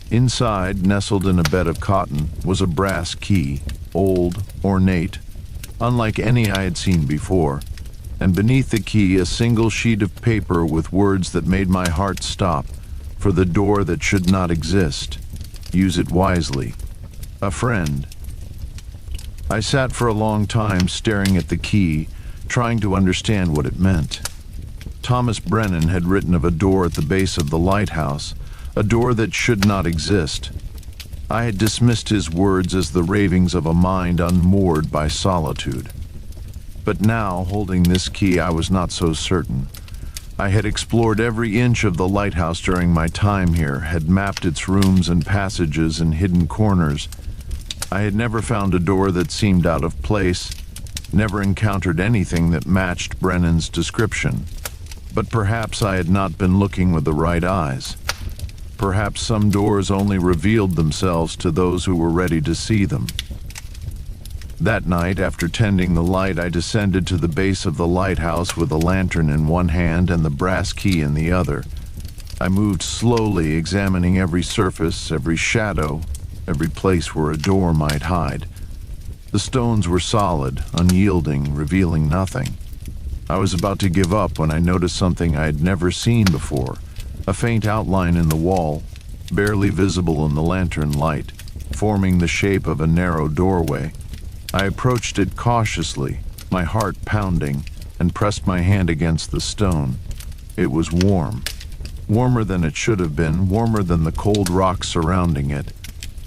Inside, nestled in a bed of cotton, was a brass key, old, ornate, unlike any I had seen before, and beneath the key a single sheet of paper with words that made my heart stop. "For the door that should not exist. Use it wisely. A friend." I sat for a long time staring at the key, trying to understand what it meant. Thomas Brennan had written of a door at the base of the lighthouse, a door that should not exist. I had dismissed his words as the ravings of a mind unmoored by solitude. But now, holding this key, I was not so certain. I had explored every inch of the lighthouse during my time here, had mapped its rooms and passages and hidden corners. I had never found a door that seemed out of place, never encountered anything that matched Brennan's description. But perhaps I had not been looking with the right eyes. Perhaps some doors only revealed themselves to those who were ready to see them. That night, after tending the light, I descended to the base of the lighthouse with a lantern in one hand and the brass key in the other. I moved slowly, examining every surface, every shadow, every place where a door might hide. The stones were solid, unyielding, revealing nothing. I was about to give up when I noticed something I had never seen before. A faint outline in the wall, barely visible in the lantern light, forming the shape of a narrow doorway. I approached it cautiously, my heart pounding, and pressed my hand against the stone. It was warm. Warmer than it should have been, warmer than the cold rocks surrounding it.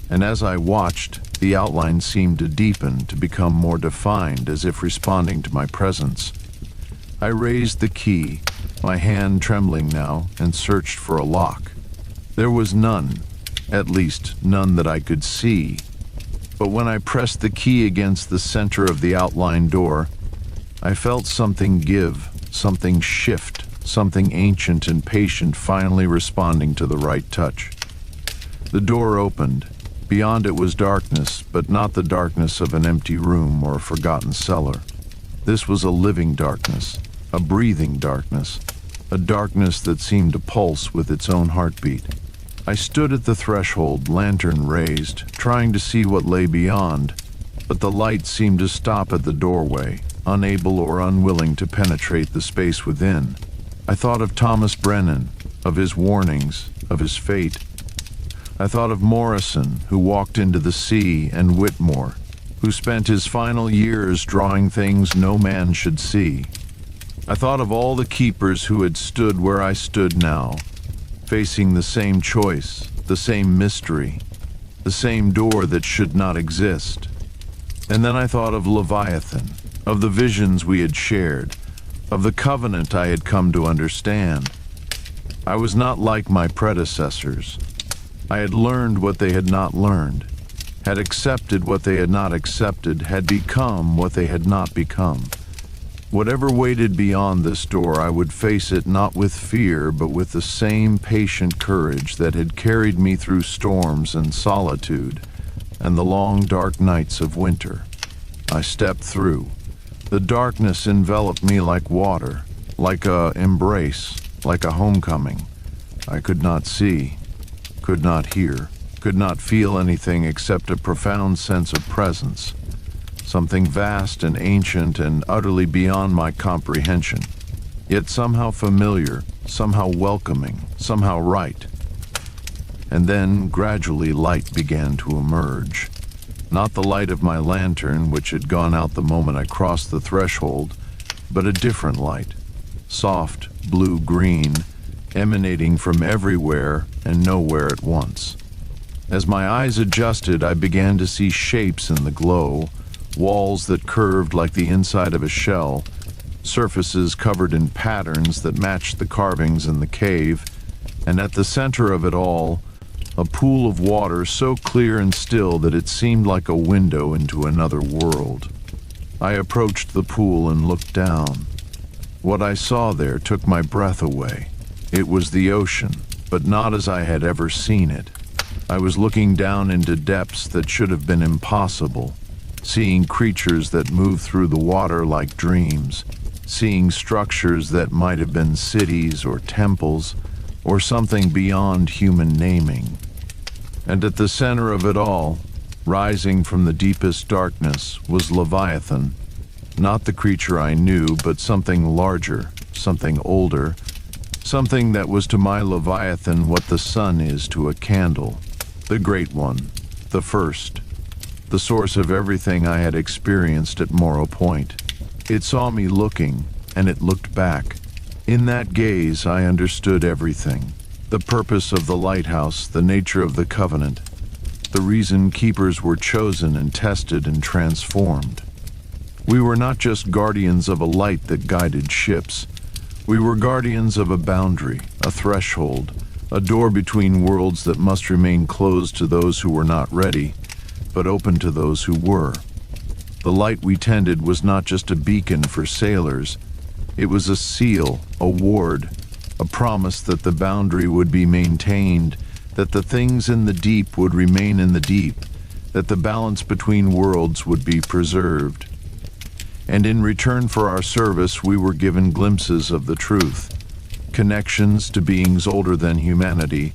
And as I watched, the outline seemed to deepen, to become more defined, as if responding to my presence. I raised the key, my hand trembling now, and searched for a lock. There was none, at least none that I could see. But when I pressed the key against the center of the outline door, I felt something give, something shift, something ancient and patient finally responding to the right touch. The door opened. Beyond it was darkness, but not the darkness of an empty room or a forgotten cellar. This was a living darkness, a breathing darkness, a darkness that seemed to pulse with its own heartbeat. I stood at the threshold, lantern raised, trying to see what lay beyond, but the light seemed to stop at the doorway, unable or unwilling to penetrate the space within. I thought of Thomas Brennan, of his warnings, of his fate. I thought of Morrison, who walked into the sea, and Whitmore, who spent his final years drawing things no man should see. I thought of all the keepers who had stood where I stood now, facing the same choice, the same mystery, the same door that should not exist. And then I thought of Leviathan, of the visions we had shared, of the covenant I had come to understand. I was not like my predecessors. I had learned what they had not learned, had accepted what they had not accepted, had become what they had not become. Whatever waited beyond this door, I would face it not with fear, but with the same patient courage that had carried me through storms and solitude and the long dark nights of winter. I stepped through. The darkness enveloped me like water, like a embrace, like a homecoming. I could not see, could not hear, could not feel anything except a profound sense of presence. something vast and ancient and utterly beyond my comprehension, yet somehow familiar, somehow welcoming, somehow right. And then, gradually, light began to emerge. Not the light of my lantern, which had gone out the moment I crossed the threshold, but a different light, soft, blue-green, emanating from everywhere and nowhere at once. As my eyes adjusted, I began to see shapes in the glow, walls that curved like the inside of a shell, surfaces covered in patterns that matched the carvings in the cave, and at the center of it all, a pool of water so clear and still that it seemed like a window into another world. I approached the pool and looked down. What I saw there took my breath away. It was the ocean, but not as I had ever seen it. I was looking down into depths that should have been impossible, seeing creatures that moved through the water like dreams, seeing structures that might have been cities or temples, or something beyond human naming. And at the center of it all, rising from the deepest darkness, was Leviathan, not the creature I knew, but something larger, something older, something that was to my Leviathan what the sun is to a candle, the Great One, the First, the source of everything I had experienced at Morrow Point. It saw me looking, and it looked back. In that gaze, I understood everything. The purpose of the lighthouse, the nature of the covenant, the reason keepers were chosen and tested and transformed. We were not just guardians of a light that guided ships. We were guardians of a boundary, a threshold, a door between worlds that must remain closed to those who were not ready, but open to those who were. The light we tended was not just a beacon for sailors. It was a seal, a ward, a promise that the boundary would be maintained, that the things in the deep would remain in the deep, that the balance between worlds would be preserved. And in return for our service, we were given glimpses of the truth, connections to beings older than humanity,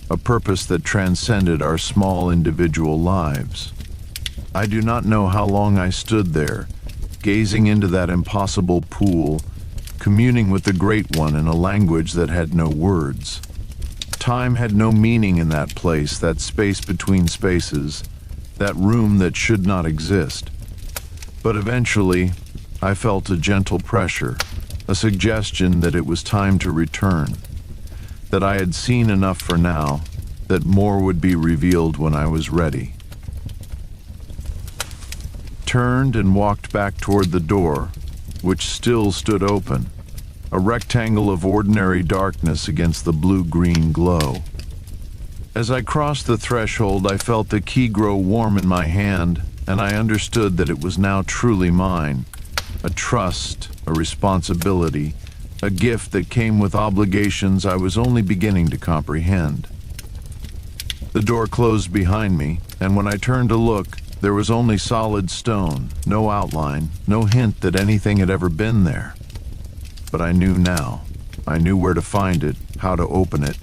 a purpose that transcended our small individual lives. I do not know how long I stood there, gazing into that impossible pool, communing with the Great One in a language that had no words. Time had no meaning in that place, that space between spaces, that room that should not exist. But eventually, I felt a gentle pressure, a suggestion that it was time to return, that I had seen enough for now, that more would be revealed when I was ready. Turned and walked back toward the door, which still stood open, a rectangle of ordinary darkness against the blue-green glow. As I crossed the threshold, I felt the key grow warm in my hand, and I understood that it was now truly mine, a trust, a responsibility, a gift that came with obligations I was only beginning to comprehend. The door closed behind me, and when I turned to look, there was only solid stone, no outline, no hint that anything had ever been there. But I knew now. I knew where to find it, how to open it,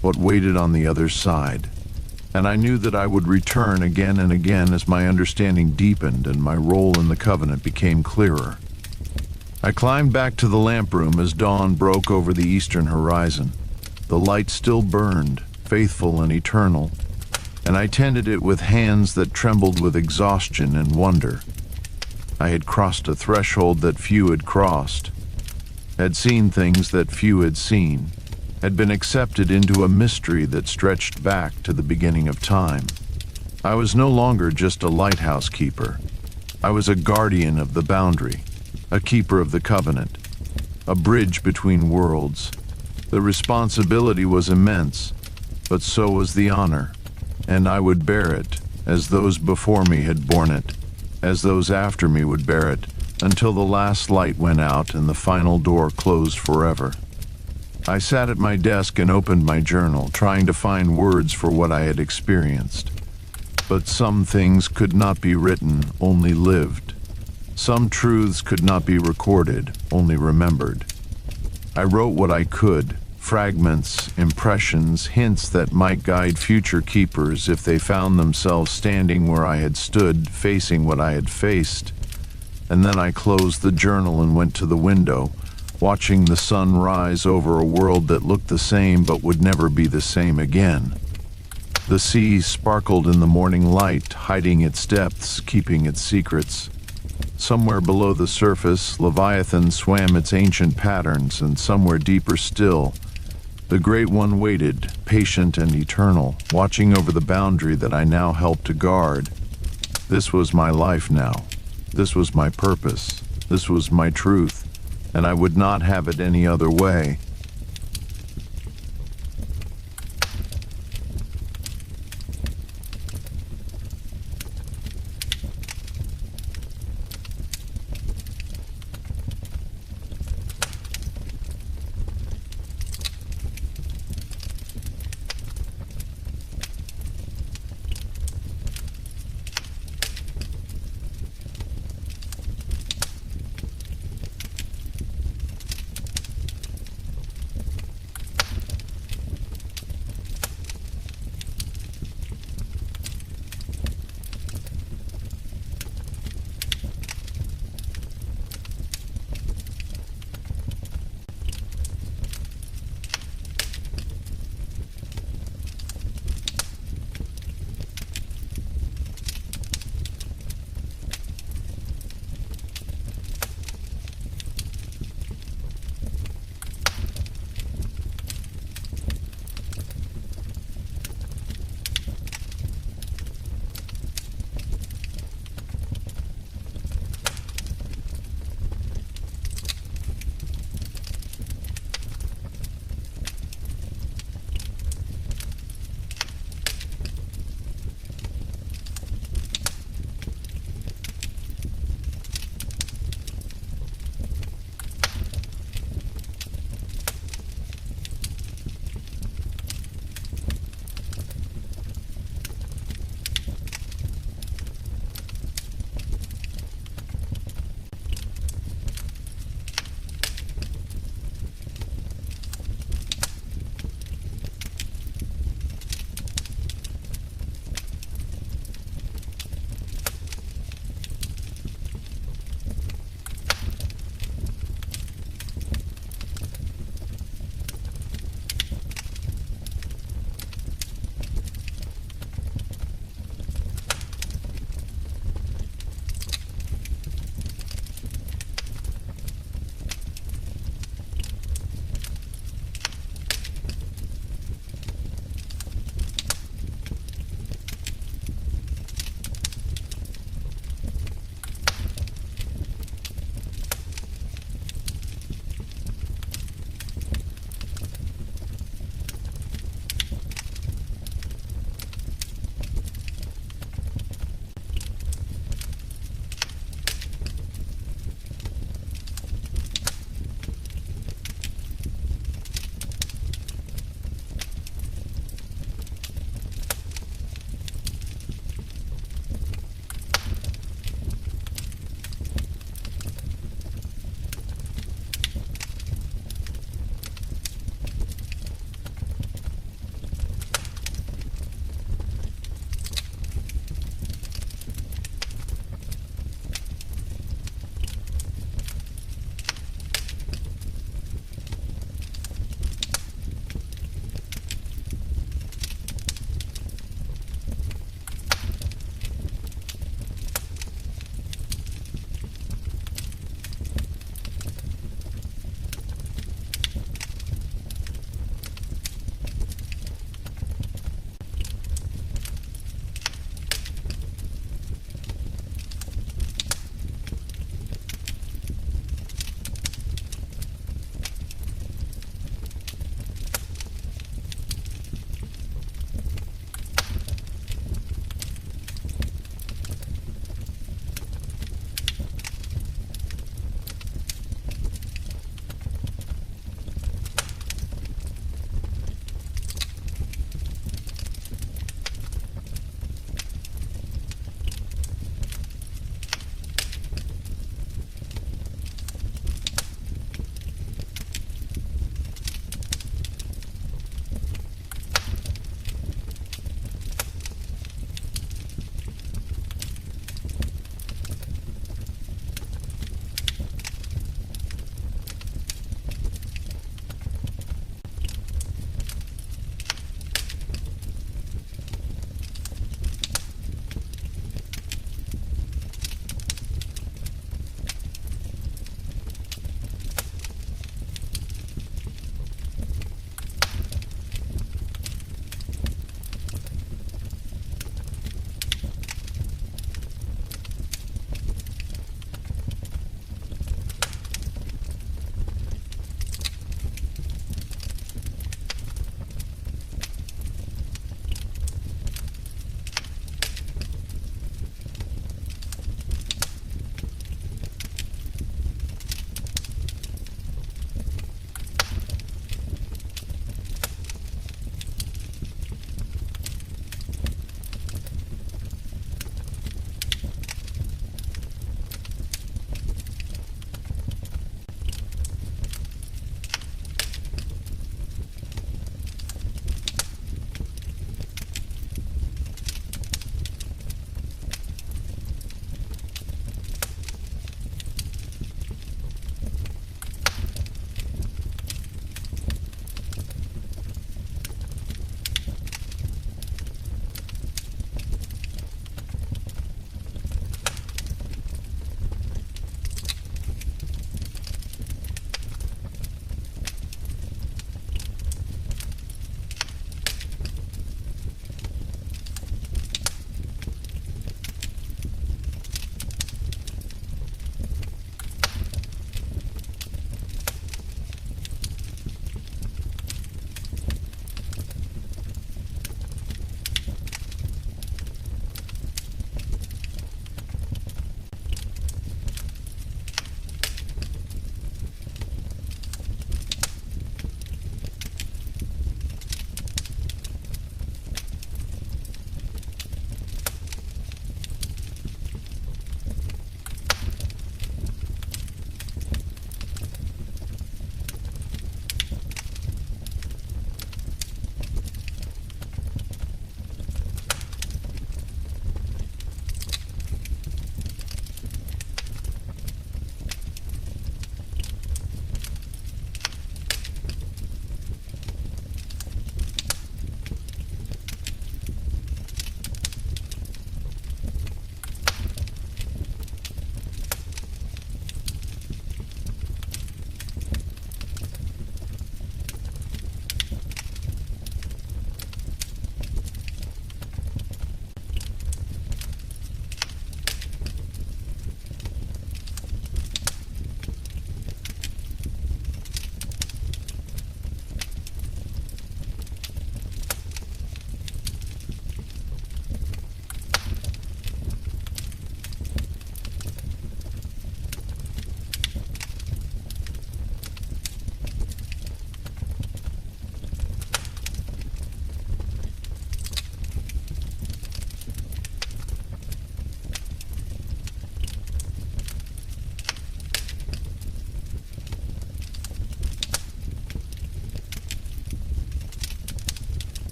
what waited on the other side. And I knew that I would return again and again as my understanding deepened and my role in the covenant became clearer. I climbed back to the lamp room as dawn broke over the eastern horizon. The light still burned, faithful and eternal, and I tended it with hands that trembled with exhaustion and wonder. I had crossed a threshold that few had crossed, had seen things that few had seen, had been accepted into a mystery that stretched back to the beginning of time. I was no longer just a lighthouse keeper. I was a guardian of the boundary, a keeper of the covenant, a bridge between worlds. The responsibility was immense, but so was the honor, and I would bear it, as those before me had borne it, as those after me would bear it, until the last light went out and the final door closed forever. I sat at my desk and opened my journal, trying to find words for what I had experienced. But some things could not be written, only lived. Some truths could not be recorded, only remembered. I wrote what I could, fragments, impressions, hints that might guide future keepers if they found themselves standing where I had stood, facing what I had faced. And then I closed the journal and went to the window, watching the sun rise over a world that looked the same but would never be the same again. The sea sparkled in the morning light, hiding its depths, keeping its secrets. Somewhere below the surface, Leviathan swam its ancient patterns, and somewhere deeper still, the Great One waited, patient and eternal, watching over the boundary that I now helped to guard. This was my life now. This was my purpose. This was my truth, and I would not have it any other way.